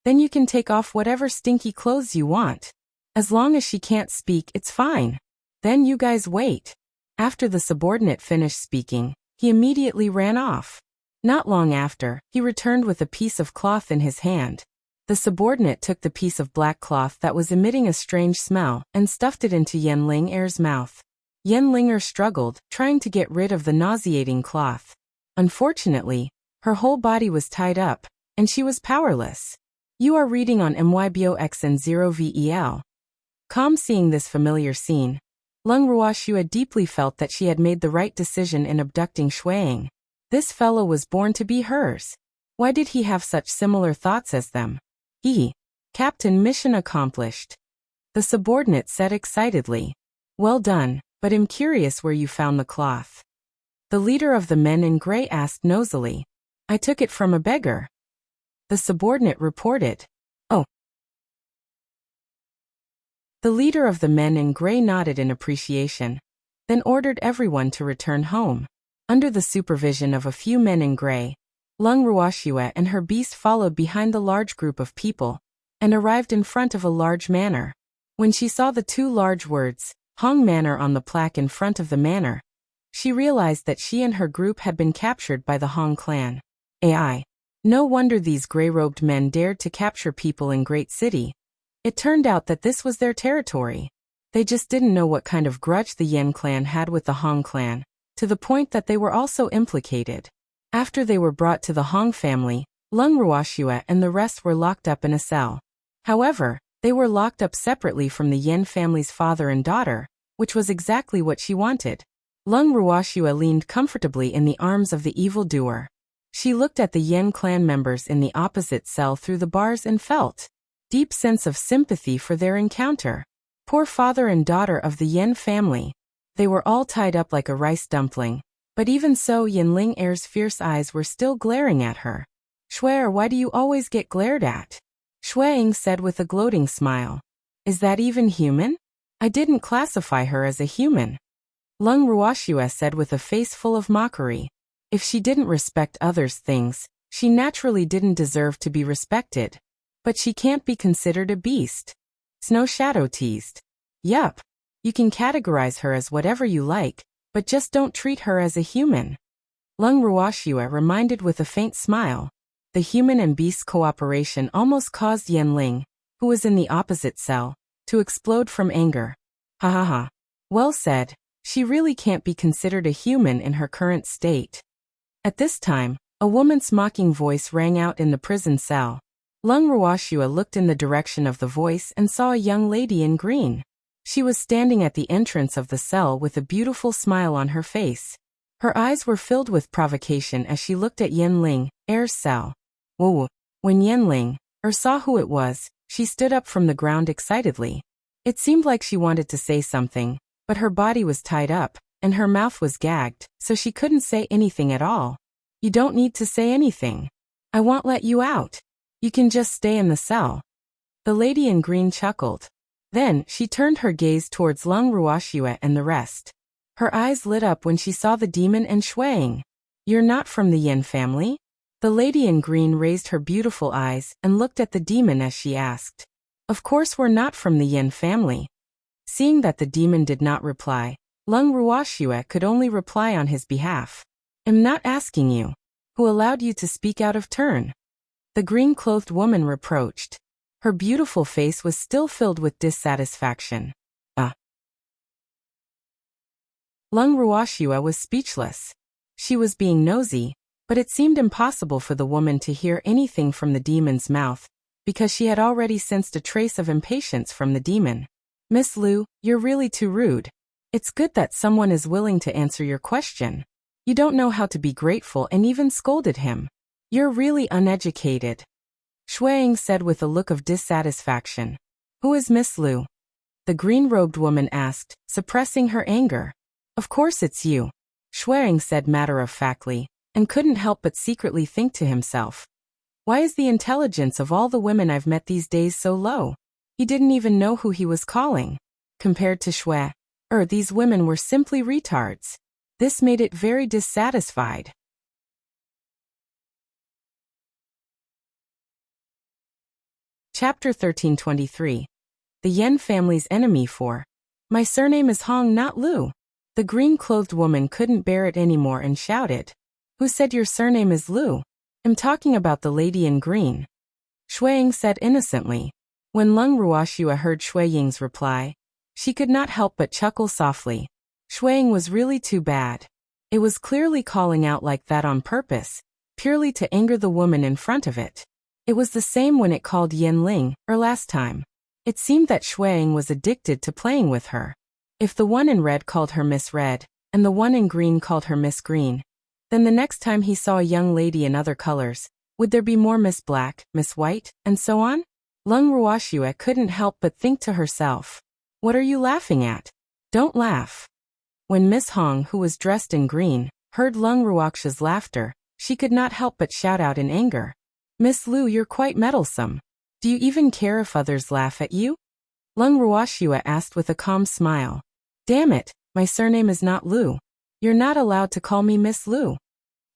Then you can take off whatever stinky clothes you want. As long as she can't speak, it's fine. Then you guys wait. After the subordinate finished speaking, he immediately ran off. Not long after, he returned with a piece of cloth in his hand. The subordinate took the piece of black cloth that was emitting a strange smell and stuffed it into Yanling mouth. Yanling struggled, trying to get rid of the nauseating cloth. Unfortunately, her whole body was tied up, and she was powerless. You are reading on MYBOX and 0VEL. Calm seeing this familiar scene, Lung Ruoxue deeply felt that she had made the right decision in abducting Shuang. This fellow was born to be hers. Why did he have such similar thoughts as them? Captain, mission accomplished. The subordinate said excitedly. Well done, but I'm curious where you found the cloth. The leader of the men in gray asked nosily. I took it from a beggar. The subordinate reported. Oh. The leader of the men in gray nodded in appreciation, then ordered everyone to return home. Under the supervision of a few men in gray, Lung Ruoxue and her beast followed behind the large group of people, and arrived in front of a large manor. When she saw the two large words, Hong Manor on the plaque in front of the manor, she realized that she and her group had been captured by the Hong clan. AI. No wonder these gray-robed men dared to capture people in Great City. It turned out that this was their territory. They just didn't know what kind of grudge the Yen clan had with the Hong clan, to the point that they were also implicated. After they were brought to the Hong family, Lung Ruoxue and the rest were locked up in a cell. However, they were locked up separately from the Yen family's father and daughter, which was exactly what she wanted. Lung Ruoxue leaned comfortably in the arms of the evildoer. She looked at the Yen clan members in the opposite cell through the bars and felt deep sense of sympathy for their encounter. Poor father and daughter of the Yen family. They were all tied up like a rice dumpling, but even so Yen Ling Er's fierce eyes were still glaring at her. Shuer, why do you always get glared at? Shuang said with a gloating smile. Is that even human? I didn't classify her as a human. Lung Ruoxue said with a face full of mockery. If she didn't respect others' things, she naturally didn't deserve to be respected. But she can't be considered a beast. Snow Shadow teased. Yup. You can categorize her as whatever you like, but just don't treat her as a human. Lung Ruoxue reminded with a faint smile. The human and beast cooperation almost caused Yen Ling, who was in the opposite cell, to explode from anger. Ha ha ha. Well said. She really can't be considered a human in her current state. At this time, a woman's mocking voice rang out in the prison cell. Lung Ruoxue looked in the direction of the voice and saw a young lady in green. She was standing at the entrance of the cell with a beautiful smile on her face. Her eyes were filled with provocation as she looked at Yen Ling Er's cell. Whoa! When Yen Ling Er saw who it was, she stood up from the ground excitedly. It seemed like she wanted to say something, but her body was tied up, and her mouth was gagged, so she couldn't say anything at all. You don't need to say anything. I won't let you out. You can just stay in the cell. The lady in green chuckled. Then, she turned her gaze towards Lung Ruoxue and the rest. Her eyes lit up when she saw the demon and Shuang. You're not from the Yen family? The lady in green raised her beautiful eyes and looked at the demon as she asked. Of course we're not from the Yen family. Seeing that the demon did not reply, Lung Ruoxue could only reply on his behalf. I'm not asking you. Who allowed you to speak out of turn? The green-clothed woman reproached. Her beautiful face was still filled with dissatisfaction. Lung Ruoxue was speechless. She was being nosy, but it seemed impossible for the woman to hear anything from the demon's mouth, because she had already sensed a trace of impatience from the demon. Miss Liu, you're really too rude. It's good that someone is willing to answer your question. You don't know how to be grateful and even scolded him. You're really uneducated. Shuang said with a look of dissatisfaction. Who is Miss Liu? The green-robed woman asked, suppressing her anger. Of course it's you. Shuang said matter-of-factly, and couldn't help but secretly think to himself. Why is the intelligence of all the women I've met these days so low? He didn't even know who he was calling. Compared to Shui, these women were simply retards. This made it very dissatisfied. Chapter 1323. The Yen family's enemy for. My surname is Hong, not Liu. The green-clothed woman couldn't bear it anymore and shouted. Who said your surname is Liu? I'm talking about the lady in green. Shuang said innocently. When Lung Ruoxue heard Shui Ying's reply, she could not help but chuckle softly. Shuang was really too bad. It was clearly calling out like that on purpose, purely to anger the woman in front of it. It was the same when it called Yen Ling, last time. It seemed that Shuang was addicted to playing with her. If the one in red called her Miss Red, and the one in green called her Miss Green, then the next time he saw a young lady in other colors, would there be more Miss Black, Miss White, and so on? Lung Ruoxue couldn't help but think to herself. What are you laughing at? Don't laugh. When Miss Hong, who was dressed in green, heard Lung Ruoxue's laughter, she could not help but shout out in anger. Miss Liu, you're quite meddlesome. Do you even care if others laugh at you? Lung Ruoxue asked with a calm smile. Damn it, my surname is not Liu. You're not allowed to call me Miss Liu.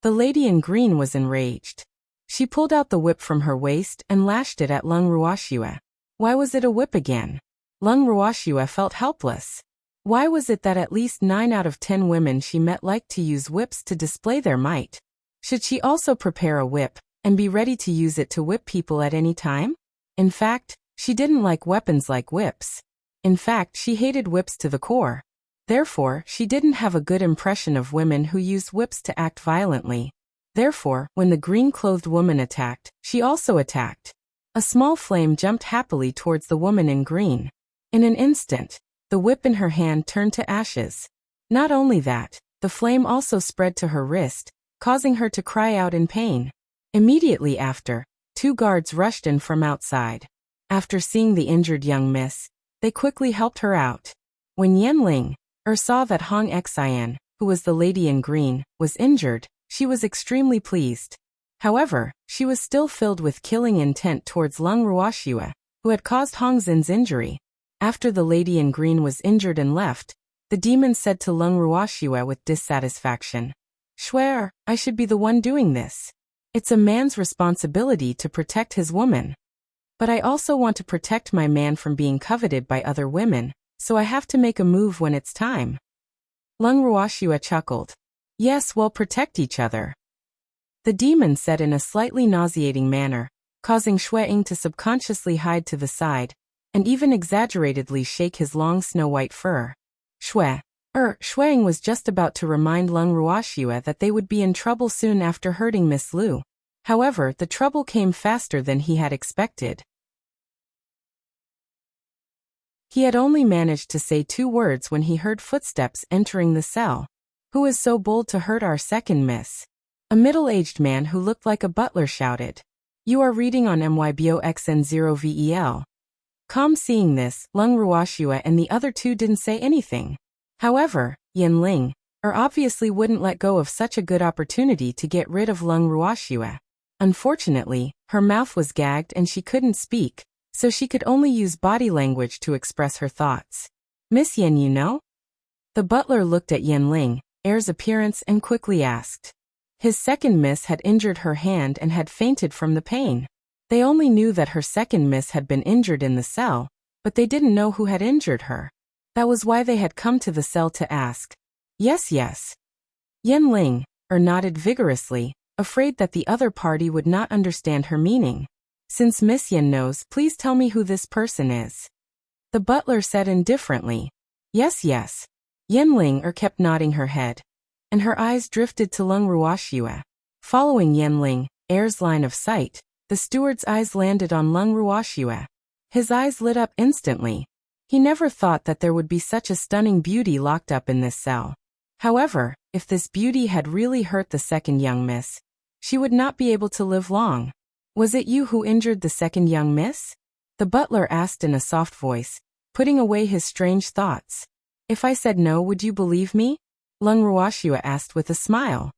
The lady in green was enraged. She pulled out the whip from her waist and lashed it at Lung Ruoxue. Why was it a whip again? Lung Ruoxue felt helpless. Why was it that at least 9 out of 10 women she met liked to use whips to display their might? Should she also prepare a whip and be ready to use it to whip people at any time? In fact, she didn't like weapons like whips. In fact, she hated whips to the core. Therefore, she didn't have a good impression of women who used whips to act violently. Therefore, when the green-clothed woman attacked, she also attacked. A small flame jumped happily towards the woman in green. In an instant, the whip in her hand turned to ashes. Not only that, the flame also spread to her wrist, causing her to cry out in pain. Immediately after, 2 guards rushed in from outside. After seeing the injured young miss, they quickly helped her out. When Yanling saw that Hong Xian, who was the lady in green, was injured, she was extremely pleased. However, she was still filled with killing intent towards Lung Ruoxue, who had caused Hong Xin's injury. After the lady in green was injured and left, the demon said to Lung Ruoxue with dissatisfaction, "Swear, I should be the one doing this. It's a man's responsibility to protect his woman. But I also want to protect my man from being coveted by other women, so I have to make a move when it's time." Lung Ruoxue chuckled. "Yes, well, protect each other." The demon said in a slightly nauseating manner, causing Xueying to subconsciously hide to the side, and even exaggeratedly shake his long snow-white fur. Xueying was just about to remind Lung Ruoxue that they would be in trouble soon after hurting Miss Lu. However, the trouble came faster than he had expected. He had only managed to say 2 words when he heard footsteps entering the cell. "Who is so bold to hurt our second miss?" A middle-aged man who looked like a butler shouted. "You are reading on MYBOXN0VEL. Com." Seeing this, Lung Ruoxue and the other 2 didn't say anything. However, Yanling obviously wouldn't let go of such a good opportunity to get rid of Lung Ruoxue. Unfortunately, her mouth was gagged and she couldn't speak, so she could only use body language to express her thoughts. "Miss Yan, you know?" The butler looked at Yanling's appearance and quickly asked. His second miss had injured her hand and had fainted from the pain. They only knew that her second miss had been injured in the cell, but they didn't know who had injured her. That was why they had come to the cell to ask. Yes. Yanling nodded vigorously, afraid that the other party would not understand her meaning. "Since Miss Yan knows, please tell me who this person is." The butler said indifferently. Yes. Yanling kept nodding her head, and her eyes drifted to Lung Ruoxue. Following Yanling's line of sight, the steward's eyes landed on Lung Ruoxue. His eyes lit up instantly. He never thought that there would be such a stunning beauty locked up in this cell. However, if this beauty had really hurt the second young miss, she would not be able to live long. "Was it you who injured the second young miss?" The butler asked in a soft voice, putting away his strange thoughts. "If I said no, would you believe me?" Lung Ruoxue asked with a smile.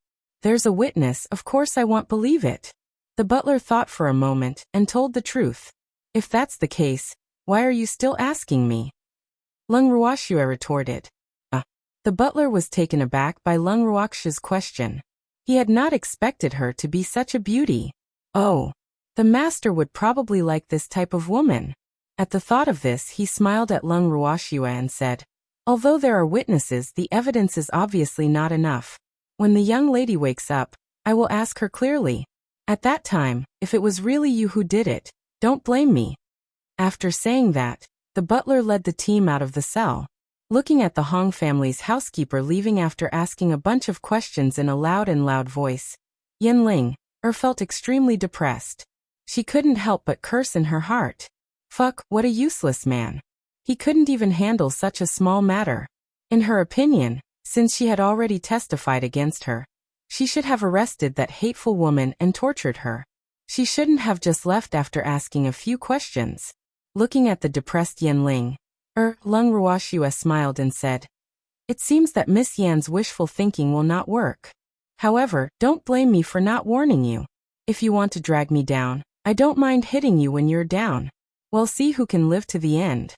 "There's a witness, of course I won't believe it." The butler thought for a moment and told the truth. "If that's the case, why are you still asking me?" Lung Ruoxue retorted. The butler was taken aback by Lung Ruoxue's question. He had not expected her to be such a beauty. Oh, the master would probably like this type of woman. At the thought of this, he smiled at Lung Ruoxue and said, "Although there are witnesses, the evidence is obviously not enough. When the young lady wakes up, I will ask her clearly. At that time, if it was really you who did it, don't blame me." After saying that, the butler led the team out of the cell. Looking at the Hong family's housekeeper leaving after asking a bunch of questions in a loud voice, Yanling felt extremely depressed. She couldn't help but curse in her heart. Fuck, what a useless man. He couldn't even handle such a small matter. In her opinion, since she had already testified against her, she should have arrested that hateful woman and tortured her. She shouldn't have just left after asking a few questions. Looking at the depressed Yanling, Lung Ruoxue smiled and said, "It seems that Miss Yan's wishful thinking will not work. However, don't blame me for not warning you. If you want to drag me down, I don't mind hitting you when you're down. We'll see who can live to the end."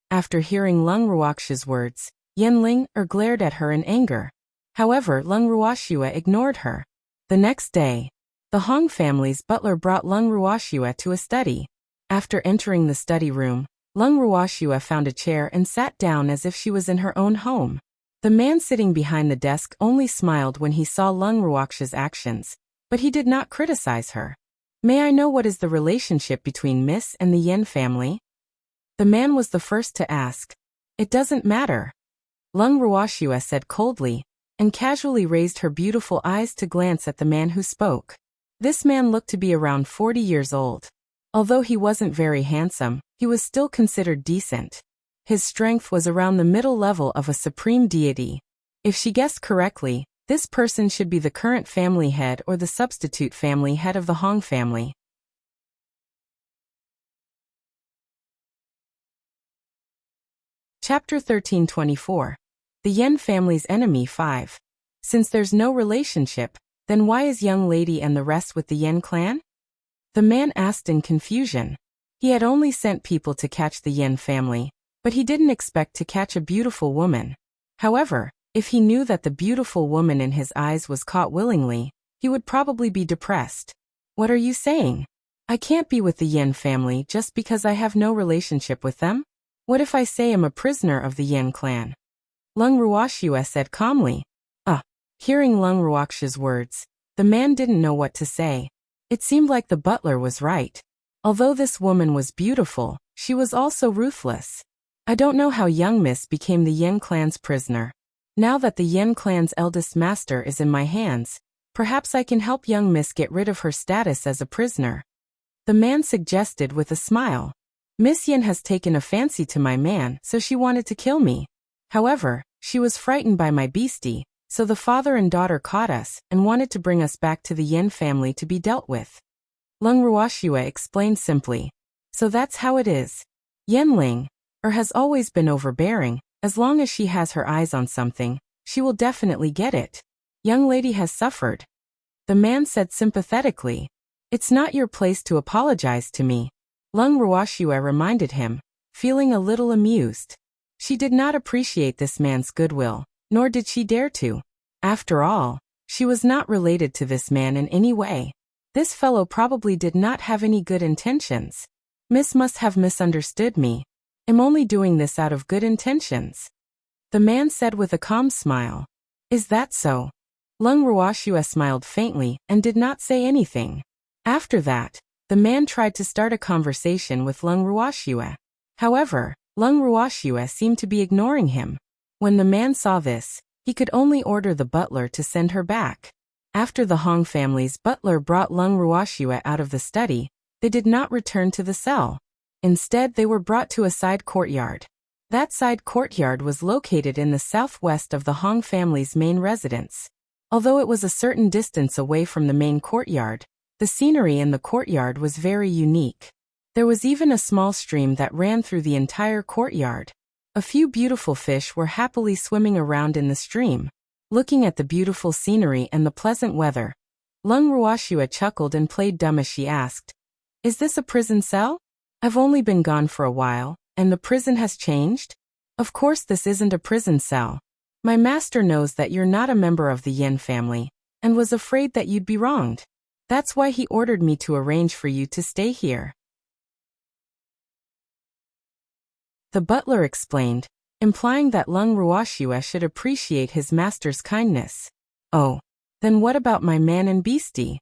After hearing Lung Ruoxue's words, Yanling glared at her in anger. However, Lung Ruoxue ignored her. The next day, the Hong family's butler brought Lung Ruoxue to a study. After entering the study room, Lung Ruoxue found a chair and sat down as if she was in her own home. The man sitting behind the desk only smiled when he saw Lung Ruoxia's actions, but he did not criticize her. May I know what is the relationship between Miss and the Yen family? The man was the first to ask. It doesn't matter. Lung Ruoxia said coldly, and casually raised her beautiful eyes to glance at the man who spoke. This man looked to be around 40 years old. Although he wasn't very handsome, he was still considered decent. His strength was around the middle level of a supreme deity. If she guessed correctly, this person should be the current family head or the substitute family head of the Hong family. Chapter 1324. The Yen family's enemy 5. Since there's no relationship, then why is young lady and the rest with the Yen clan? The man asked in confusion. He had only sent people to catch the Yen family, but he didn't expect to catch a beautiful woman. However, if he knew that the beautiful woman in his eyes was caught willingly, he would probably be depressed. What are you saying? I can't be with the Yen family just because I have no relationship with them? What if I say I'm a prisoner of the Yen clan? Lung Ruoxia said calmly. Hearing Lung Ruoxia's words, the man didn't know what to say. It seemed like the butler was right. Although this woman was beautiful, she was also ruthless. I don't know how young Miss became the Yen clan's prisoner. Now that the Yen clan's eldest master is in my hands, perhaps I can help young Miss get rid of her status as a prisoner. The man suggested with a smile. Miss Yen has taken a fancy to my man, so she wanted to kill me. However, she was frightened by my beastie, so the father and daughter caught us and wanted to bring us back to the Yen family to be dealt with. Lung Ruoxia explained simply. So that's how it is. Yen Ling, has always been overbearing. As long as she has her eyes on something, she will definitely get it. Young lady has suffered. The man said sympathetically. It's not your place to apologize to me. Lung Ruoxia reminded him, feeling a little amused. She did not appreciate this man's goodwill, nor did she dare to. After all, she was not related to this man in any way. This fellow probably did not have any good intentions. Miss must have misunderstood me. I'm only doing this out of good intentions. The man said with a calm smile. Is that so? Lung Ruoxia smiled faintly and did not say anything. After that, the man tried to start a conversation with Lung Ruoxia. However, Lung Ruoxia seemed to be ignoring him. When the man saw this, he could only order the butler to send her back. After the Hong family's butler brought Lung Ruoxia out of the study, they did not return to the cell. Instead, they were brought to a side courtyard. That side courtyard was located in the southwest of the Hong family's main residence. Although it was a certain distance away from the main courtyard, the scenery in the courtyard was very unique. There was even a small stream that ran through the entire courtyard. A few beautiful fish were happily swimming around in the stream. Looking at the beautiful scenery and the pleasant weather, Lung Ruoxia chuckled and played dumb as she asked, Is this a prison cell? I've only been gone for a while, and the prison has changed? Of course this isn't a prison cell. My master knows that you're not a member of the Yen family, and was afraid that you'd be wronged. That's why he ordered me to arrange for you to stay here. The butler explained, implying that Lung Ruoxia should appreciate his master's kindness. Oh, then what about my man and beastie?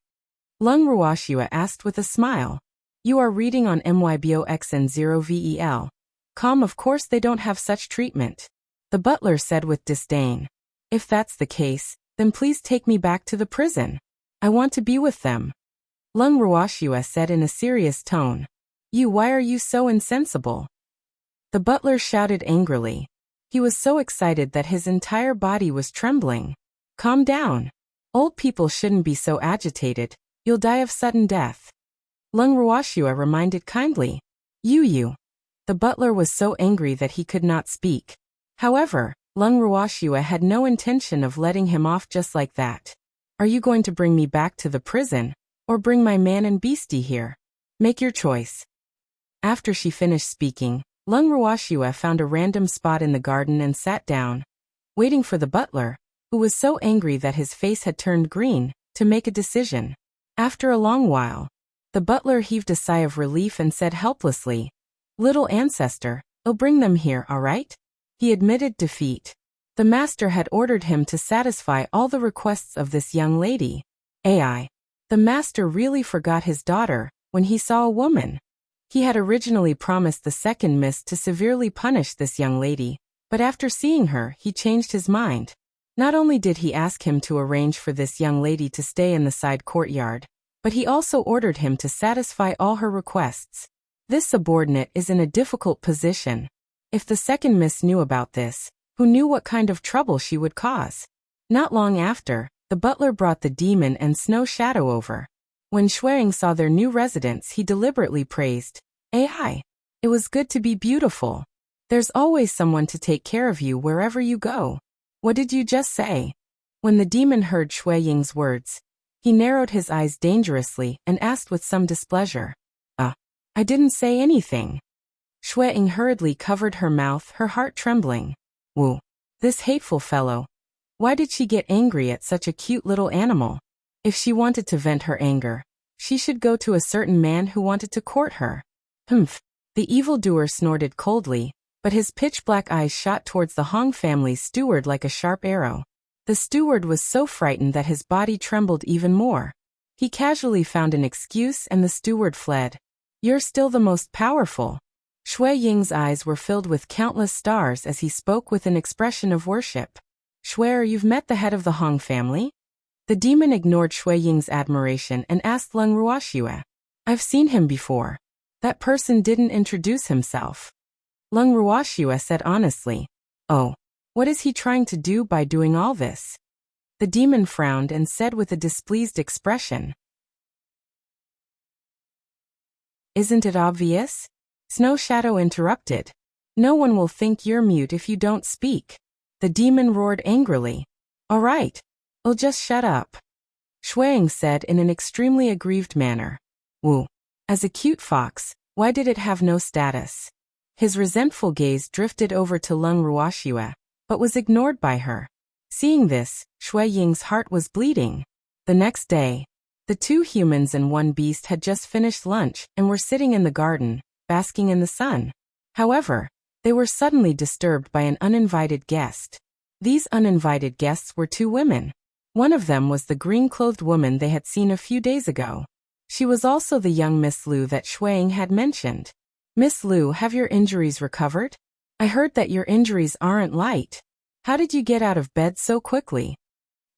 Lung Ruoxia asked with a smile. You are reading on MYBOXN0VEL. Of course they don't have such treatment. The butler said with disdain. If that's the case, then please take me back to the prison. I want to be with them. Lung Ruoxia said in a serious tone. Why are you so insensible? The butler shouted angrily. He was so excited that his entire body was trembling. Calm down. Old people shouldn't be so agitated. You'll die of sudden death. Lung Ruoxia reminded kindly. You. The butler was so angry that he could not speak. However, Lung Ruoxia had no intention of letting him off just like that. Are you going to bring me back to the prison, or bring my man and beastie here? Make your choice. After she finished speaking, Lung Ruoxia found a random spot in the garden and sat down, waiting for the butler, who was so angry that his face had turned green, to make a decision. After a long while, the butler heaved a sigh of relief and said helplessly, Little ancestor, I'll bring them here, all right? He admitted defeat. The master had ordered him to satisfy all the requests of this young lady. AI. The master really forgot his daughter when he saw a woman. He had originally promised the second miss to severely punish this young lady, but after seeing her, he changed his mind. Not only did he ask him to arrange for this young lady to stay in the side courtyard, but he also ordered him to satisfy all her requests. This subordinate is in a difficult position. If the second miss knew about this, who knew what kind of trouble she would cause? Not long after, the butler brought the demon and Snow Shadow over. When Xueying saw their new residence, he deliberately praised, "AI, it was good to be beautiful. There's always someone to take care of you wherever you go." What did you just say? When the demon heard Xueying's words, he narrowed his eyes dangerously and asked with some displeasure, I didn't say anything." Xueying hurriedly covered her mouth, her heart trembling. Wu, this hateful fellow. Why did she get angry at such a cute little animal? If she wanted to vent her anger, she should go to a certain man who wanted to court her. Humph. The evildoer snorted coldly, but his pitch-black eyes shot towards the Hong family's steward like a sharp arrow. The steward was so frightened that his body trembled even more. He casually found an excuse and the steward fled. "You're still the most powerful." Xueying's eyes were filled with countless stars as he spoke with an expression of worship. "Xuer, you've met the head of the Hong family?" The demon ignored Xueying's admiration and asked Leng Ruoxue. "I've seen him before. That person didn't introduce himself." Leng Ruoxue said honestly, "Oh, what is he trying to do by doing all this?" The demon frowned and said with a displeased expression, "Isn't it obvious?" Snow Shadow interrupted. "No one will think you're mute if you don't speak." The demon roared angrily. "All right, I'll just shut up," Xueying said in an extremely aggrieved manner. "Wu, as a cute fox, why did it have no status?" His resentful gaze drifted over to Leng Ruoxue, but was ignored by her. Seeing this, Xueying's heart was bleeding. The next day, the two humans and one beast had just finished lunch and were sitting in the garden, basking in the sun. However, they were suddenly disturbed by an uninvited guest. These uninvited guests were two women. One of them was the green-clothed woman they had seen a few days ago. She was also the young Miss Liu that Xueying had mentioned. "Miss Liu, have your injuries recovered? I heard that your injuries aren't light. How did you get out of bed so quickly?"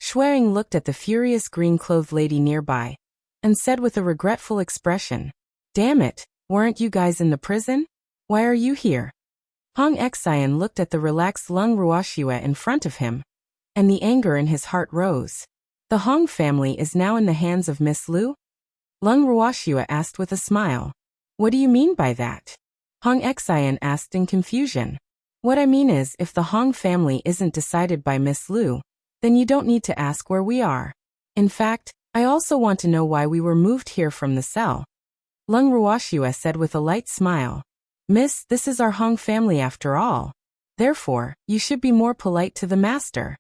Xueying looked at the furious green-clothed lady nearby and said with a regretful expression, "Damn it, weren't you guys in the prison? Why are you here?" Hong Xian looked at the relaxed Leng Ruoxue in front of him, and the anger in his heart rose. "The Hong family is now in the hands of Miss Liu?" Leng Ruoxue asked with a smile. "What do you mean by that?" Hong Xian asked in confusion. "What I mean is, if the Hong family isn't decided by Miss Liu, then you don't need to ask where we are. In fact, I also want to know why we were moved here from the cell." Leng Ruoxue said with a light smile. "Miss, this is our Hong family after all. Therefore, you should be more polite to the master."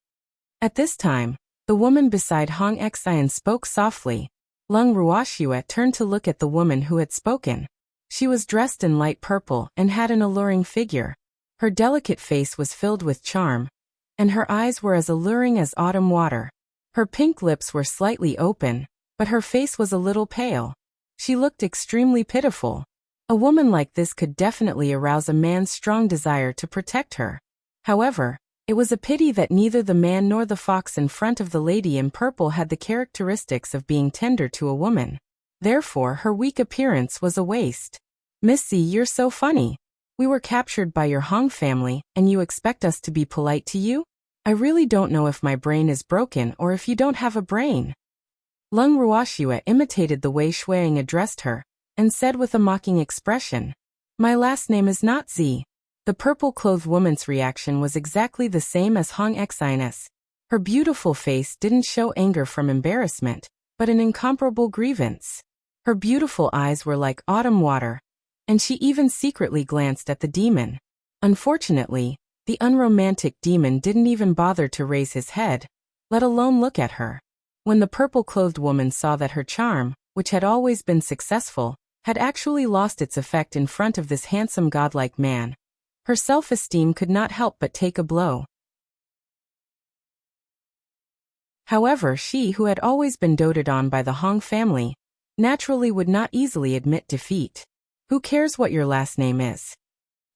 At this time, the woman beside Hong Xian spoke softly. Leng Ruoxue turned to look at the woman who had spoken. She was dressed in light purple and had an alluring figure. Her delicate face was filled with charm, and her eyes were as alluring as autumn water. Her pink lips were slightly open, but her face was a little pale. She looked extremely pitiful. A woman like this could definitely arouse a man's strong desire to protect her. However, it was a pity that neither the man nor the fox in front of the lady in purple had the characteristics of being tender to a woman. Therefore, her weak appearance was a waste. "Missy, you're so funny. We were captured by your Hong family, and you expect us to be polite to you? I really don't know if my brain is broken or if you don't have a brain." Leng Ruoxue imitated the way Xueying addressed her, and said with a mocking expression, "My last name is not Z." The purple-clothed woman's reaction was exactly the same as Hong Xian's. Her beautiful face didn't show anger from embarrassment, but an incomparable grievance. Her beautiful eyes were like autumn water, and she even secretly glanced at the demon. Unfortunately, the unromantic demon didn't even bother to raise his head, let alone look at her. When the purple-clothed woman saw that her charm, which had always been successful, had actually lost its effect in front of this handsome godlike man, her self-esteem could not help but take a blow. However, she, who had always been doted on by the Hong family, naturally would not easily admit defeat. Who cares what your last name is?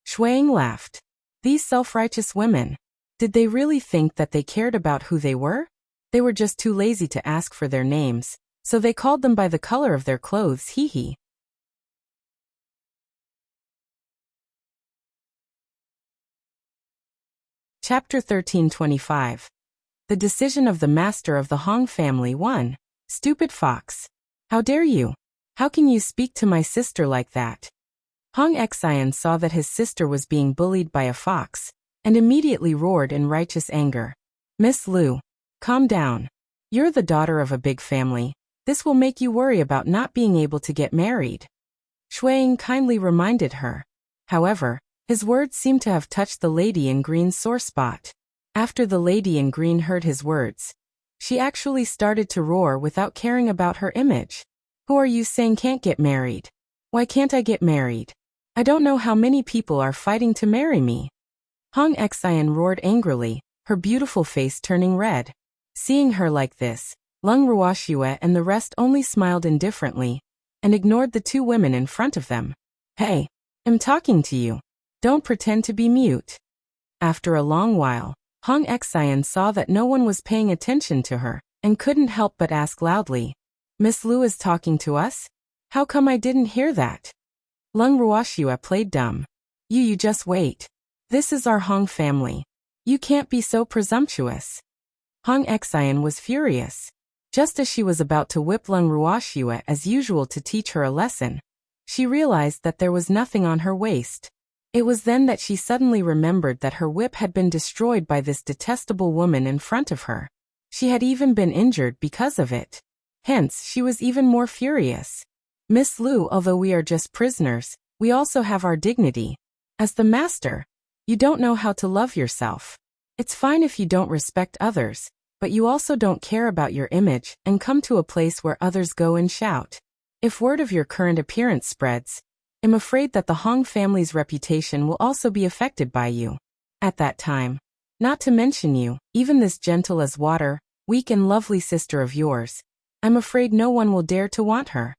Shuang laughed. These self-righteous women. Did they really think that they cared about who they were? They were just too lazy to ask for their names, so they called them by the color of their clothes, hee hee. Chapter 1325. The decision of the master of the Hong family. 1. Stupid fox. How dare you? How can you speak to my sister like that? Hong Xian saw that his sister was being bullied by a fox, and immediately roared in righteous anger. Miss Liu, calm down. You're the daughter of a big family. This will make you worry about not being able to get married. Shuang kindly reminded her. However, his words seemed to have touched the lady in green's sore spot. After the lady in green heard his words, she actually started to roar without caring about her image. Who are you saying can't get married? Why can't I get married? I don't know how many people are fighting to marry me. Hong Xian roared angrily, her beautiful face turning red. Seeing her like this, Lung Ruoxue and the rest only smiled indifferently and ignored the two women in front of them. Hey, I'm talking to you. Don't pretend to be mute. After a long while, Hong Xian saw that no one was paying attention to her and couldn't help but ask loudly, Miss Liu is talking to us? How come I didn't hear that? Lung Ruoxue played dumb. You just wait. This is our Hong family. You can't be so presumptuous. Hong Xian was furious. Just as she was about to whip Lung Ruoxue as usual to teach her a lesson, she realized that there was nothing on her waist. It was then that she suddenly remembered that her whip had been destroyed by this detestable woman in front of her. She had even been injured because of it. Hence, she was even more furious. Miss Liu, although we are just prisoners, we also have our dignity. As the master, you don't know how to love yourself. It's fine if you don't respect others, but you also don't care about your image and come to a place where others go and shout. If word of your current appearance spreads, I'm afraid that the Hong family's reputation will also be affected by you. At that time, not to mention you, even this gentle as water, weak and lovely sister of yours, I'm afraid no one will dare to want her.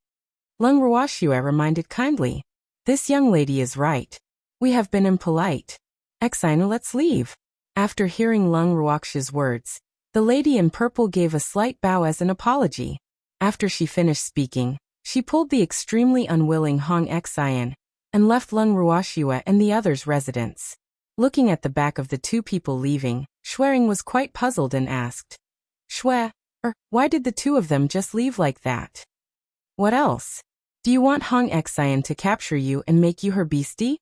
Lung Ruoxue reminded kindly. This young lady is right. We have been impolite. Xian, let's leave. After hearing Lung Ruoxue's words, the lady in purple gave a slight bow as an apology. After she finished speaking, she pulled the extremely unwilling Hong Xian and left Lung Ruoxue and the others' residence. Looking at the back of the two people leaving, Shuang was quite puzzled and asked, why did the two of them just leave like that? What else? Do you want Hong Xian to capture you and make you her beastie?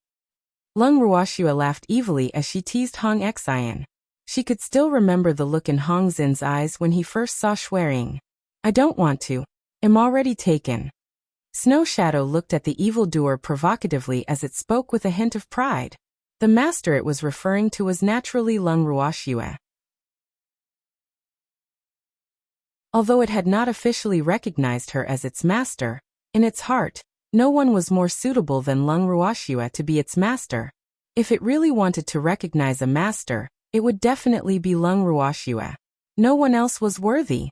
Lung Ruoxue laughed evilly as she teased Hong Xian. She could still remember the look in Hong Xin's eyes when he first saw Shuang. I don't want to. I'm already taken. Snow Shadow looked at the evildoer provocatively as it spoke with a hint of pride. The master it was referring to was naturally Lung Ruoxue. Although it had not officially recognized her as its master, in its heart, no one was more suitable than Lung Ruoxue to be its master. If it really wanted to recognize a master, it would definitely be Lung Ruoxue. No one else was worthy.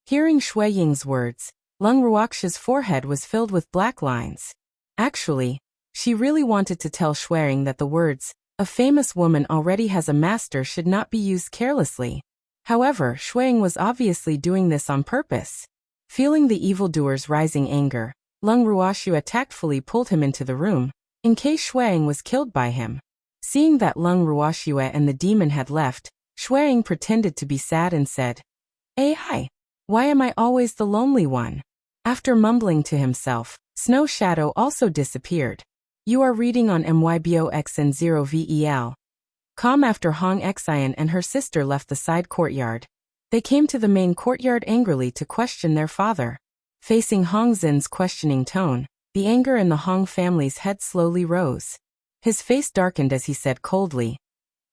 Hearing Shui Ying's words, Lung Ruoxue's forehead was filled with black lines. Actually, she really wanted to tell Shuang that the words, a famous woman already has a master, should not be used carelessly. However, Shuang was obviously doing this on purpose. Feeling the evildoer's rising anger, Lung Ruoxue tactfully pulled him into the room, in case Shuang was killed by him. Seeing that Lung Ruoxue and the demon had left, Shuang pretended to be sad and said, hi. Why am I always the lonely one? After mumbling to himself, Snow Shadow also disappeared. You are reading on MYBOXN0VEL. Calm. After Hong Xian and her sister left the side courtyard, they came to the main courtyard angrily to question their father. Facing Hong Xin's questioning tone, the anger in the Hong family's head slowly rose. His face darkened as he said coldly,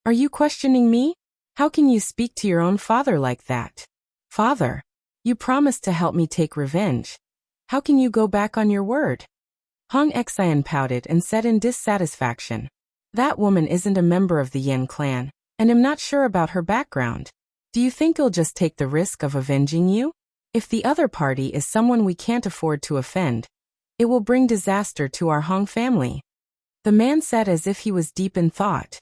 Are you questioning me? How can you speak to your own father like that? Father, you promised to help me take revenge. How can you go back on your word? Hong Xian pouted and said in dissatisfaction, That woman isn't a member of the Yin clan, and I'm not sure about her background. Do you think you'll just take the risk of avenging you? If the other party is someone we can't afford to offend, it will bring disaster to our Hong family. The man said as if he was deep in thought.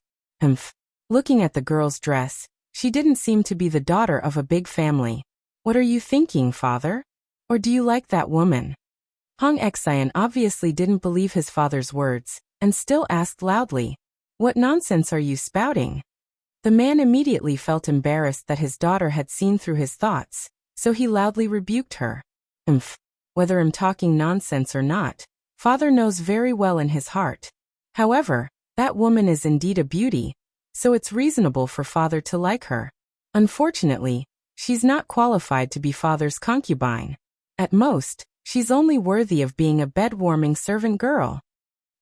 Looking at the girl's dress, she didn't seem to be the daughter of a big family. What are you thinking, father? Or do you like that woman? Hong Xian obviously didn't believe his father's words, and still asked loudly, "What nonsense are you spouting?" The man immediately felt embarrassed that his daughter had seen through his thoughts, so he loudly rebuked her. Whether I'm talking nonsense or not, father knows very well in his heart. However, that woman is indeed a beauty, so it's reasonable for father to like her. Unfortunately, she's not qualified to be father's concubine. At most, she's only worthy of being a bed-warming servant girl.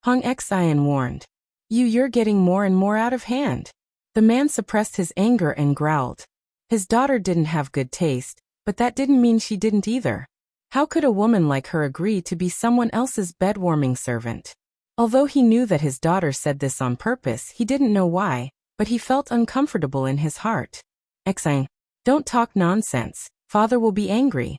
Hong Xian warned. You're getting more and more out of hand. The man suppressed his anger and growled. His daughter didn't have good taste, but that didn't mean she didn't either. How could a woman like her agree to be someone else's bed-warming servant? Although he knew that his daughter said this on purpose, he didn't know why, but he felt uncomfortable in his heart. Xian, don't talk nonsense, father will be angry.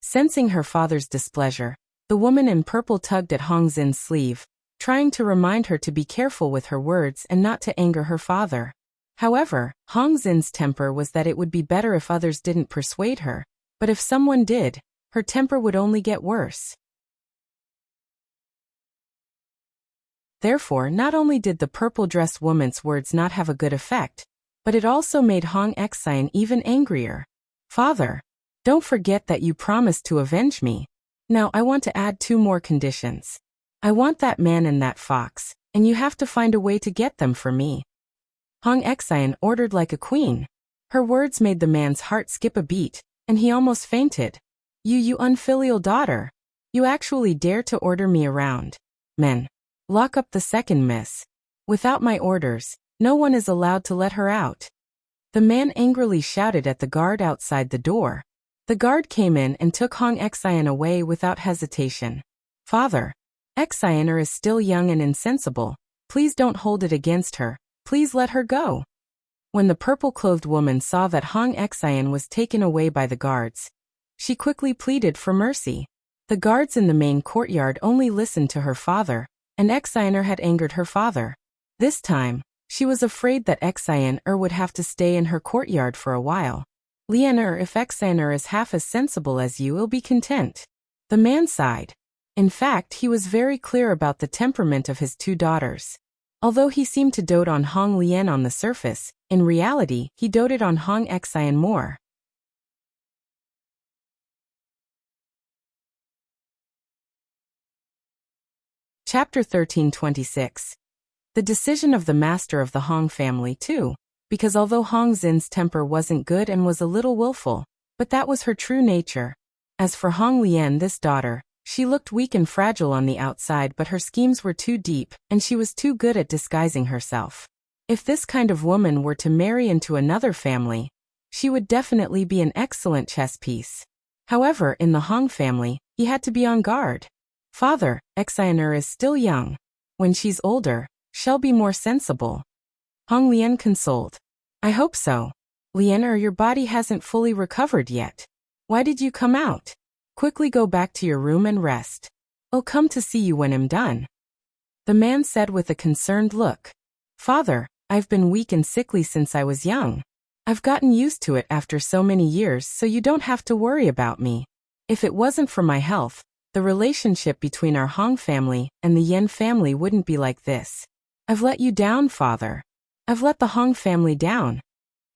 Sensing her father's displeasure, the woman in purple tugged at Hong Xin's sleeve, trying to remind her to be careful with her words and not to anger her father. However, Hong Xin's temper was that it would be better if others didn't persuade her, but if someone did, her temper would only get worse. Therefore, not only did the purple-dressed woman's words not have a good effect, but it also made Hong Xian even angrier. Father, don't forget that you promised to avenge me. Now I want to add 2 more conditions. I want that man and that fox, and you have to find a way to get them for me. Hong Xian ordered like a queen. Her words made the man's heart skip a beat, and he almost fainted. You unfilial daughter. You actually dare to order me around. Men. Lock up the second miss. Without my orders, no one is allowed to let her out. The man angrily shouted at the guard outside the door. The guard came in and took Hong Xian away without hesitation. Father, Xianer is still young and insensible. Please don't hold it against her. Please let her go. When the purple-clothed woman saw that Hong Xian was taken away by the guards, she quickly pleaded for mercy. The guards in the main courtyard only listened to her father, and Xianer had angered her father. This time, she was afraid that Xianer would have to stay in her courtyard for a while. Lianer, if Xianer is half as sensible as you, will be content. The man sighed. In fact, he was very clear about the temperament of his 2 daughters. Although he seemed to dote on Hong Lian on the surface, in reality, he doted on Hong Xian more. Chapter 1326. The decision of the master of the Hong family too, because although Hong Xin's temper wasn't good and was a little willful, but that was her true nature. As for Hong Lian, this daughter, she looked weak and fragile on the outside, but her schemes were too deep, and she was too good at disguising herself. If this kind of woman were to marry into another family, she would definitely be an excellent chess piece. However, in the Hong family, he had to be on guard. Father, Xianer is still young. When she's older, she'll be more sensible. Hong Lian consoled. I hope so. Lianer, your body hasn't fully recovered yet. Why did you come out? Quickly go back to your room and rest. I'll come to see you when I'm done. The man said with a concerned look. Father, I've been weak and sickly since I was young. I've gotten used to it after so many years, so you don't have to worry about me. If it wasn't for my health, the relationship between our Hong family and the Yen family wouldn't be like this. I've let you down, father. I've let the Hong family down.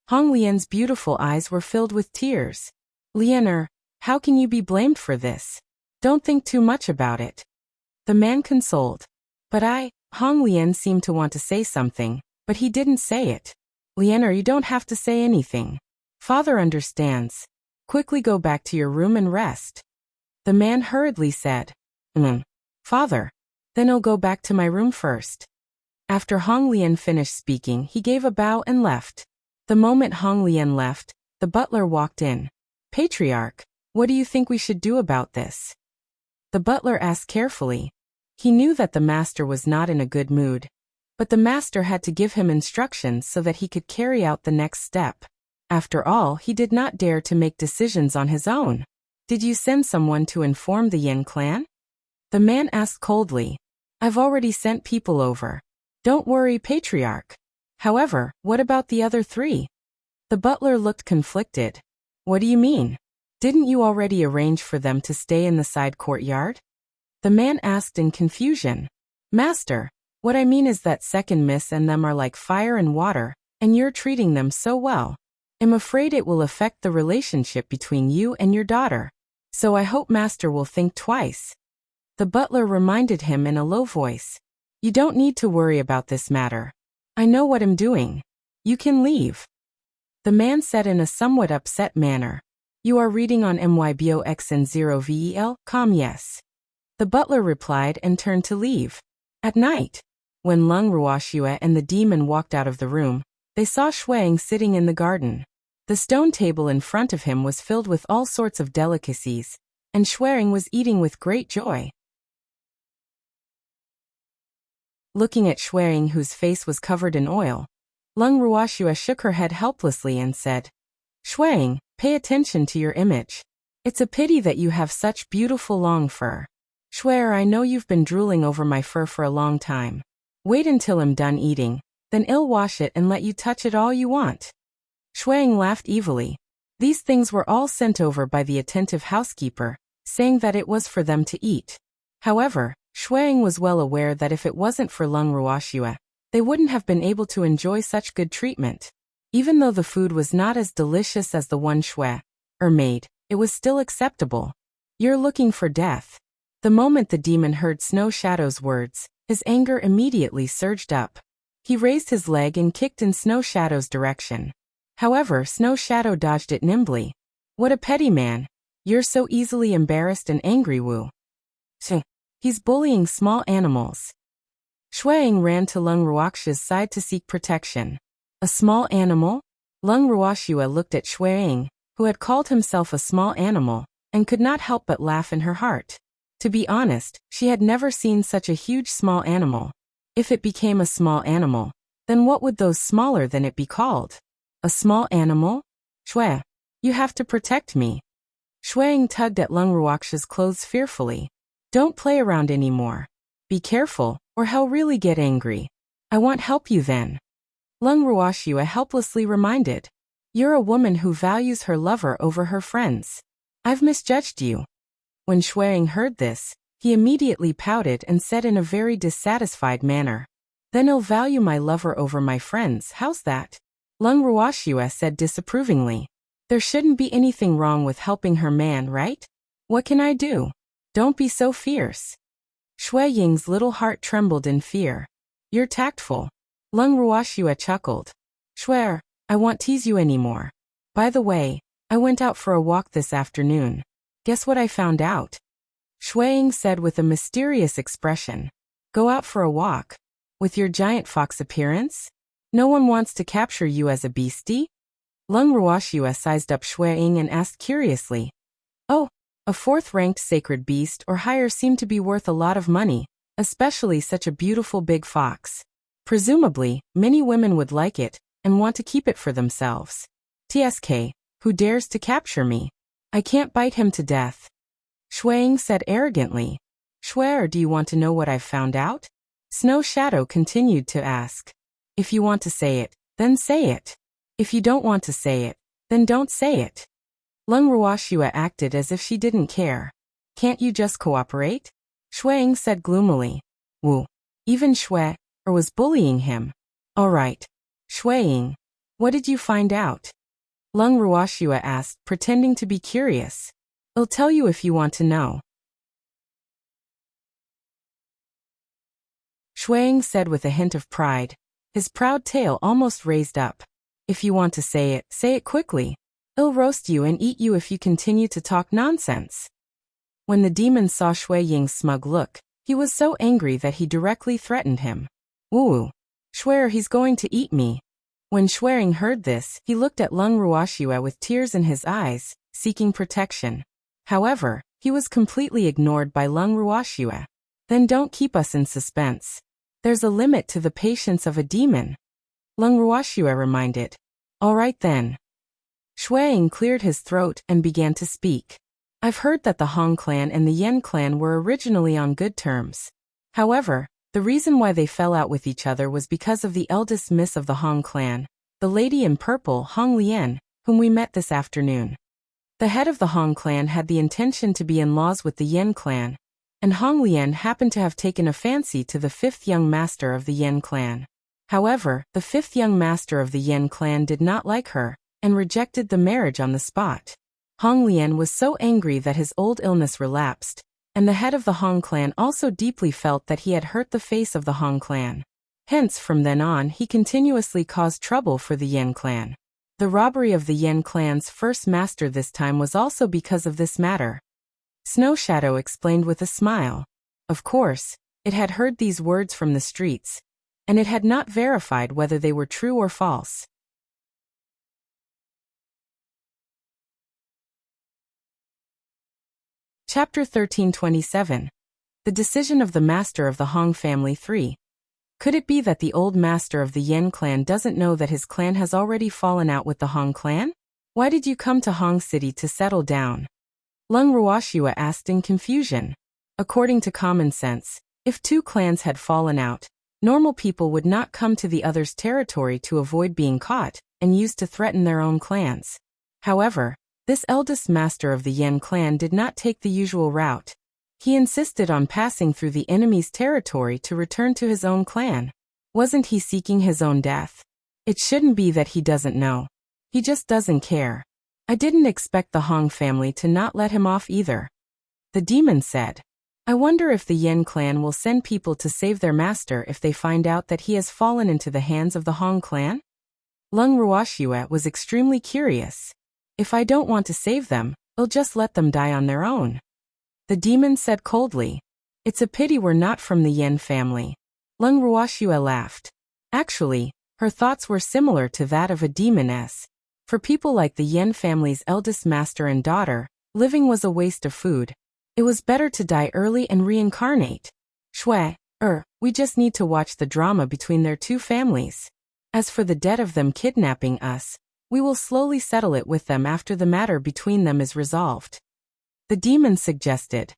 Hong Lian's beautiful eyes were filled with tears. Lianer, how can you be blamed for this? Don't think too much about it. The man consoled. But Hong Lian seemed to want to say something, but he didn't say it. Lianer, you don't have to say anything. Father understands. Quickly go back to your room and rest. The man hurriedly said, Father, then I'll go back to my room first. After Hong Lian finished speaking, he gave a bow and left. The moment Hong Lian left, the butler walked in. Patriarch, what do you think we should do about this? The butler asked carefully. He knew that the master was not in a good mood, but the master had to give him instructions so that he could carry out the next step. After all, he did not dare to make decisions on his own. Did you send someone to inform the Yin clan? The man asked coldly. I've already sent people over. Don't worry, patriarch. However, what about the other 3? The butler looked conflicted. What do you mean? Didn't you already arrange for them to stay in the side courtyard? The man asked in confusion. Master, what I mean is that second miss and them are like fire and water, and you're treating them so well. I'm afraid it will affect the relationship between you and your daughter. So I hope Master will think twice. The butler reminded him in a low voice. You don't need to worry about this matter. I know what I'm doing. You can leave. The man said in a somewhat upset manner. You are reading on myboxn0vel.com, yes. The butler replied and turned to leave. At night, when Lung Ruoxue and the demon walked out of the room, they saw Shuang sitting in the garden. The stone table in front of him was filled with all sorts of delicacies, and Shuang was eating with great joy. Looking at Shuang, whose face was covered in oil, Lung Ruoxue shook her head helplessly and said, Shuang, pay attention to your image. It's a pity that you have such beautiful long fur. Shuang, I know you've been drooling over my fur for a long time. Wait until I'm done eating, then I'll wash it and let you touch it all you want. Shuang laughed evilly. These things were all sent over by the attentive housekeeper, saying that it was for them to eat. However, Shuang was well aware that if it wasn't for Lung Ruoxue, they wouldn't have been able to enjoy such good treatment. Even though the food was not as delicious as the one Shuang made, it was still acceptable. You're looking for death. The moment the demon heard Snow Shadow's words, his anger immediately surged up. He raised his leg and kicked in Snow Shadow's direction. However, Snow Shadow dodged it nimbly. What a petty man. You're so easily embarrassed and angry, Wu. He's bullying small animals. Shuang ran to Lung Ruoxue's side to seek protection. A small animal? Lung Ruoxue looked at Shuang, who had called himself a small animal, and could not help but laugh in her heart. To be honest, she had never seen such a huge small animal. If it became a small animal, then what would those smaller than it be called? A small animal? Shuang, you have to protect me. Shuang tugged at Lung Ruoxue's clothes fearfully. Don't play around anymore. Be careful, or he'll really get angry. I won't help you then. Lung Ruoxue helplessly reminded. You're a woman who values her lover over her friends. I've misjudged you. When Shuang heard this, he immediately pouted and said in a very dissatisfied manner. Then I'll value my lover over my friends, how's that? Lung Ruoxue said disapprovingly. There shouldn't be anything wrong with helping her man, right? What can I do? Don't be so fierce. Shui Ying's little heart trembled in fear. You're tactful. Lung Ruoxue chuckled. Shuai, I won't tease you anymore. By the way, I went out for a walk this afternoon. Guess what I found out? Shui Ying said with a mysterious expression. Go out for a walk? With your giant fox appearance? No one wants to capture you as a beastie? Lung Ruoxue sized up Shui Ying and asked curiously. Oh, a fourth-ranked sacred beast or higher seemed to be worth a lot of money, especially such a beautiful big fox. Presumably, many women would like it and want to keep it for themselves. TSK, who dares to capture me? I can't bite him to death. Shui Ying said arrogantly. Shuai, do you want to know what I've found out? Snow Shadow continued to ask. If you want to say it, then say it. If you don't want to say it, then don't say it. Lung Ruoxue acted as if she didn't care. Can't you just cooperate? Shui Ying said gloomily. Wu. Even Shui, or was bullying him. All right. Shui Ying, what did you find out? Lung Ruoxue asked, pretending to be curious. I'll tell you if you want to know. Shui Ying said with a hint of pride. His proud tail almost raised up. If you want to say it quickly. I'll roast you and eat you if you continue to talk nonsense. When the demon saw Shui Ying's smug look, he was so angry that he directly threatened him. Woo! Swear he's going to eat me. When Shui Ying heard this, he looked at Lung Ruoxue with tears in his eyes, seeking protection. However, he was completely ignored by Lung Ruoxue. Then don't keep us in suspense. There's a limit to the patience of a demon. Lung Ruoxue reminded. All right then. Shuang cleared his throat and began to speak. I've heard that the Hong clan and the Yen clan were originally on good terms. However, the reason why they fell out with each other was because of the eldest miss of the Hong clan, the lady in purple, Hong Lian, whom we met this afternoon. The head of the Hong clan had the intention to be in-laws with the Yen clan, and Hong Lian happened to have taken a fancy to the fifth young master of the Yen clan. However, the fifth young master of the Yen clan did not like her, and rejected the marriage on the spot. Hong Lian was so angry that his old illness relapsed, and the head of the Hong clan also deeply felt that he had hurt the face of the Hong clan. Hence, from then on, he continuously caused trouble for the Yen clan. The robbery of the Yen clan's first master this time was also because of this matter. Snow Shadow explained with a smile. Of course, it had heard these words from the streets, and it had not verified whether they were true or false. Chapter 1327. The Decision of the Master of the Hong Family 3. Could it be that the old master of the Yen clan doesn't know that his clan has already fallen out with the Hong clan? Why did you come to Hong City to settle down? Lung Ruoxua asked in confusion. According to common sense, if two clans had fallen out, normal people would not come to the other's territory to avoid being caught, and used to threaten their own clans. However, this eldest master of the Yen clan did not take the usual route. He insisted on passing through the enemy's territory to return to his own clan. Wasn't he seeking his own death? It shouldn't be that he doesn't know. He just doesn't care. I didn't expect the Hong family to not let him off either. The demon said. I wonder if the Yen clan will send people to save their master if they find out that he has fallen into the hands of the Hong clan? Lung Ruoxua was extremely curious. If I don't want to save them, I'll just let them die on their own. The demon said coldly. It's a pity we're not from the Yen family. Lung Ruoxua laughed. Actually, her thoughts were similar to that of a demoness. For people like the Yen family's eldest master and daughter, living was a waste of food. It was better to die early and reincarnate. We just need to watch the drama between their two families. As for the debt of them kidnapping us, we will slowly settle it with them after the matter between them is resolved. The demon suggested.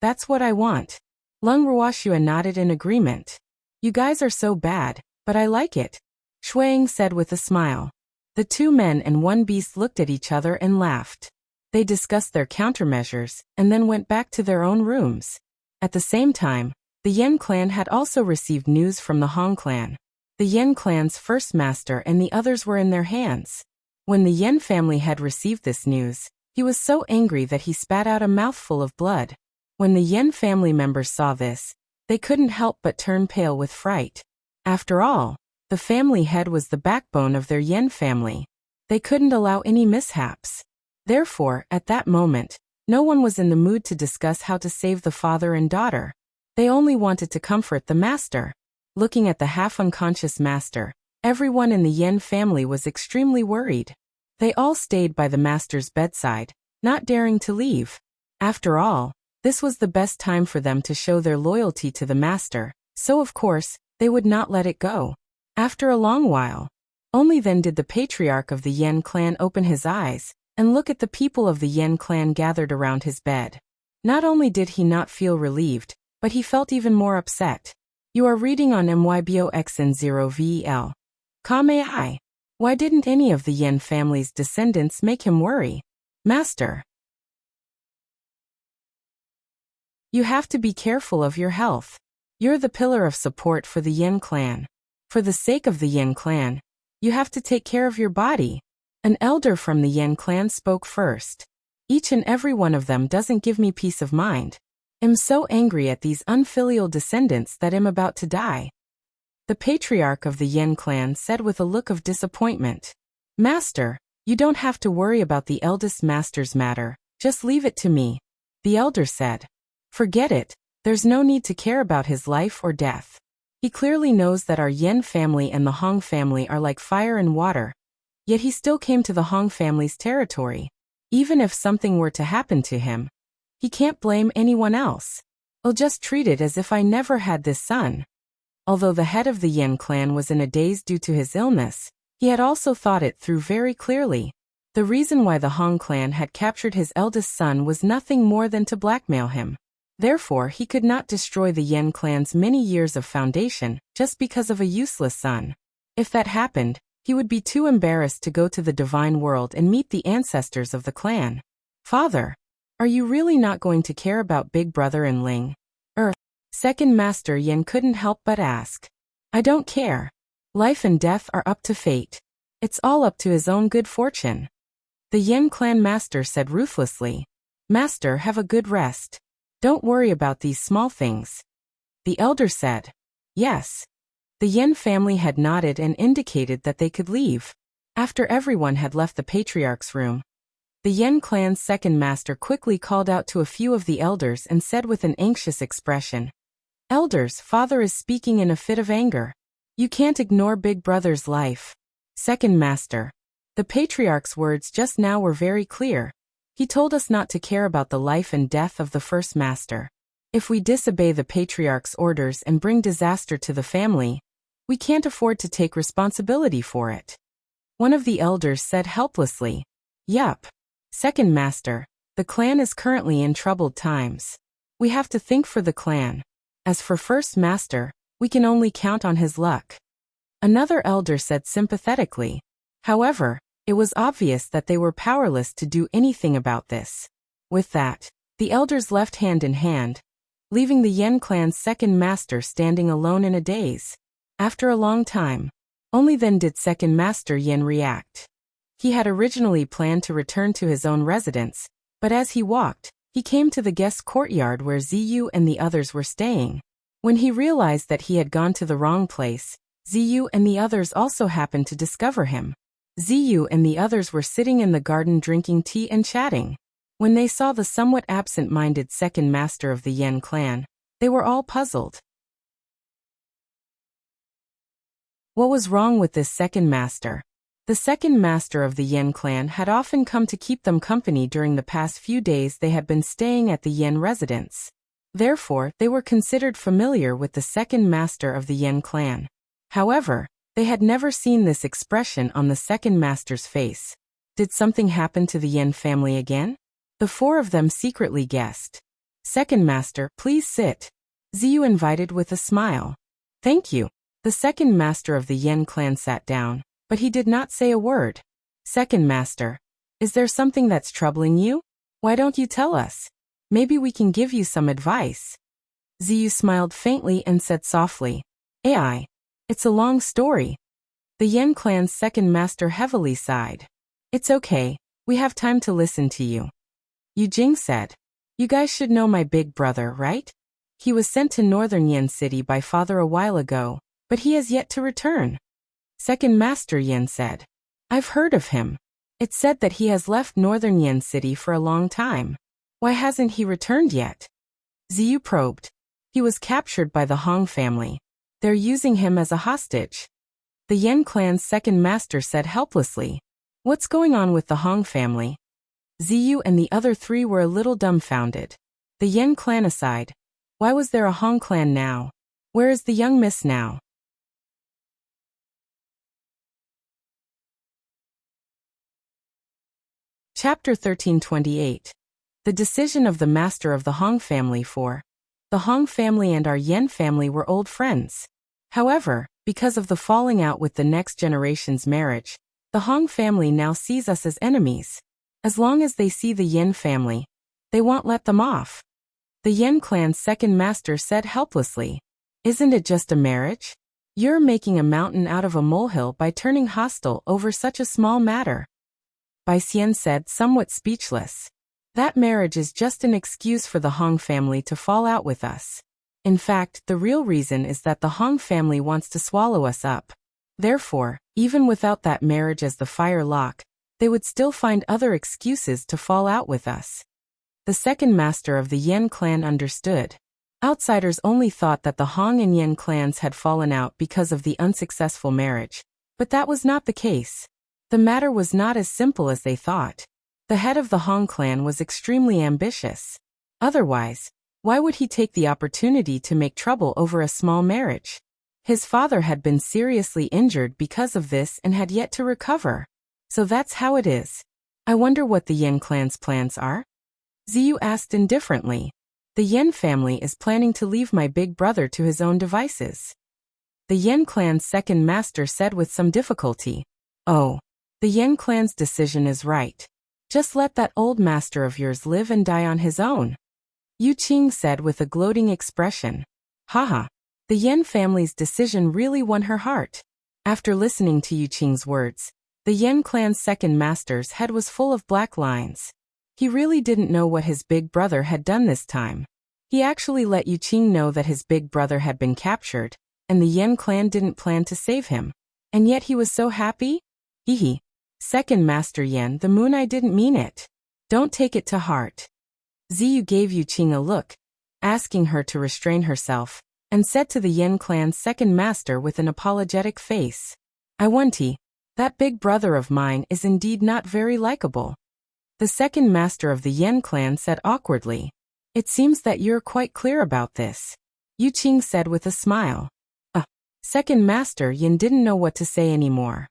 That's what I want. Lung Ruoxua nodded in agreement. You guys are so bad, but I like it, Shuang said with a smile. The two men and one beast looked at each other and laughed. They discussed their countermeasures, and then went back to their own rooms. At the same time, the Yen clan had also received news from the Hong clan. The Yen clan's first master and the others were in their hands. When the Yen family had received this news, he was so angry that he spat out a mouthful of blood. When the Yen family members saw this, they couldn't help but turn pale with fright. After all, the family head was the backbone of their Yen family. They couldn't allow any mishaps. Therefore, at that moment, no one was in the mood to discuss how to save the father and daughter. They only wanted to comfort the master. Looking at the half-unconscious master, everyone in the Yen family was extremely worried. They all stayed by the master's bedside, not daring to leave. After all, this was the best time for them to show their loyalty to the master, so of course, they would not let it go. After a long while, only then did the patriarch of the Yen clan open his eyes, and look at the people of the Yen clan gathered around his bed. Not only did he not feel relieved, but he felt even more upset. You are reading on MYBOXN0VEL. Kamei. Why didn't any of the Yen family's descendants make him worry? Master. You have to be careful of your health. You're the pillar of support for the Yen clan. For the sake of the Yen clan, you have to take care of your body. An elder from the Yen clan spoke first. Each and every one of them doesn't give me peace of mind. I'm so angry at these unfilial descendants that I'm about to die. The patriarch of the Yen clan said with a look of disappointment. Master, you don't have to worry about the eldest master's matter, just leave it to me. The elder said. Forget it, there's no need to care about his life or death. He clearly knows that our Yen family and the Hong family are like fire and water. Yet he still came to the Hong family's territory. Even if something were to happen to him, he can't blame anyone else. I'll just treat it as if I never had this son. Although the head of the Yen clan was in a daze due to his illness, he had also thought it through very clearly. The reason why the Hong clan had captured his eldest son was nothing more than to blackmail him. Therefore, he could not destroy the Yen clan's many years of foundation just because of a useless son. If that happened, he would be too embarrassed to go to the divine world and meet the ancestors of the clan. Father, are you really not going to care about Big Brother and Ling? Second Master Yin couldn't help but ask. I don't care. Life and death are up to fate. It's all up to his own good fortune. The Yen clan master said ruthlessly. Master, have a good rest. Don't worry about these small things. The elder said. Yes. The Yen family had nodded and indicated that they could leave. After everyone had left the patriarch's room, the Yen clan's second master quickly called out to a few of the elders and said with an anxious expression, Elders, father is speaking in a fit of anger. You can't ignore Big Brother's life. Second master. The patriarch's words just now were very clear. He told us not to care about the life and death of the first master. If we disobey the patriarch's orders and bring disaster to the family, we can't afford to take responsibility for it. One of the elders said helplessly. Yup. Second master, the clan is currently in troubled times. We have to think for the clan. As for first master, we can only count on his luck. Another elder said sympathetically. However, it was obvious that they were powerless to do anything about this. With that, the elders left hand in hand, leaving the Yen clan's second master standing alone in a daze. After a long time, only then did second master Yen react. He had originally planned to return to his own residence, but as he walked, he came to the guest courtyard where Ziyu and the others were staying. When he realized that he had gone to the wrong place, Ziyu and the others also happened to discover him. Ziyu and the others were sitting in the garden drinking tea and chatting. When they saw the somewhat absent-minded second master of the Yen clan, they were all puzzled. What was wrong with this second master? The second master of the Yen clan had often come to keep them company during the past few days they had been staying at the Yen residence. Therefore, they were considered familiar with the second master of the Yen clan. However, they had never seen this expression on the second master's face. Did something happen to the Yen family again? The four of them secretly guessed. Second master, please sit. Ziyu invited with a smile. Thank you. The second master of the Yen clan sat down, but he did not say a word. Second master, is there something that's troubling you? Why don't you tell us? Maybe we can give you some advice. Ziyu smiled faintly and said softly, AI. It's a long story. The Yen clan's second master heavily sighed. It's okay, we have time to listen to you. Yu Jing said, You guys should know my big brother, right? He was sent to northern Yen City by father a while ago, but he has yet to return. Second master Yen said, I've heard of him. It's said that he has left northern Yen City for a long time. Why hasn't he returned yet? Ziyu probed. He was captured by the Hong family. They're using him as a hostage. The Yen clan's second master said helplessly. What's going on with the Hong family? Ziyu and the other three were a little dumbfounded. The Yen clan aside, why was there a Hong clan now? Where is the young miss now? Chapter 1328. The decision of the master of the Hong family for. The Hong family and our Yen family were old friends. However, because of the falling out with the next generation's marriage, the Hong family now sees us as enemies. As long as they see the Yen family, they won't let them off. The Yen clan's second master said helplessly, Isn't it just a marriage? You're making a mountain out of a molehill by turning hostile over such a small matter. Bai Xu said, somewhat speechless. That marriage is just an excuse for the Hong family to fall out with us. In fact, the real reason is that the Hong family wants to swallow us up. Therefore, even without that marriage as the fire lock, they would still find other excuses to fall out with us. The second master of the Yen clan understood. Outsiders only thought that the Hong and Yen clans had fallen out because of the unsuccessful marriage, but that was not the case. The matter was not as simple as they thought. The head of the Hong clan was extremely ambitious. Otherwise, why would he take the opportunity to make trouble over a small marriage? His father had been seriously injured because of this and had yet to recover. So that's how it is. I wonder what the Yen clan's plans are? Ziyu asked indifferently. The Yen family is planning to leave my big brother to his own devices. The Yen clan's second master said with some difficulty. Oh. The Yen clan's decision is right. Just let that old master of yours live and die on his own. Yu Qing said with a gloating expression. Haha. The Yen family's decision really won her heart. After listening to Yu Qing's words, the Yen clan's second master's head was full of black lines. He really didn't know what his big brother had done this time. He actually let Yu Qing know that his big brother had been captured, and the Yen clan didn't plan to save him. And yet he was so happy? Hehe. Second Master Yen, the moon, I didn't mean it. Don't take it to heart. Ziyu gave Yu Qing a look, asking her to restrain herself, and said to the Yen clan's second master with an apologetic face. I won't. That big brother of mine is indeed not very likable. The second master of the Yen clan said awkwardly. It seems that you're quite clear about this. Yu Qing said with a smile. Second Master Yin didn't know what to say anymore.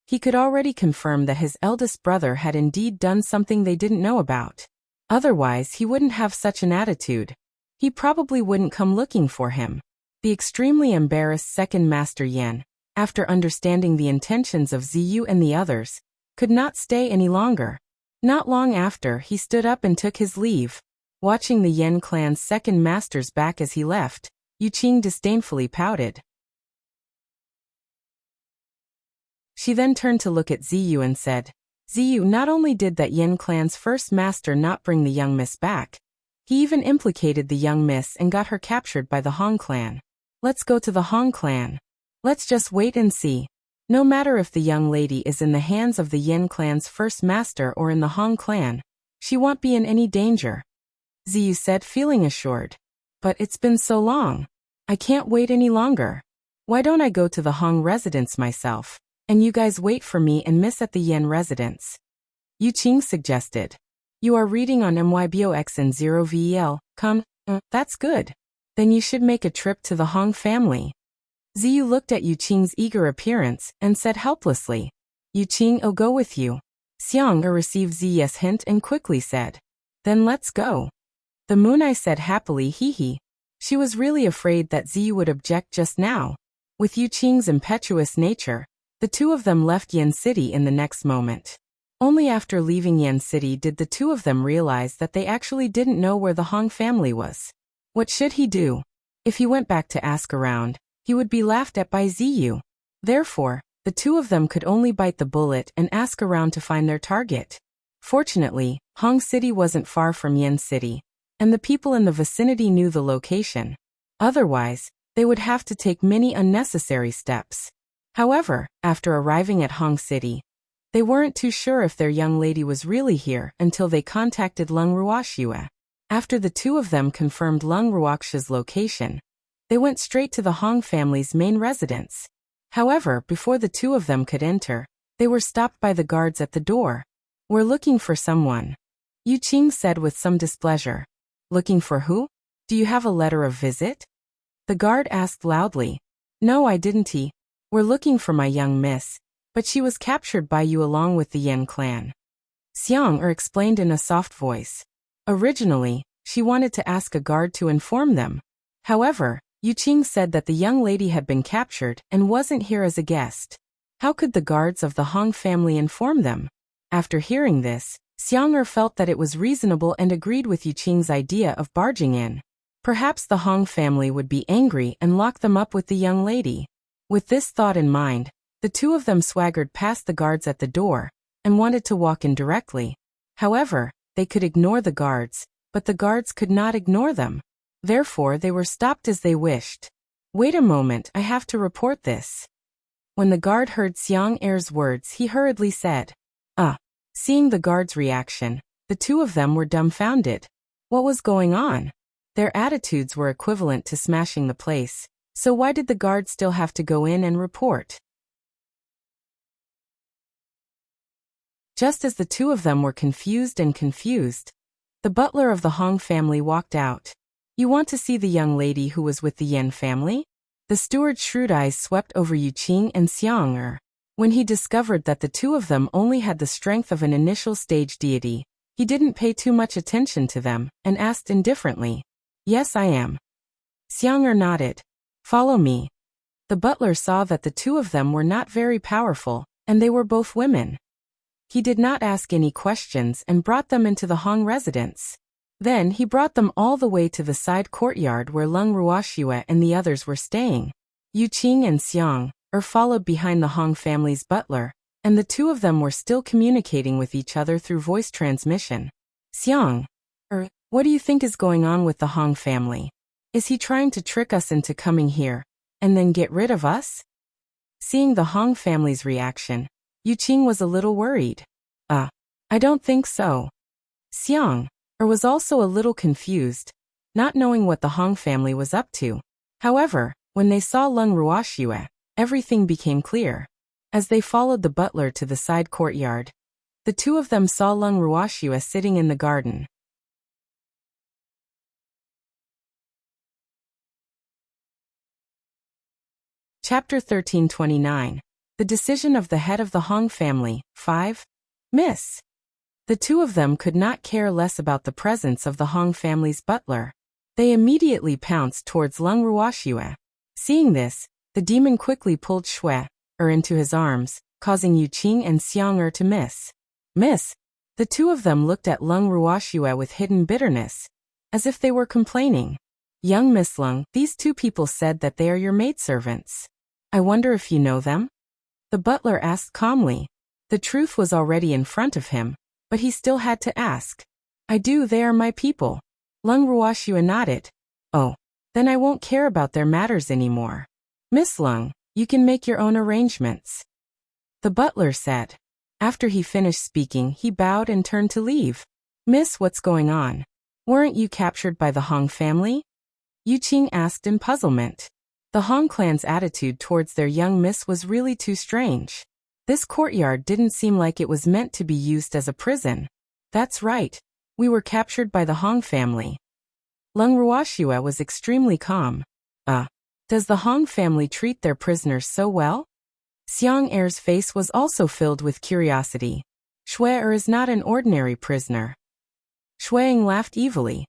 He could already confirm that his eldest brother had indeed done something they didn't know about. Otherwise, he wouldn't have such an attitude. He probably wouldn't come looking for him. The extremely embarrassed Second Master Yin, after understanding the intentions of Ziyu and the others, could not stay any longer. Not long after, he stood up and took his leave. Watching the Yen clan's second master's back as he left, Yu Qing disdainfully pouted. She then turned to look at Ziyu and said, Ziyu, not only did that Yen clan's first master not bring the young miss back, he even implicated the young miss and got her captured by the Hong clan. Let's go to the Hong clan. Let's just wait and see. No matter if the young lady is in the hands of the Yen clan's first master or in the Hong clan, she won't be in any danger. Ziyu said, feeling assured. But it's been so long. I can't wait any longer. Why don't I go to the Hong residence myself? And you guys wait for me and miss at the Yen residence. Yu Qing suggested. You are reading on MYBOX and 0VEL, come, that's good. Then you should make a trip to the Hong family. Ziyu looked at Yu Qing's eager appearance and said helplessly. Yu Qing, I'll go with you. Xiang received Ziyu's hint and quickly said. Then let's go. The Moon Eye said happily, hee. She was really afraid that Ziyu would object just now. With Yu Qing's impetuous nature, the two of them left Yen City in the next moment. Only after leaving Yen City did the two of them realize that they actually didn't know where the Hong family was. What should he do? If he went back to ask around, he would be laughed at by Ziyu. Therefore, the two of them could only bite the bullet and ask around to find their target. Fortunately, Hong City wasn't far from Yen City, and the people in the vicinity knew the location. Otherwise, they would have to take many unnecessary steps. However, after arriving at Hong City, they weren't too sure if their young lady was really here until they contacted Lung Ruoxue. After the two of them confirmed Lung Ruoxue's location, they went straight to the Hong family's main residence. However, before the two of them could enter, they were stopped by the guards at the door. We're looking for someone. Yu Qing said with some displeasure. Looking for who? Do you have a letter of visit? The guard asked loudly. No, I didn't. We're looking for my young miss, but she was captured by you along with the Yen clan. Xiang explained in a soft voice. Originally, she wanted to ask a guard to inform them. However, Yu Qing said that the young lady had been captured and wasn't here as a guest. How could the guards of the Hong family inform them? After hearing this, Xiang felt that it was reasonable and agreed with Yu Qing's idea of barging in. Perhaps the Hong family would be angry and lock them up with the young lady. With this thought in mind, the two of them swaggered past the guards at the door and wanted to walk in directly. However, they could ignore the guards, but the guards could not ignore them. Therefore, they were stopped as they wished. Wait a moment, I have to report this. When the guard heard Xiang words, he hurriedly said, Seeing the guard's reaction, the two of them were dumbfounded. What was going on? Their attitudes were equivalent to smashing the place. So why did the guard still have to go in and report? Just as the two of them were confused, the butler of the Hong family walked out. You want to see the young lady who was with the Yen family? The steward's shrewd eyes swept over Yu Qing and Xiang. When he discovered that the two of them only had the strength of an initial stage deity, he didn't pay too much attention to them and asked indifferently, "Yes, I am." Xiang nodded. "Follow me." The butler saw that the two of them were not very powerful, and they were both women. He did not ask any questions and brought them into the Hong residence. Then he brought them all the way to the side courtyard where Leng Ruoxue and the others were staying. Yu Qing and Xiang followed behind the Hong family's butler, and the two of them were still communicating with each other through voice transmission. "Xiang, what do you think is going on with the Hong family? Is he trying to trick us into coming here, and then get rid of us?" Seeing the Hong family's reaction, Yu Qing was a little worried. I don't think so." Xiang was also a little confused, not knowing what the Hong family was up to. However, when they saw Leng Ruoxue, everything became clear. As they followed the butler to the side courtyard, the two of them saw Leng Ruoxue sitting in the garden. Chapter 1329. The Decision of the Head of the Hong Family, 5. Miss. The two of them could not care less about the presence of the Hong family's butler. They immediately pounced towards Leng Ruoxue. Seeing this, the demon quickly pulled Shui into his arms, causing Yu Qing and Xiang to miss. "Miss." The two of them looked at Leng Ruoxue with hidden bitterness, as if they were complaining. "Young Miss Leng, these two people said that they are your maidservants. I wonder if you know them?" The butler asked calmly. The truth was already in front of him, but he still had to ask. "I do, they are my people." Leng Ruoxue nodded. "Oh, then I won't care about their matters anymore. Miss Leng, you can make your own arrangements," the butler said. After he finished speaking, he bowed and turned to leave. "Miss, what's going on? Weren't you captured by the Hong family?" Yu Qing asked in puzzlement. The Hong clan's attitude towards their young miss was really too strange. This courtyard didn't seem like it was meant to be used as a prison. "That's right. We were captured by the Hong family." Leng Ruoxue was extremely calm. Does the Hong family treat their prisoners so well?" Xiang Er's face was also filled with curiosity. "Shui is not an ordinary prisoner." Shuang laughed evilly.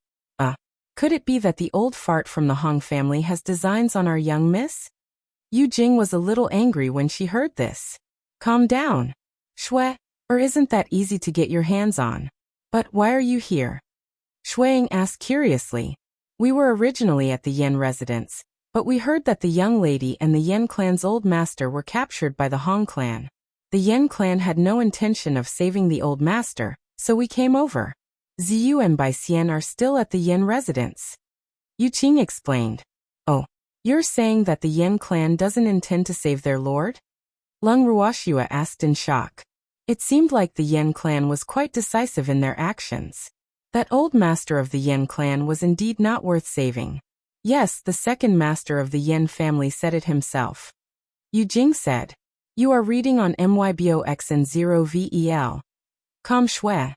Could it be that the old fart from the Hong family has designs on our young miss?" Yu Jing was a little angry when she heard this. "Calm down. Shui, isn't that easy to get your hands on? But why are you here?" Shuang asked curiously. "We were originally at the Yen residence, but we heard that the young lady and the Yen clan's old master were captured by the Hong clan. The Yen clan had no intention of saving the old master, so we came over. Ziyu and Bai Xian are still at the Yen residence." Yu Qing explained. "Oh, you're saying that the Yen clan doesn't intend to save their lord?" Leng Ruoxue asked in shock. It seemed like the Yen clan was quite decisive in their actions. That old master of the Yen clan was indeed not worth saving. Yes, the second master of the Yen family said it himself. Yu Jing said, "You are reading on MYBOX and 0VEL. Com Shui.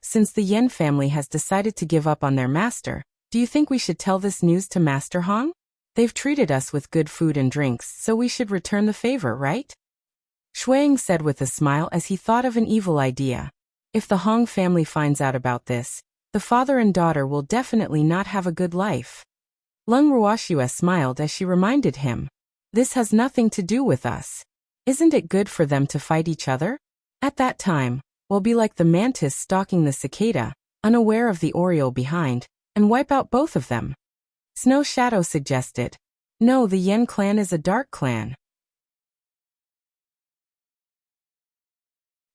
Since the Yen family has decided to give up on their master, do you think we should tell this news to Master Hong? They've treated us with good food and drinks, so we should return the favor, right?" Shuang said with a smile as he thought of an evil idea. If the Hong family finds out about this, the father and daughter will definitely not have a good life. Leng Ruoxue smiled as she reminded him. "This has nothing to do with us. Isn't it good for them to fight each other? At that time, we'll be like the mantis stalking the cicada, unaware of the oriole behind, and wipe out both of them." Snow Shadow suggested. "No, the Yen clan is a dark clan.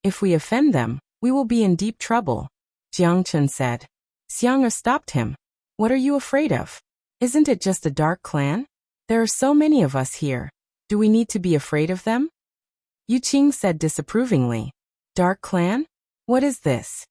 If we offend them, we will be in deep trouble," Jiang Chun said. Xiang stopped him. "What are you afraid of? Isn't it just a dark clan? There are so many of us here. Do we need to be afraid of them?" Yu Qing said disapprovingly. "Dark clan? What is this?"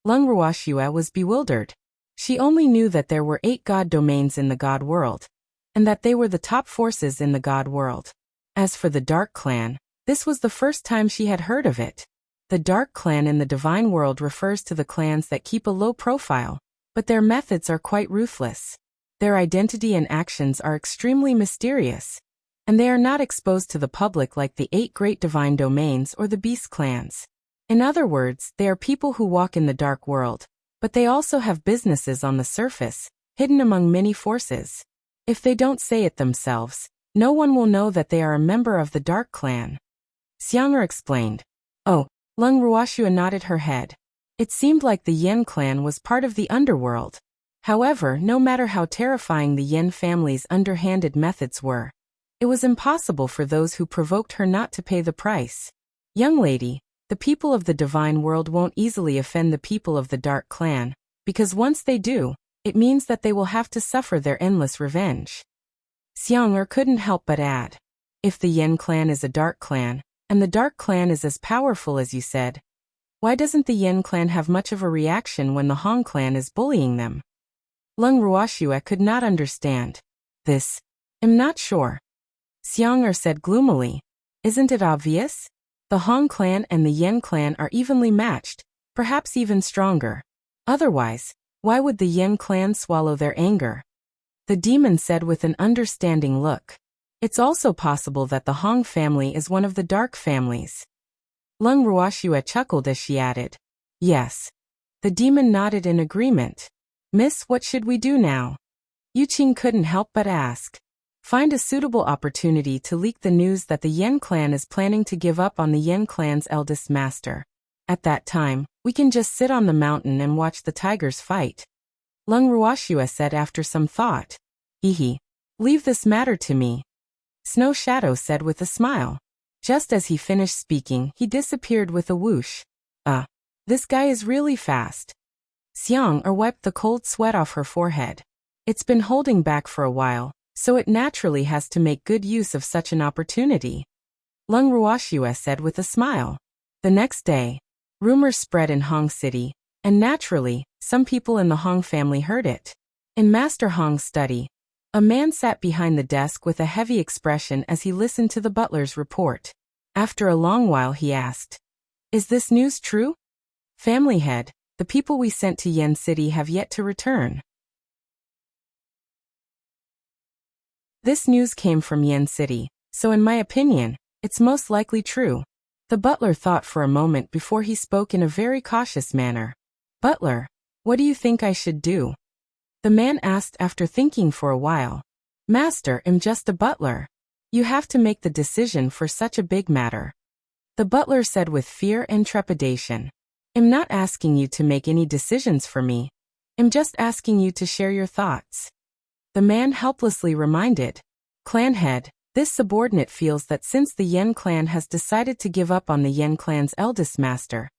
Leng Ruoxue was bewildered. She only knew that there were 8 god domains in the god world, and that they were the top forces in the god world. As for the Dark Clan, this was the first time she had heard of it. The Dark Clan in the divine world refers to the clans that keep a low profile, but their methods are quite ruthless. Their identity and actions are extremely mysterious. and they are not exposed to the public like the 8 great divine domains or the beast clans. In other words, they are people who walk in the dark world, but they also have businesses on the surface, hidden among many forces. If they don't say it themselves, no one will know that they are a member of the Dark Clan. Xiang'er explained. Oh, Leng Ruoxua nodded her head. It seemed like the Yen clan was part of the underworld. However, no matter how terrifying the Yen family's underhanded methods were, it was impossible for those who provoked her not to pay the price. Young lady, the people of the divine world won't easily offend the people of the Dark Clan, because once they do, it means that they will have to suffer their endless revenge. Xiang'er couldn't help but add, if the Yen clan is a Dark Clan, and the Dark Clan is as powerful as you said, why doesn't the Yen clan have much of a reaction when the Hong clan is bullying them? Leng Ruoxua could not understand. This. I'm not sure. Xiang'er said gloomily. Isn't it obvious? The Hong clan and the Yen clan are evenly matched, perhaps even stronger. Otherwise, why would the Yen clan swallow their anger? The demon said with an understanding look. It's also possible that the Hong family is one of the dark families. Leng Ruoxua chuckled as she added. Yes. The demon nodded in agreement. Miss, what should we do now? Yuqing couldn't help but ask. Find a suitable opportunity to leak the news that the Yen clan is planning to give up on the Yen clan's eldest master. At that time, we can just sit on the mountain and watch the tigers fight. Leng Ruoxua said after some thought. Hehe. Leave this matter to me. Snow Shadow said with a smile. Just as he finished speaking, he disappeared with a whoosh. This guy is really fast. Xiang'er wiped the cold sweat off her forehead. It's been holding back for a while, so it naturally has to make good use of such an opportunity. Leng Ruoxua said with a smile. The next day, rumors spread in Hong City, and naturally, some people in the Hong family heard it. In Master Hong's study, a man sat behind the desk with a heavy expression as he listened to the butler's report. After a long while he asked, Is this news true? Family head, the people we sent to Yen City have yet to return. This news came from Yen City, so in my opinion, it's most likely true. The butler thought for a moment before he spoke in a very cautious manner. Butler, what do you think I should do? The man asked after thinking for a while. Master, I'm just a butler. You have to make the decision for such a big matter. The butler said with fear and trepidation. I'm not asking you to make any decisions for me. I'm just asking you to share your thoughts. The man helplessly reminded. Clan head, this subordinate feels that since the Yen clan has decided to give up on the Yen clan's eldest master,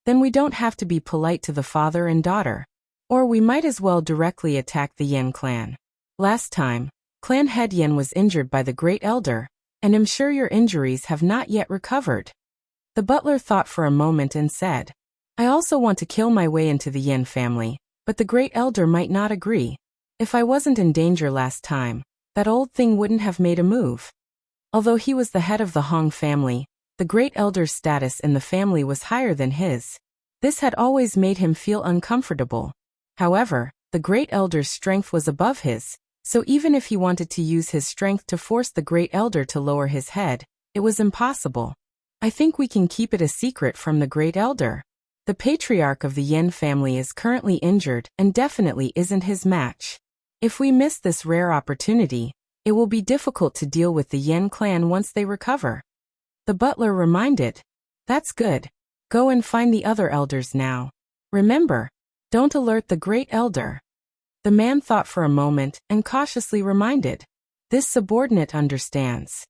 then we don't have to be polite to the father and daughter. Or we might as well directly attack the Yen clan. Last time, Clan head Yen was injured by the Great Elder, and I'm sure your injuries have not yet recovered. The butler thought for a moment and said, I also want to kill my way into the Yen family, but the Great Elder might not agree. If I wasn't in danger last time, that old thing wouldn't have made a move. Although he was the head of the Hong family, the Great Elder's status in the family was higher than his. This had always made him feel uncomfortable. However, the Great Elder's strength was above his, so even if he wanted to use his strength to force the Great Elder to lower his head, it was impossible. I think we can keep it a secret from the Great Elder. The patriarch of the Yen family is currently injured and definitely isn't his match. If we miss this rare opportunity, it will be difficult to deal with the Yen clan once they recover. The butler reminded. That's good. Go and find the other elders now. Remember, don't alert the Great Elder. The man thought for a moment and cautiously reminded. This subordinate understands.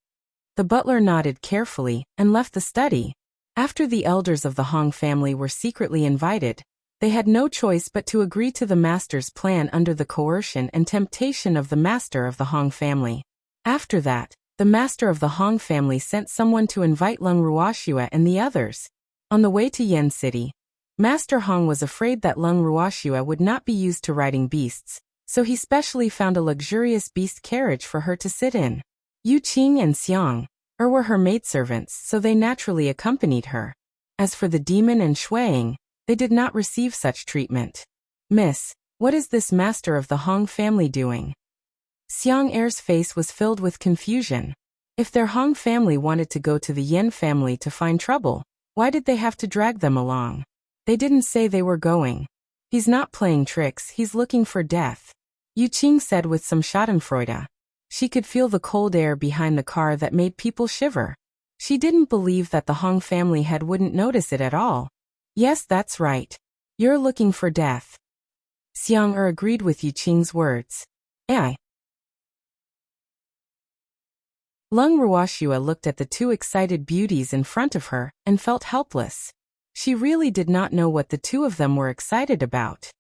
The butler nodded carefully and left the study. After the elders of the Hong family were secretly invited, they had no choice but to agree to the master's plan under the coercion and temptation of the master of the Hong family. After that, the master of the Hong family sent someone to invite Leng Ruoxua and the others. On the way to Yen City, Master Hong was afraid that Leng Ruoxua would not be used to riding beasts, so he specially found a luxurious beast carriage for her to sit in. Yu Qing and Xiang were her maidservants, so they naturally accompanied her. As for the demon and Shuang, they did not receive such treatment. Miss, what is this master of the Hong family doing? Xiang Er's face was filled with confusion. If their Hong family wanted to go to the Yen family to find trouble, why did they have to drag them along? They didn't say they were going. He's not playing tricks, he's looking for death, Yu Qing said with some schadenfreude. She could feel the cold air behind the car that made people shiver. She didn't believe that the Hong family head wouldn't notice it at all. Yes, that's right. You're looking for death. Xiang agreed with Yu Qing's words. Eh. Lung Ruoxua looked at the two excited beauties in front of her and felt helpless. She really did not know what the two of them were excited about.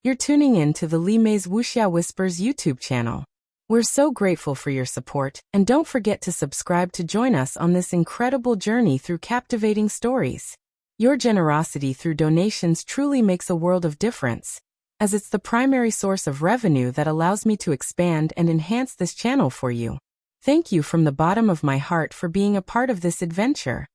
You're tuning in to the Li Mei's Wuxia Whispers YouTube channel. We're so grateful for your support, and don't forget to subscribe to join us on this incredible journey through captivating stories. Your generosity through donations truly makes a world of difference, as it's the primary source of revenue that allows me to expand and enhance this channel for you. Thank you from the bottom of my heart for being a part of this adventure.